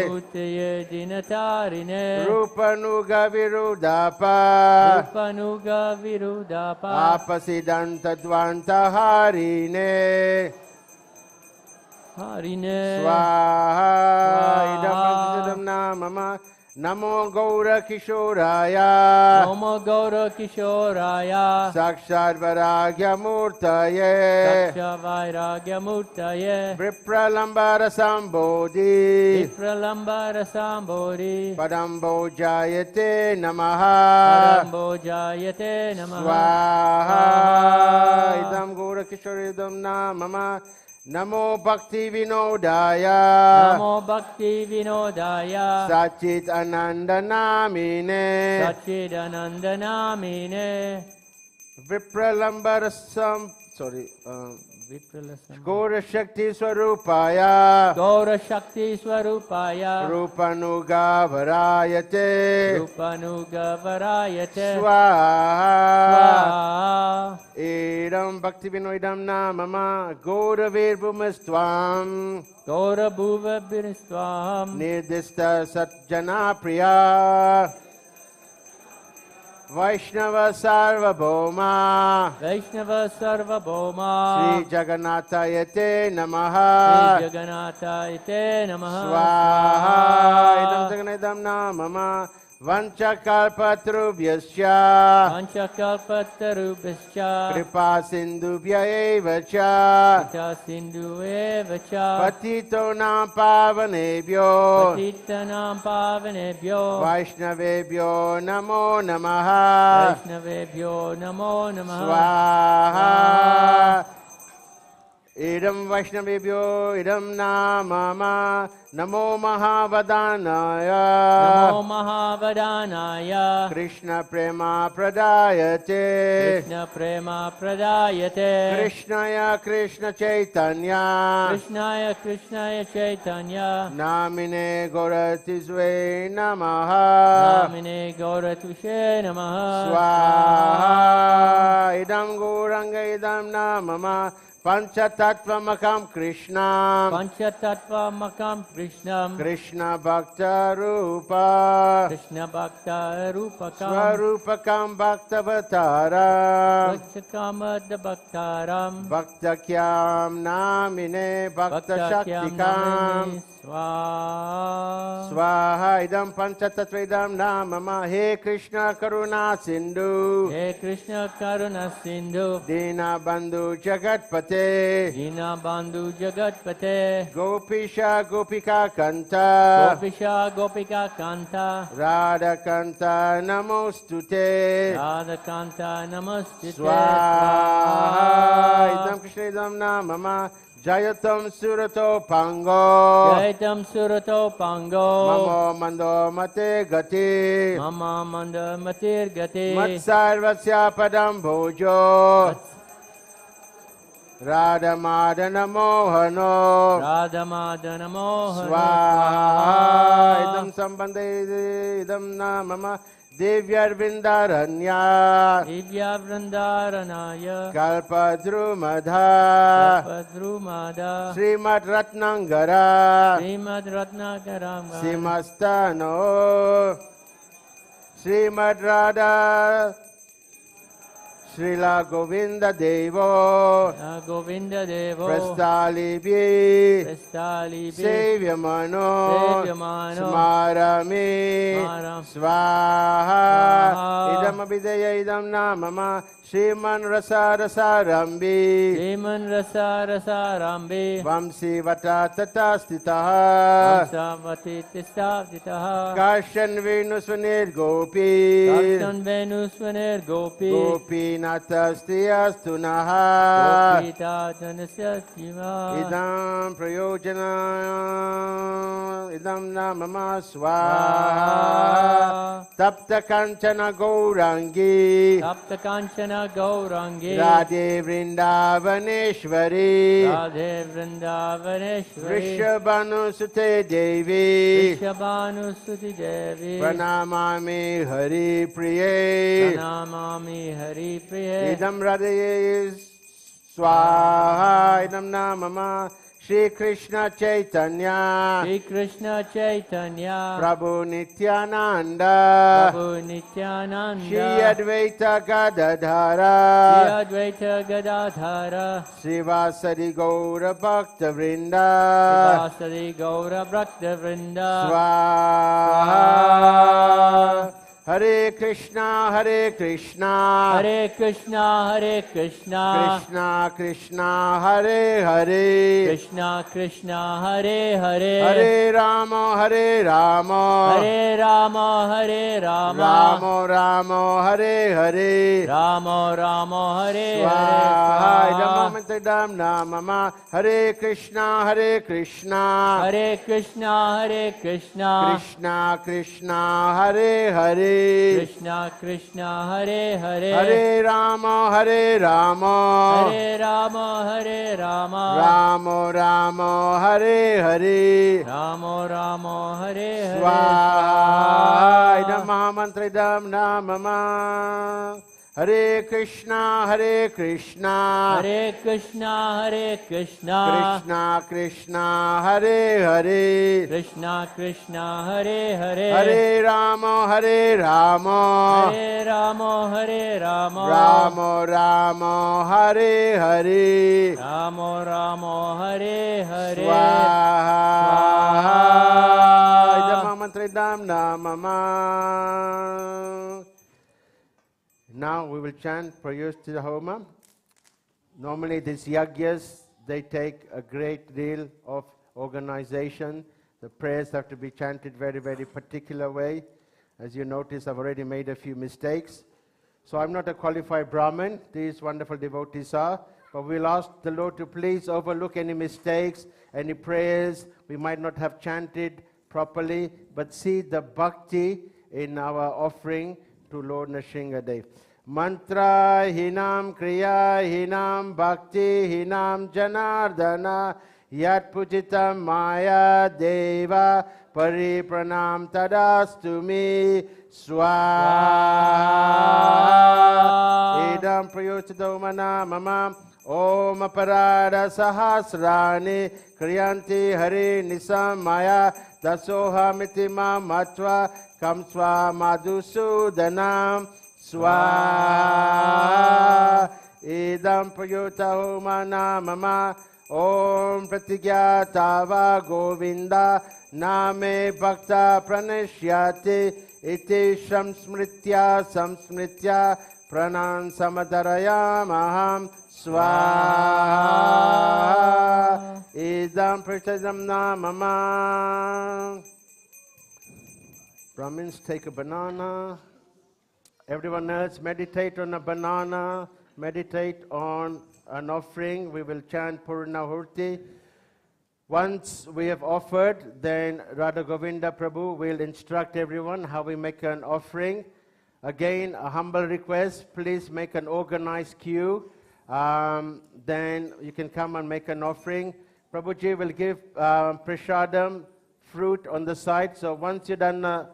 Murtaye Dinatarine Rupanuga Virudapa Rupanuga Virudapa Apasidanta Dvanta Harine Harine Swaha Swaha. Idam Prasadam Namama Namo Gaura Kishoraya Namo Gaura Kishoraya Sakshad Varagya Murtaye Saksha Vairagya Murtaye Vipralambara Sambodhi Vipralambara Sambodhi Padambo Jayate Namaha Parambo Jayate Namaha Swaha Swaha. Idam Gaura Kishoridam Namama Namo Bhakti Vinodaya Namo Bhakti Vinodaya Sachit Ananda Namine Sachidananda Namine Vipralambara Vipralasam Gaura Shakti Swarupaya Gaura Shakti Swarupaya Rupanuga Varayate Rupanuga Varayate Swaha Swaha. Idam Bhakti Vinoidam Namama Gaura Virbhumastvam Gaura Bhuva Biristvam Nirdista Satjana Priya Vaishnava Sarvabhauma Vaishnava Sarva Sri Bhoma Jagannatayate Sri Namaha Jagannatha Ite Namaha Swaha Idam Jagannatam Namama Vanchakalpatrubhyascha Panchakalpatarubhascha Kripa Sindhubhya eva cha Pita Sindhu Evacha Patito Nam Pavanebhyo Patitanam Pavanebhyo Vaishnavebhyo Namo Namaha Vaishnavebhyo Namo Namaha Swaha Idam Vaishnavebhyo Idam Namama Namo Mahavadanaya Namo Mahavadanaya Krishna Prema Pradayate Krishna Prema Pradayate Krishnaya Krishna Chaitanya Krishnaya Krishnaya Chaitanya Namine Goratizve Namaha Namine Gauratushe Namaha Swaha Idam Gauranga Idam Namama Panchatattvamakam Krishna Panchatattva Makam Krishnam Krishna Bhakta Rupa Krishna Bhakta Rupakam Swarupakam Bhaktavataram Vachakamad Bhaktaram Bhaktakyam Namine Bhakta Bhaktakyam Shaktikam Namini Swaha. Swaha idam panchatattvedam namama. He Krishna Karuna Sindhu. He Krishna Karuna Sindhu. Dina Bandhu Jagatpate. Dina Bandhu Jagatpate. Gopisha Gopika Kanta. Gopisha Gopika Kanta. Radha Kanta Namostute. Radha Kanta Namastite. Swaha idam Krishna idam namama. Jayatam Surato Pango. Jaitam Surato Pango. Mamo Mando Mate Gati. Mama Manda Matir Gati. Matsarvasya Padam Bhojo. Radha Madana Mohano. Radha Madana Mohana. Swaha idam sambandhe idam namama. Devyar Vindaranya. Divya Vrindaranaya. Kalpadrumadha. Padrumada. Srimad Ratnangara. Srimad Ratnagaram. Simastano. Srimad Radha. Srila Govinda Devo. Govinda Devo. Prastalibi. Prestali. Sevyamano. Sevyamano. Smarami. Smaram. Swaha. Swaha. Idam abhidaya idam namama. Shriman Rasa Rasa Rambi. Deman Rasa Rasa Rambi. Vamsi Vata Tata Stitaha. Samvati Tistavditaha. Karshan Venusvanir Gopi. Dakshan Venusvanir Gopi. Gopi Natasthiyastunaha. Gopita Janasya Shiva. Idam Prayojana. Idam Namama Swaha. Tapta Kanchana Gaurangi. Tapta Kanchana Gaurangi. Radhe Vrindavaneshwari. Radhe Vrindavaneshwari. Vrishabhanu Sute Devi. Vrishabhanu Suti Devi. Pranamami Hari Priye. Pranamami Hari Priye. Idam Radhe Swaha. Idam Namama. Shri Krishna Chaitanya. Shri Krishna Chaitanya. Prabhu Nityananda. Prabhu Nityananda. Shri Advaita Gadadhara. Shri Advaita Gadadhara. Srivasadi Gaura Bhakta Vrinda. Vasari Gaura Bhakta Vrinda. Swaha. Hare Krishna, Hare Krishna. Hare Krishna, Hare Krishna. Krishna Krishna, Hare Hare. Krishna Krishna, Hare Hare. Hare Rama, Hare Rama. Hare Rama, Hare Rama. Rama Rama, Hare Hare. Rama Rama, Hare Swaha. Idam Hare. amantadam namama. Hare Krishna, Hare Krishna. Hare Krishna, Hare Krishna. Krishna Krishna, Hare Hare. Krishna Krishna, Hare Hare. Hare Rama, Hare Rama. Hare Rama, Hare Rama. Rama Rama, Hare Hare. Rama Rama, Hare Hare. Swaha. Idam Mahamantridam namama. Hare Krishna, Hare Krishna. Hare Krishna, Hare Krishna. Krishna Krishna, Hare Hare. Krishna Krishna, Hare Hare. Hare Rama, Hare Rama. Hare Rama, Hare Rama. Rama Rama, Hare Hare. Rama Rama, Hare Hare. Swaha. Idam Mahamantridam namama. Now we will chant prayers to the Homa. Normally these yagyas, they take a great deal of organization. The prayers have to be chanted very, very particular way. As you notice, I've already made a few mistakes. So I'm not a qualified Brahmin, these wonderful devotees are. But we'll ask the Lord to please overlook any mistakes, any prayers we might not have chanted properly, but see the bhakti in our offering to Lord Nrisimhadeva. Mantra hinam kriya hinam bhakti hinam janardana yat pujitam maya deva paripranam tadastu me swaha. Idam prayochadoma mama om aparada sahasrani kriyanti hari nisam maya dasohamiti ma matva kam swa madhusudanam swaha. Idam prayota homa namama Om Pratigyatava Govinda Name Bhakta Pranishyati Iti Samsmritya Pranan Samadarayamaham Swaha Idam Prasadam Namama. Brahmins, take a banana. Everyone else, meditate on a banana. Meditate on an offering. We will chant Purnahurti. Once we have offered, then Radha Govinda Prabhu will instruct everyone how we make an offering. Again, a humble request, please make an organized queue. Then you can come and make an offering. Prabhuji will give prasadam, fruit on the side. So once you've done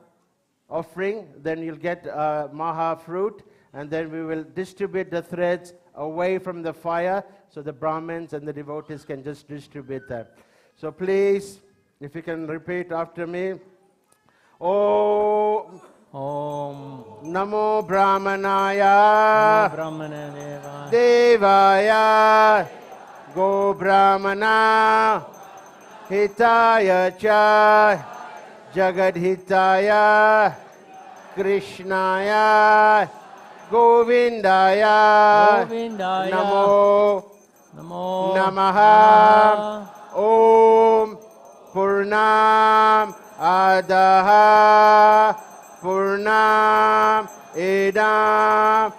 offering, then you'll get maha fruit. And then we will distribute the threads away from the fire so the Brahmins and the devotees can just distribute them. So please, if you can repeat after me. Om Namo Brahmanaya Devaya Go Brahmana Hitaya Cha Jagad Hitaya Krishnaya Govindaya Namo Namaha Om Purnam Adaha Purnam Idam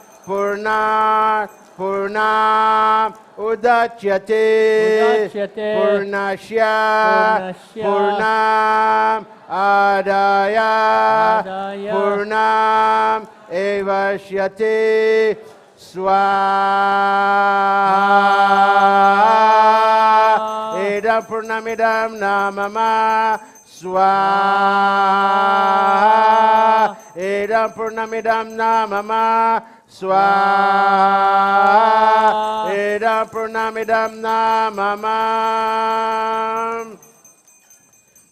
Purnam Udachyate Purnashya Purnam Adaya Purnam Evashyate Swaha Edam Purnamidam Namama Swaha Edam Purnamidam Namama Swaha Edam Purnamidam Namama.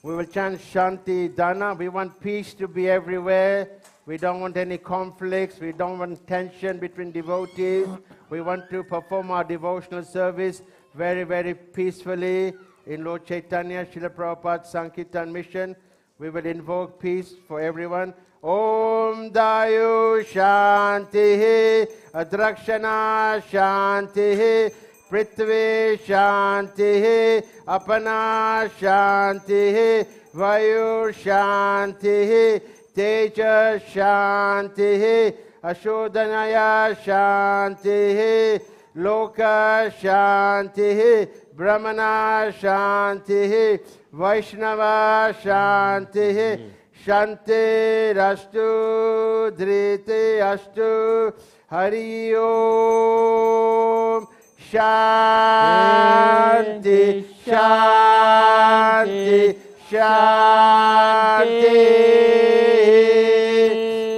We will chant Shanti Dana. We want peace to be everywhere. We don't want any conflicts. We don't want tension between devotees. We want to perform our devotional service very, very peacefully. In Lord Chaitanya, Srila Prabhupada's Sankirtan mission, we will invoke peace for everyone. Om Dayu Shantihi Adrakshana Shantihi Prithvi Shantihi Apana Shantihi Vayu Shantihi Teja Shantihi Ashodhanaya Shantihi Loka Shantihi Brahmana Shantihi Vaishnava Shantihi Shanti Rastu Dhriti Astu Hari Om Shanti Shanti Shanti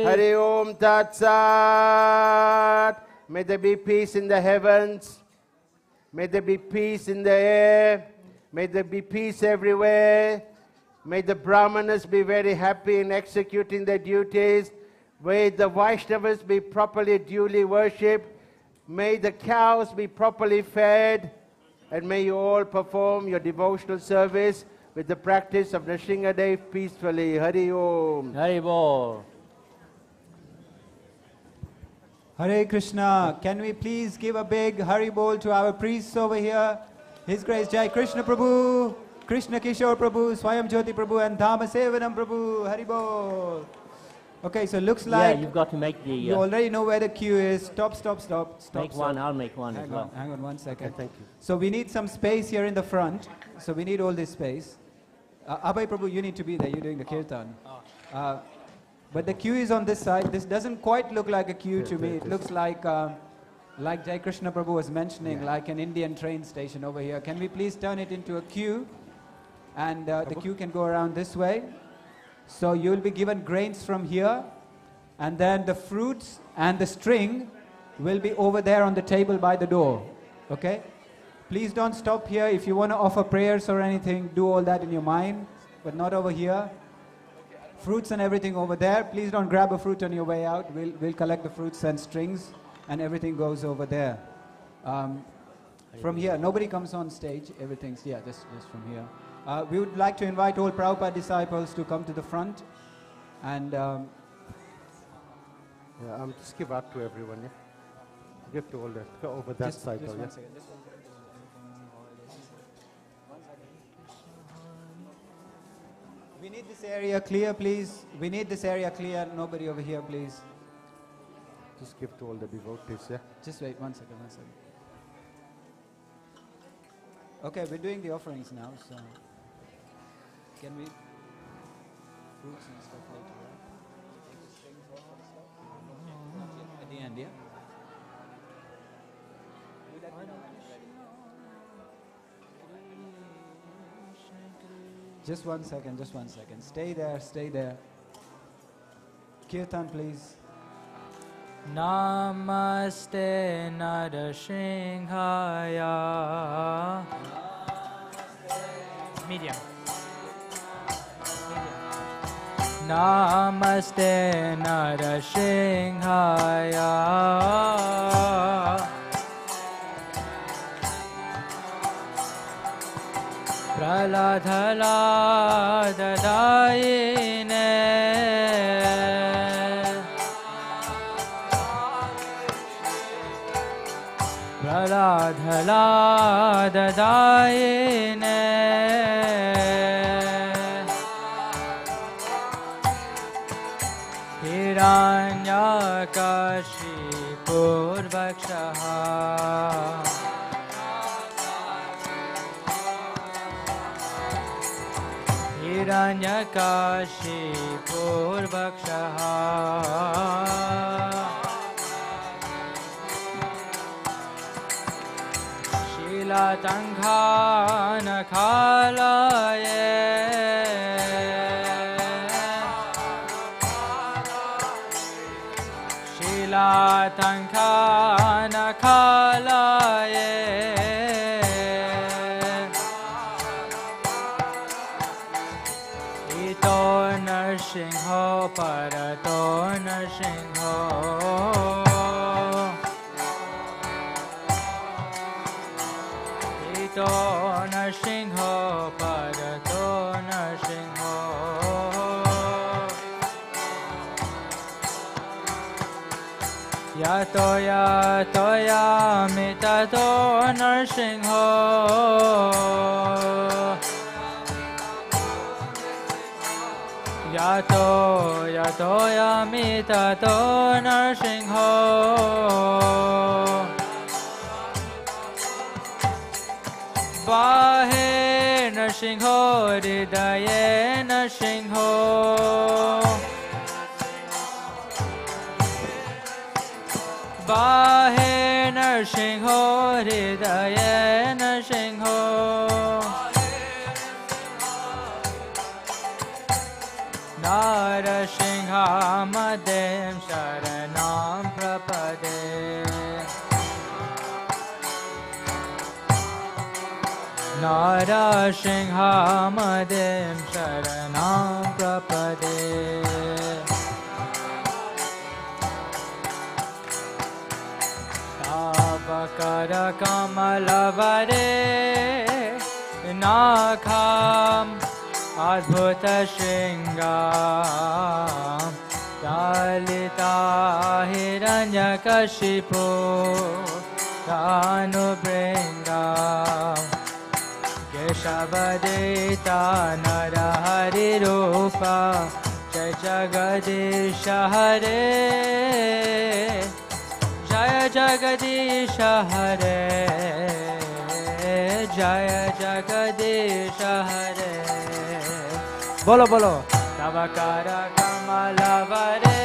Hari Om Tat Sat. May there be peace in the heavens. May there be peace in the air. May there be peace everywhere. May the Brahmanas be very happy in executing their duties. May the Vaishnavas be properly, duly worshipped. May the cows be properly fed. And may you all perform your devotional service with the practice of Nrisimhadeva peacefully. Hari Om. Hari Bol. Hare Krishna. Can we please give a big Hari Bol to our priests over here? His Grace Jai Krishna Prabhu, Krishna Kishore Prabhu, Swayam Jyoti Prabhu, and Dhama Sevanam Prabhu. Hari Bol. Okay, so looks like you've got to make the. you already know where the queue is. Stop. Make one. I'll make one as well. Hang on 1 second. Okay, thank you. So we need some space here in the front. So we need all this space. Abhay Prabhu, you need to be there. You're doing the kirtan. But the queue is on this side. This doesn't quite look like a queue to me. It looks like Jai Krishna Prabhu was mentioning, like an Indian train station over here. Can we please turn it into a queue? And the queue can go around this way. So you'll be given grains from here. And then the fruits and the string will be over there on the table by the door. Okay? Please don't stop here. If you want to offer prayers or anything, do all that in your mind. But not over here. Fruits and everything over there. Please don't grab a fruit on your way out. We'll collect the fruits and strings, and everything goes over there. From here, nobody comes on stage. Everything's, yeah, just from here. We would like to invite all Prabhupada disciples to come to the front. And just give up to everyone, yeah? Give to all that. Go over that side, just though, one yeah? second. We need this area clear, please. We need this area clear. Nobody over here, please. Just give to all the devotees, yeah? Just wait one second. Okay, we're doing the offerings now, so can we fruits and stuff later, right? At the end, yeah? Just one second. Stay there. Kirtan, please. Namaste Narasimhadeva. Medium. Namaste Narasimhadeva. Praladhala dadayine. Praladhala dadayine. Hiranyakashipurvakshaha. Hiranyakashipurvakshaha. Shilatanghanakhalaye. Shilatanghanakhalaye. Ito Nrisimho parato Nrisimho. Ito Nrisimho parato Nrisimho. Yato yato yamitato Nrisimho. Yato yato yamitato Nrisimho. Bahe Nrisimho hridaye Nrisimho. Bahe Nrisimho hridaye Nrisimho. Narasimha-deva sharanam prapade. Narasimha-deva sharanam prapade. Tavakara kamalavare nakham Adbhuta Shringam Dalita Hiranyakashipu Danubringam Keshavadita Narahari Rupa Jai Jagadisha Hare Jaya Jagadisha Hare Jaya Jagadisha Hare. Bolo bolo. Tavakara kamalavare.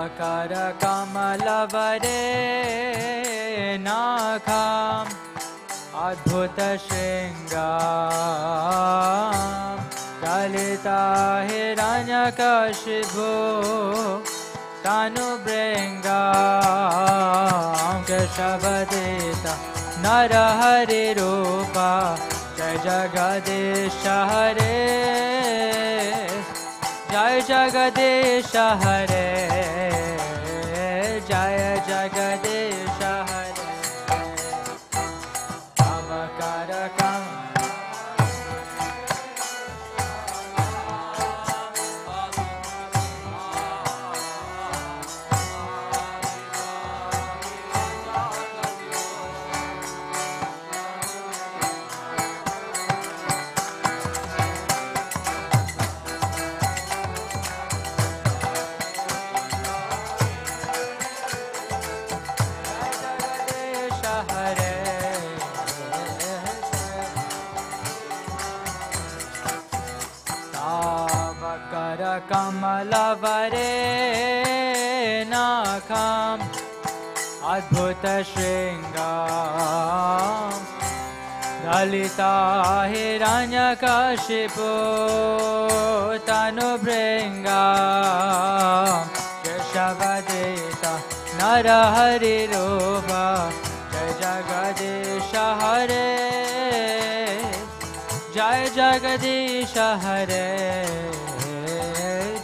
Tavakara Kamalavare Nakham Adbhuta Shringam Dalita Hiranyakashipu Tanu Bringam Keshavadita Narahari Rupa Jai Jagadisha Hare Jai Jagadisha Hare Jai Jagadisha Hare Tavakara Kamalavare Nakham Adbhuta Shringam Dalita Hiranyakashipu Tanu Bringam Keshavadita Narahari Rupa Jai Jagadisha Hare Jai Jagadisha Hare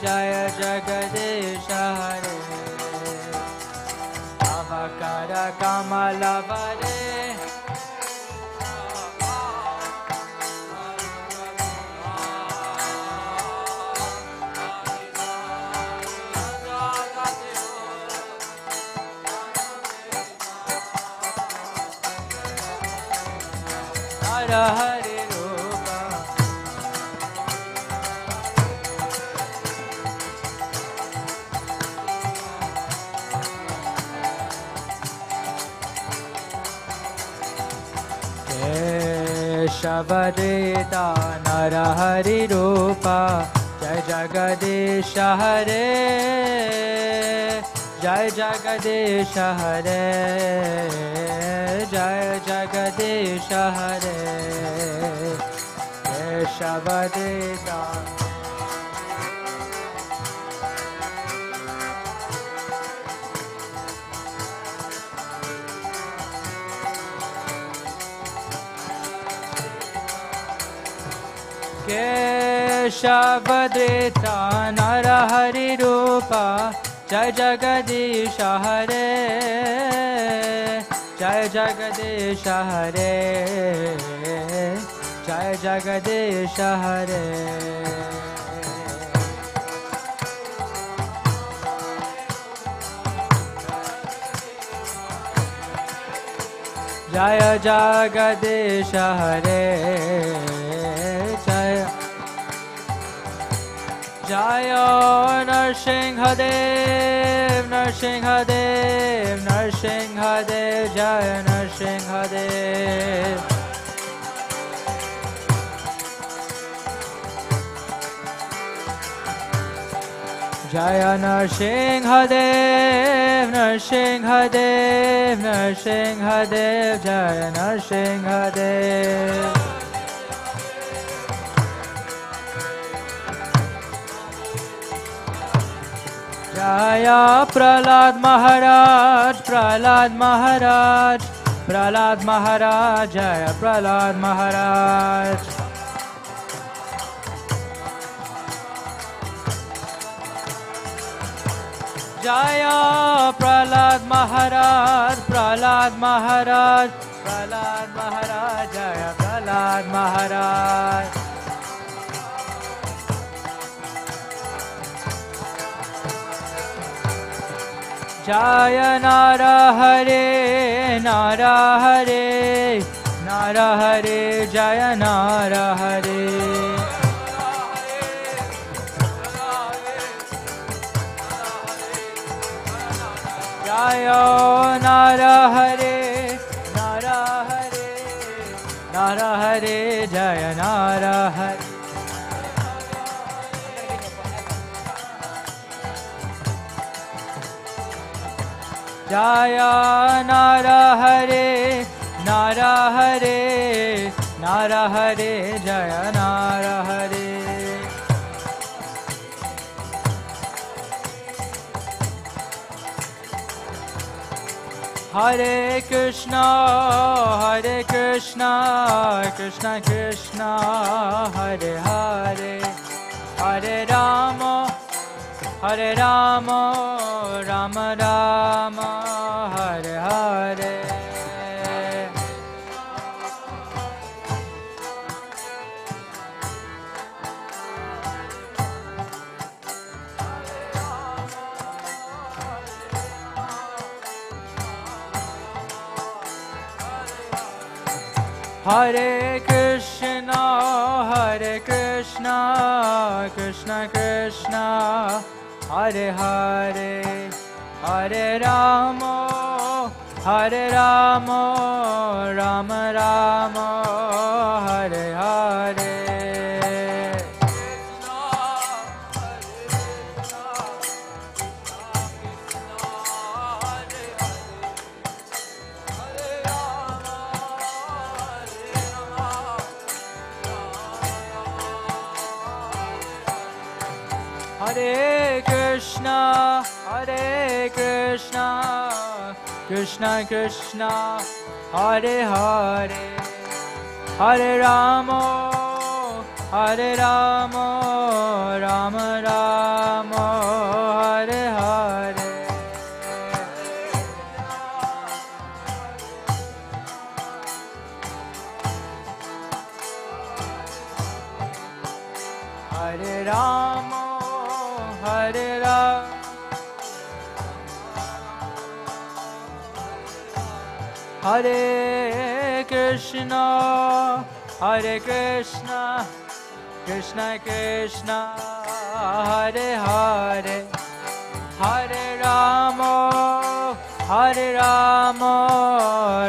Jaya Jagadisha Hare Tavakara Kamalavare Narahari Rupa Keshavadita Narahari Rupa Jai Jagadisha Hare Jai Jagadisha Hare Jai Jagadisha Hare Keshavadita Keshavadita Narahari Rupa Jai Jagadisha Hare Jai Jagadisha Hare Jai Jagadisha Hare Jaya Jagadisha Hare Jaya Jaya Nrisimhadev Nrisimhadev Nrisimhadev Jaya Nrisimhadev Jaya Nrisimhadev Nrisimhadev Nrisimhadev Jaya Nrisimhadev Jaya Prahlad Maharaj Prahlad Maharaj Prahlad Maharaj Jaya Prahlad Maharaj Jaya Prahlad Maharaj Prahlad Maharaj Prahlad Maharaj Jaya Prahlad Maharaj Jaya Narahare Narahare Narahare Jaya Narahare Jaya Narahare Narahare Narahare Jaya Narahare Jaya Narahare, Narahare, Narahare, Jaya Narahare. Hare Krishna, Krishna Krishna, Hare Hare, Hare Rama, Rama Rama, Hare Hare. Hare Krishna, Krishna Krishna, Hare Hare, Hare Rama, Rama Rama, Hare Hare. Hare Krishna, Krishna Krishna, Hare Hare, Hare Rama, Rama Rama, Hare Hare. Hare Rama, Hare Rama, Hare Krishna, Krishna Krishna, Hare Hare, Hare Rama,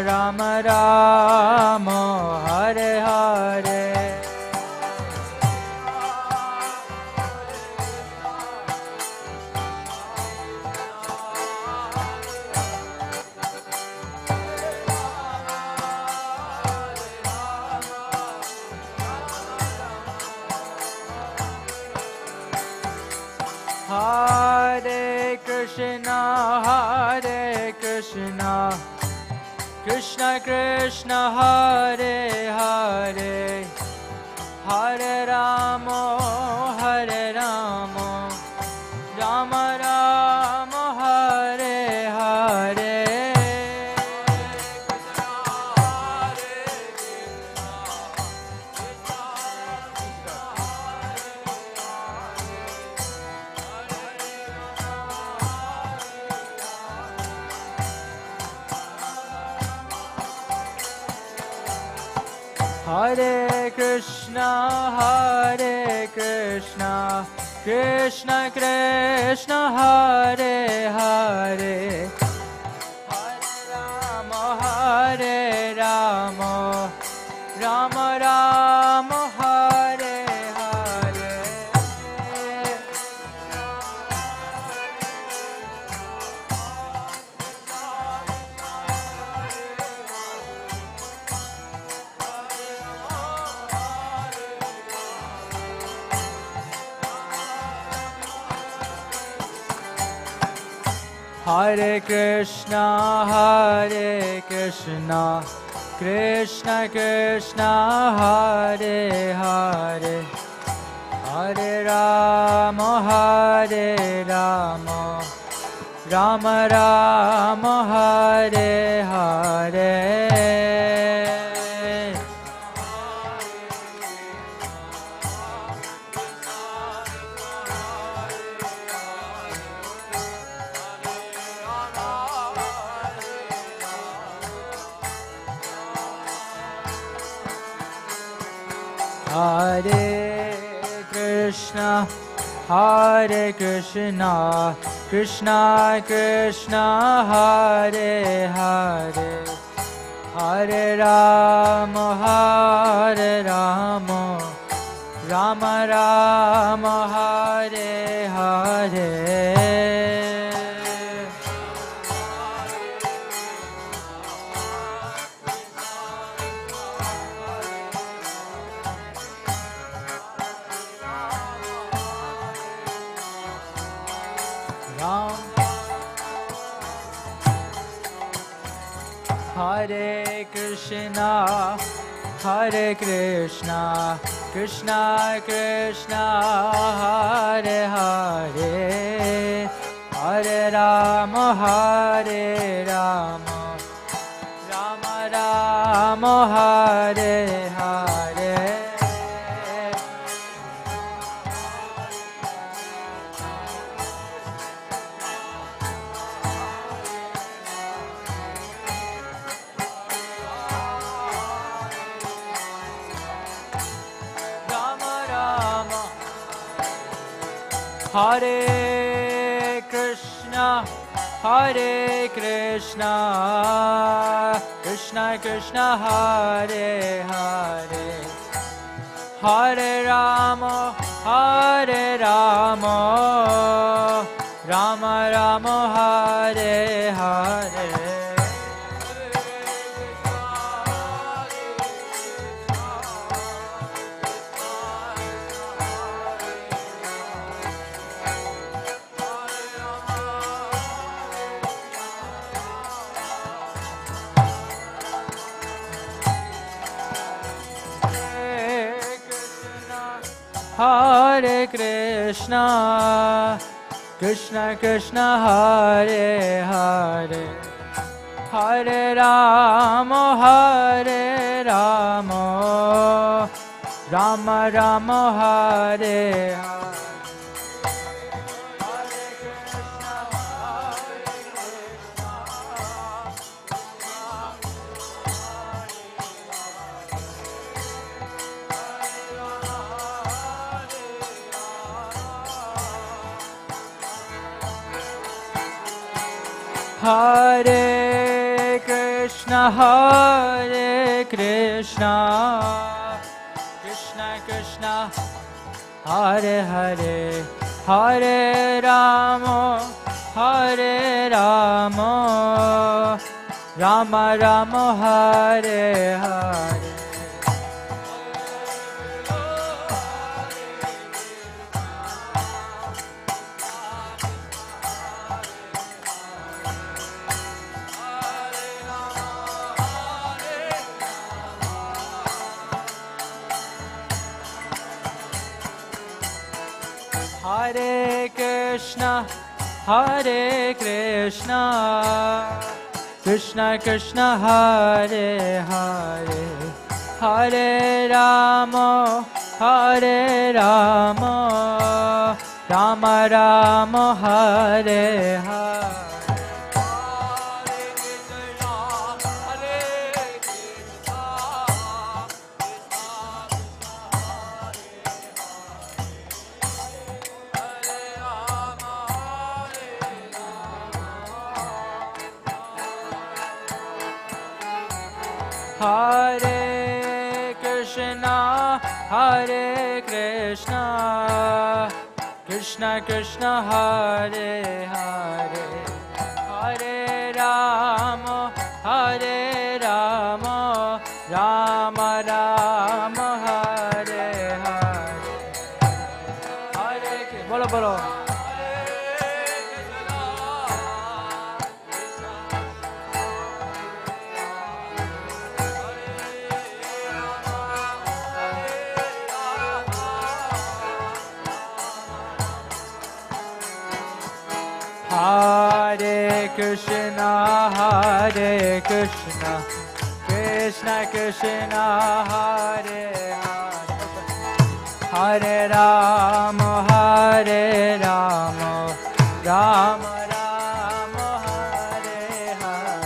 Rama Rama, Hare Hare. Hare Krishna, Krishna Krishna, Hare Hare, Hare Rama, Rama Rama, Hare Hare. Hare Krishna, Krishna Krishna, Hare Hare, Hare Rama, Rama Rama, Hare Hare. Hare Krishna, Krishna Krishna, Hare Hare, Hare Rama, Rama Rama, Hare Hare. Hare Krishna, Krishna Krishna, Hare Hare, Hare Rama, Rama Rama, Hare Hare. Hare Krishna, Hare Krishna, Krishna Krishna, Hare Hare, Hare Rama, Hare Rama, Rama Rama, Hare Hare. Hare Krishna, Hare Krishna, Krishna Krishna, Hare Hare, Hare Rama, Hare Rama, Rama Rama, Hare Hare. Hare Krishna, Krishna Krishna, Hare Hare, Hare Rama, Hare Rama, Rama Rama, Hare Hare. Hare Krishna, Hare Krishna, Krishna Krishna, Hare Hare, Hare Rama, Hare Rama, Rama Rama, Hare Hare. Hare Krishna, Hare Krishna, Krishna Krishna, Hare Hare, Hare Rama, Hare Rama, Rama Rama, Hare Hare. Hare Krishna, Hare Krishna, Krishna Krishna, Hare Hare, Hare Rama, Hare Rama, Rama Rama, Hare Hare. Hare Krishna, bolo bolo. Hare Krishna, Hare Krishna, Krishna Krishna, Hare Hare, Hare Rama, Hare Rama, Rama Rama, Hare Hare.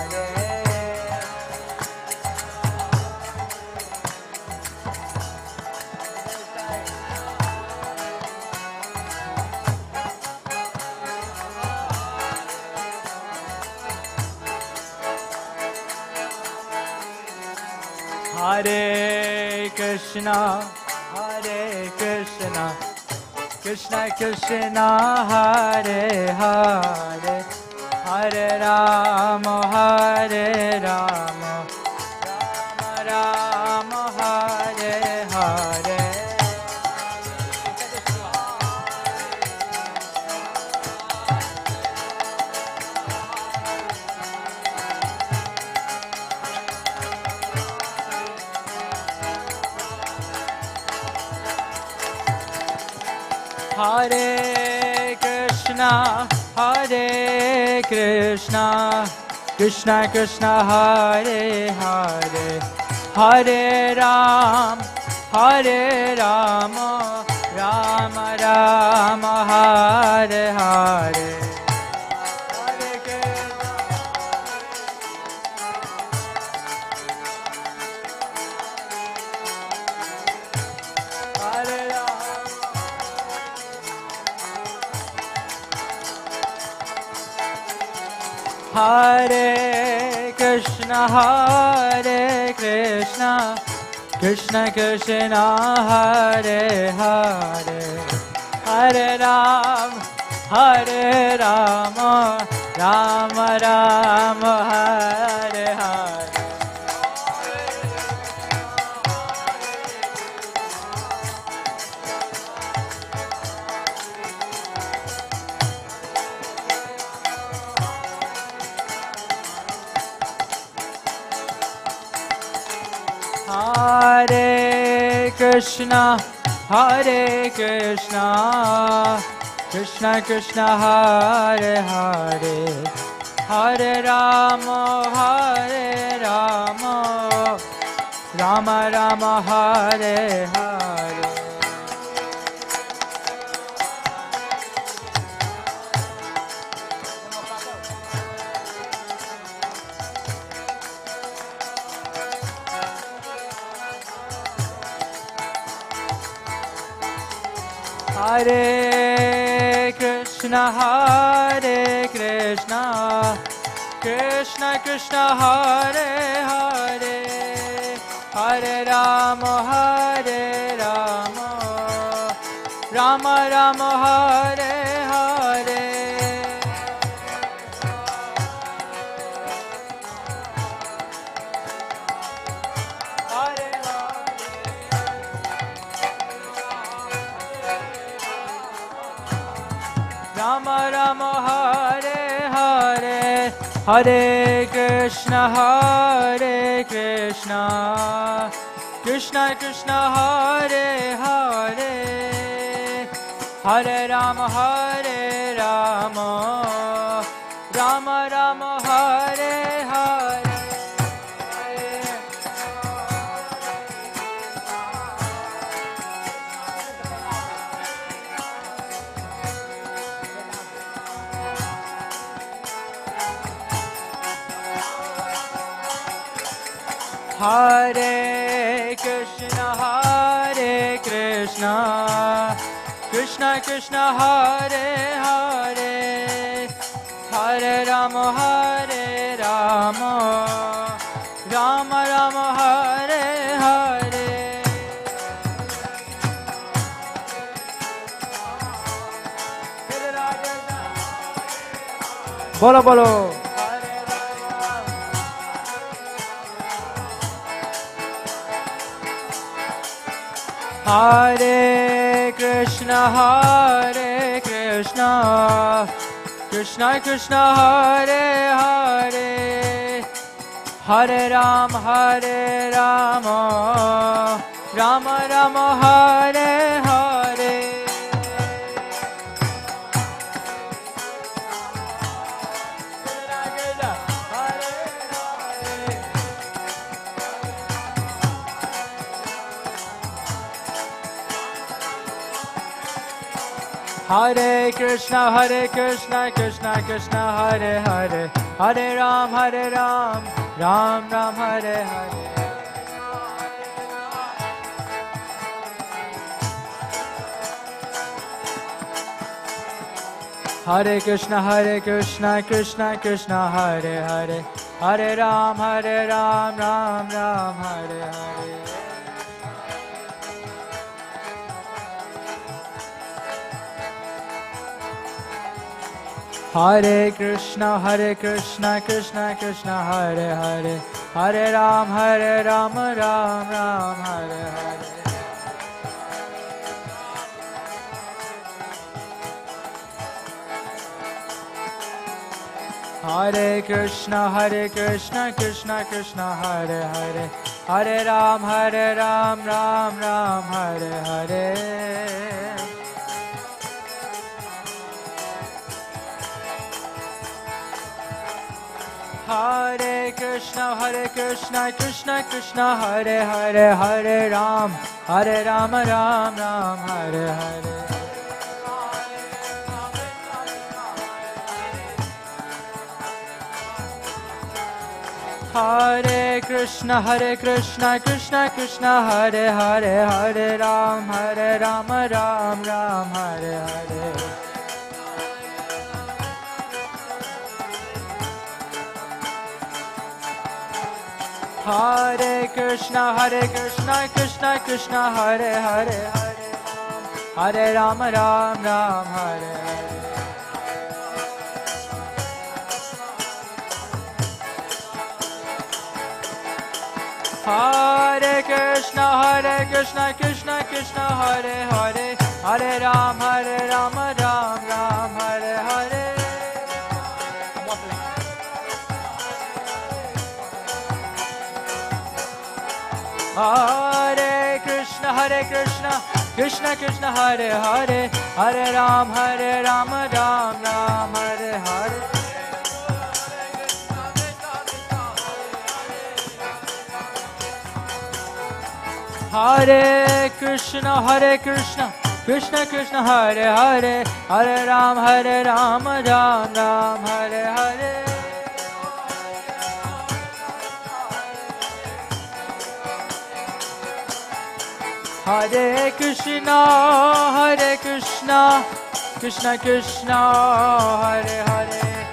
Hare Krishna, Hare Krishna, Krishna Krishna, Hare Hare, Hare Rama, Hare Rama, Rama Rama, Hare Hare. Hare Krishna, Krishna Krishna, Hare Hare, Hare Rama, Rama Rama, Hare Hare. Hare Krishna, Krishna Krishna, Hare Hare, Hare Rama, Rama Rama, Hare Hare. Hare Krishna, Krishna Krishna, Hare Hare, Hare Rama, Rama Rama, Hare Hare. Hare Krishna, Krishna Krishna, Hare Hare, Hare Rama, Rama Rama, Hare Hare. Rama Rama, Hare Hare, Hare Krishna, Krishna Krishna, Hare Hare, Hare Rama, Rama Rama, Hare Hare. Hare Krishna, Krishna Krishna, Hare Hare, Hare Rama, Rama Rama, Hare Hare. Bolo bolo. Hare Krishna, Krishna Krishna, Hare Hare, Hare Rama, Rama Rama, Hare Hare. Hare Krishna, Krishna Krishna, Hare Hare, Hare Ram, Ram Ram, Hare Hare. Hare Krishna, Krishna Krishna, Hare Hare, Hare Ram, Ram Ram, Hare Hare. Hare Krishna, Krishna Krishna, Hare Hare, Hare Ram, Ram Ram, Hare Hare. Hare Krishna, Krishna Krishna, Hare Hare, Hare Ram, Ram Ram, Hare Hare. Hare Krishna, Krishna Krishna, Hare Hare, Hare Ram, Ram Ram, Hare Hare. Hare Krishna, Krishna Krishna, Hare Hare, Hare Ram, Ram Ram, Hare Hare. Hare Krishna, Krishna Krishna, Hare Hare, Hare Ram, Ram Ram, Hare Hare. Hare Krishna, Krishna Krishna, Hare Hare, Hare Ram, Ram Ram, Hare Hare. Hare Krishna, Krishna Krishna, Hare Hare, Hare Ram, Ram Ram, Hare Hare. Hare Krishna, Krishna Krishna, Hare Hare, Hare Ram, Ram Ram, Hare Hare. Hare Krishna, Krishna Krishna, Hare Hare,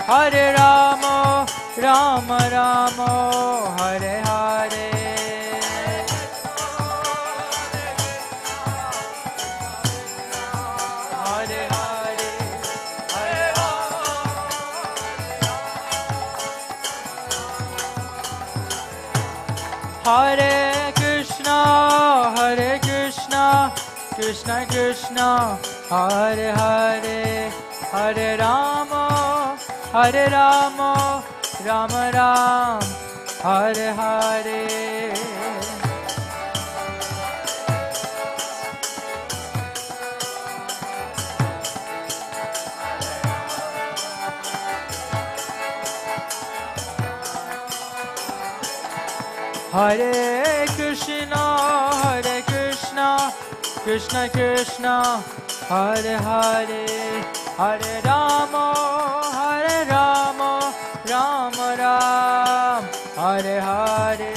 Hare Rama, Rama Rama, Hare Hare. Hare Krishna, Krishna Krishna, Hare Hare, Hare Rama, Rama Ram, Hare Hare. Hare Krishna, Krishna Krishna, Hare Hare, Hare Rama, Rama Ram, Hare Hare.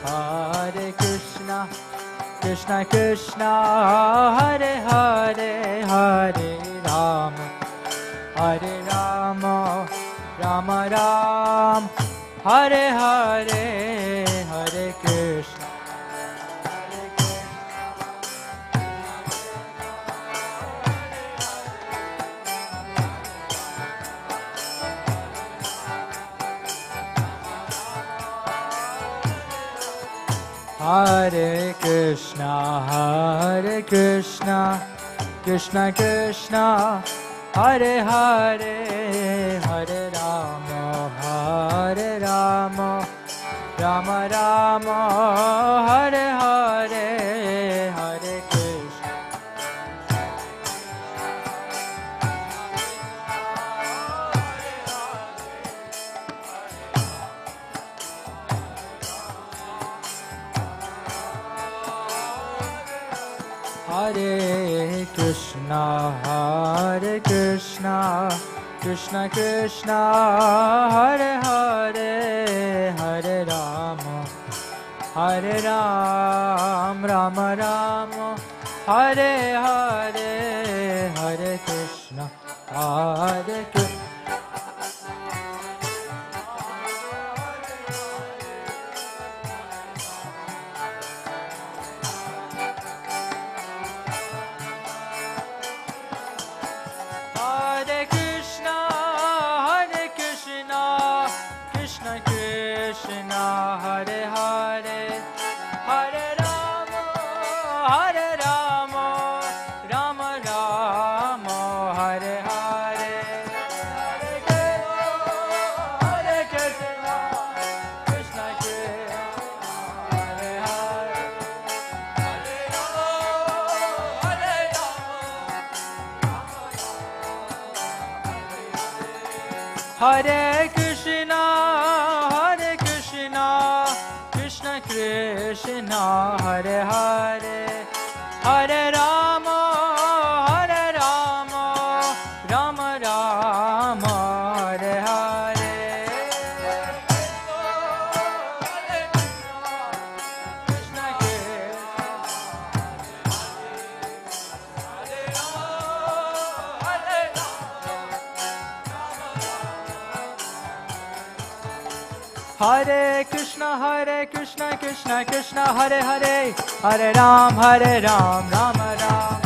Hare Krishna, Krishna Krishna, Hare Hare, Hare Rama, Rama Ram, Hare Hare, Hare Krishna. Hare Krishna, Krishna Krishna, Hare Hare, Hare Rama, Rama Rama, Hare Hare, Hare Krishna. Hare Krishna, Krishna Krishna, Hare Hare, Hare Rama, Rama Rama, Hare Hare, Hare Krishna, Hare Krishna. Hare Krishna, Krishna Krishna, Hare Hare, Hare Rama, Rama Rama, Hare Hare. Hare Krishna, Krishna Krishna, Hare Hare, Hare Ram, Rama Ram.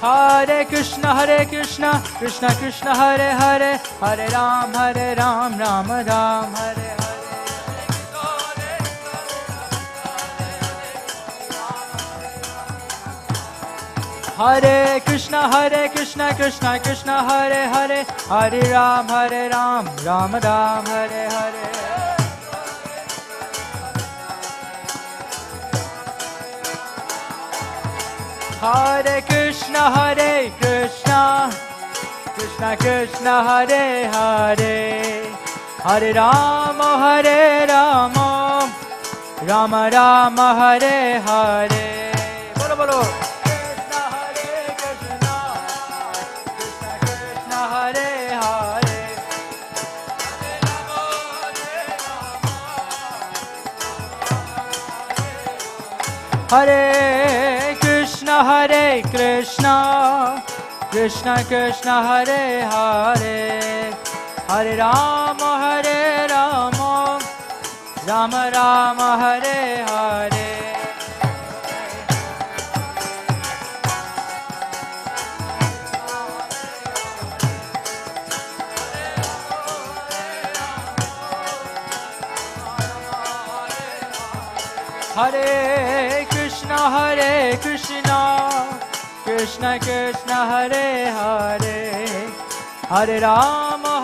Hare Krishna, Krishna Krishna, Hare Hare, Hare Ram, Rama Ram, Hare Hare. Hare Krishna, Krishna Krishna, Hare Hare, Hare Ram, Rama Ram, Hare Hare. Hare Krishna, Krishna Krishna, Hare Hare, Hare Rama, Rama Rama, Hare Hare. Bolo bolo. Hare Krishna, Krishna Krishna, Hare Hare, Hare Rama, Rama Rama, Hare Hare. Hare Krishna, Krishna Krishna, Hare Hare, Hare Rama,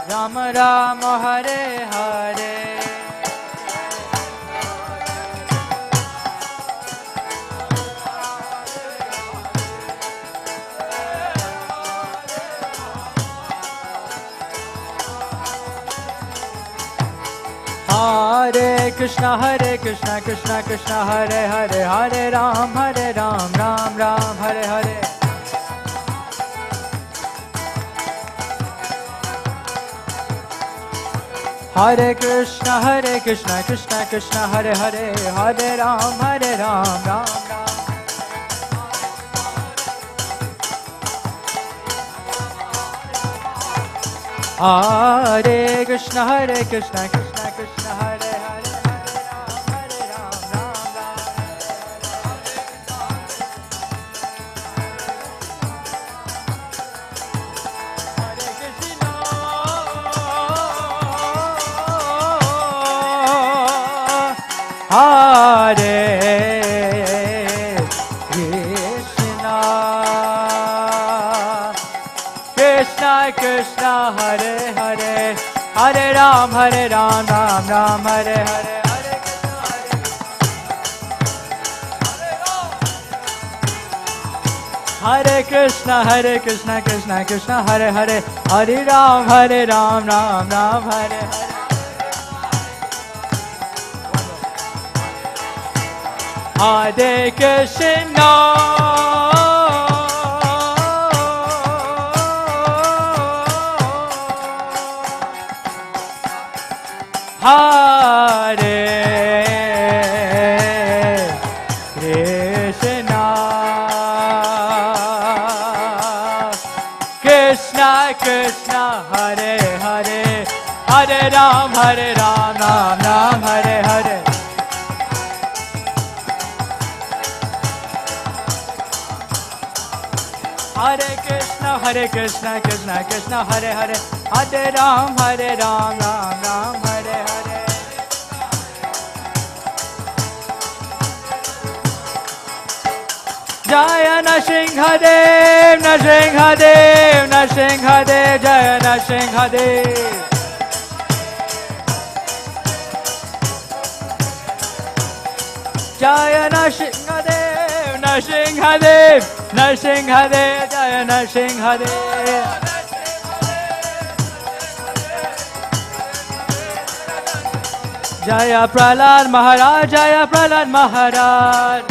Rama Rama, Hare Hare. Hare Krishna, Krishna Krishna, Hare Hare, Hare Ram, Ram Ram, Hare Hare. Hare Krishna, Krishna Krishna, Hare Hare, Hare Ram, Ram Ram. Hare Krishna, Krishna Krishna, Hare Hare, Hare Ram, Ram Ram. Hare Krishna, Krishna Krishna, Hare Hare, Hare Ram, Ram Ram, Hare Hare. Hare Krishna, Krishna Krishna, Hare Hare, Hare Ram, Ram Ram, Hare Hare. Hare Krishna, Hare Krishna, Krishna Krishna, Hare Hare, Hare Ram, Ram Ram, Hare Hare. Hare Krishna, Krishna Krishna, Hare Hare, Hare Ram, Ram Ram, Hare Hare. Jaya Nrisimhadev, Nrisimhadev, Nrisimhadev, Jaya Nrisimhadev. Jaya Nrisimhadev, Nrisimhadev, Nrisimhadev, Jaya Nrisimhadev. Jaya Prahlad Maharaj, Jaya Prahlad Maharaj.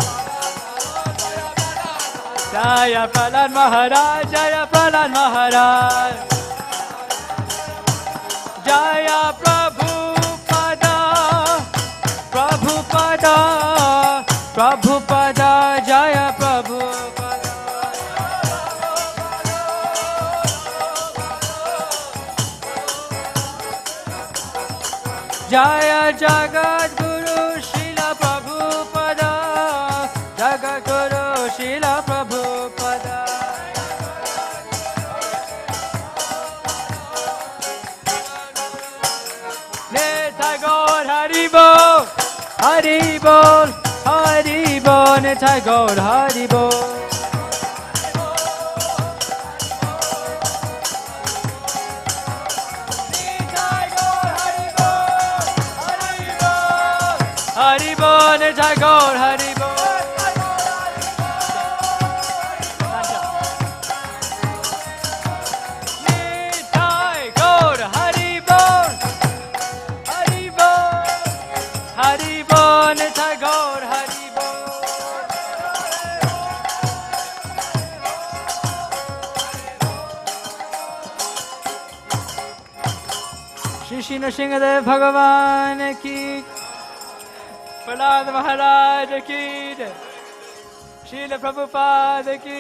Jaya Prahlad Maharaj, Jaya Prahlad Maharaj. Jaya Prabhupada, Prabhupada, Prabhupada, Jaya Prabhupada. Jaya Jagat Guru Srila Prabhupada, Jagat Guru Srila Prabhupada. Nitai Gaur Haribol, Haribol, Haribol, Nitai Gaur Haribol. Haribol, Nitai Gaur Haribol. Nitai Gaur Haribol, Haribol, Haribol, Nitai Gaur Haribol. Shri Nrisimhadeva Bhagavan ki, Prahlad Maharaj ki, Srila Prabhupada ki.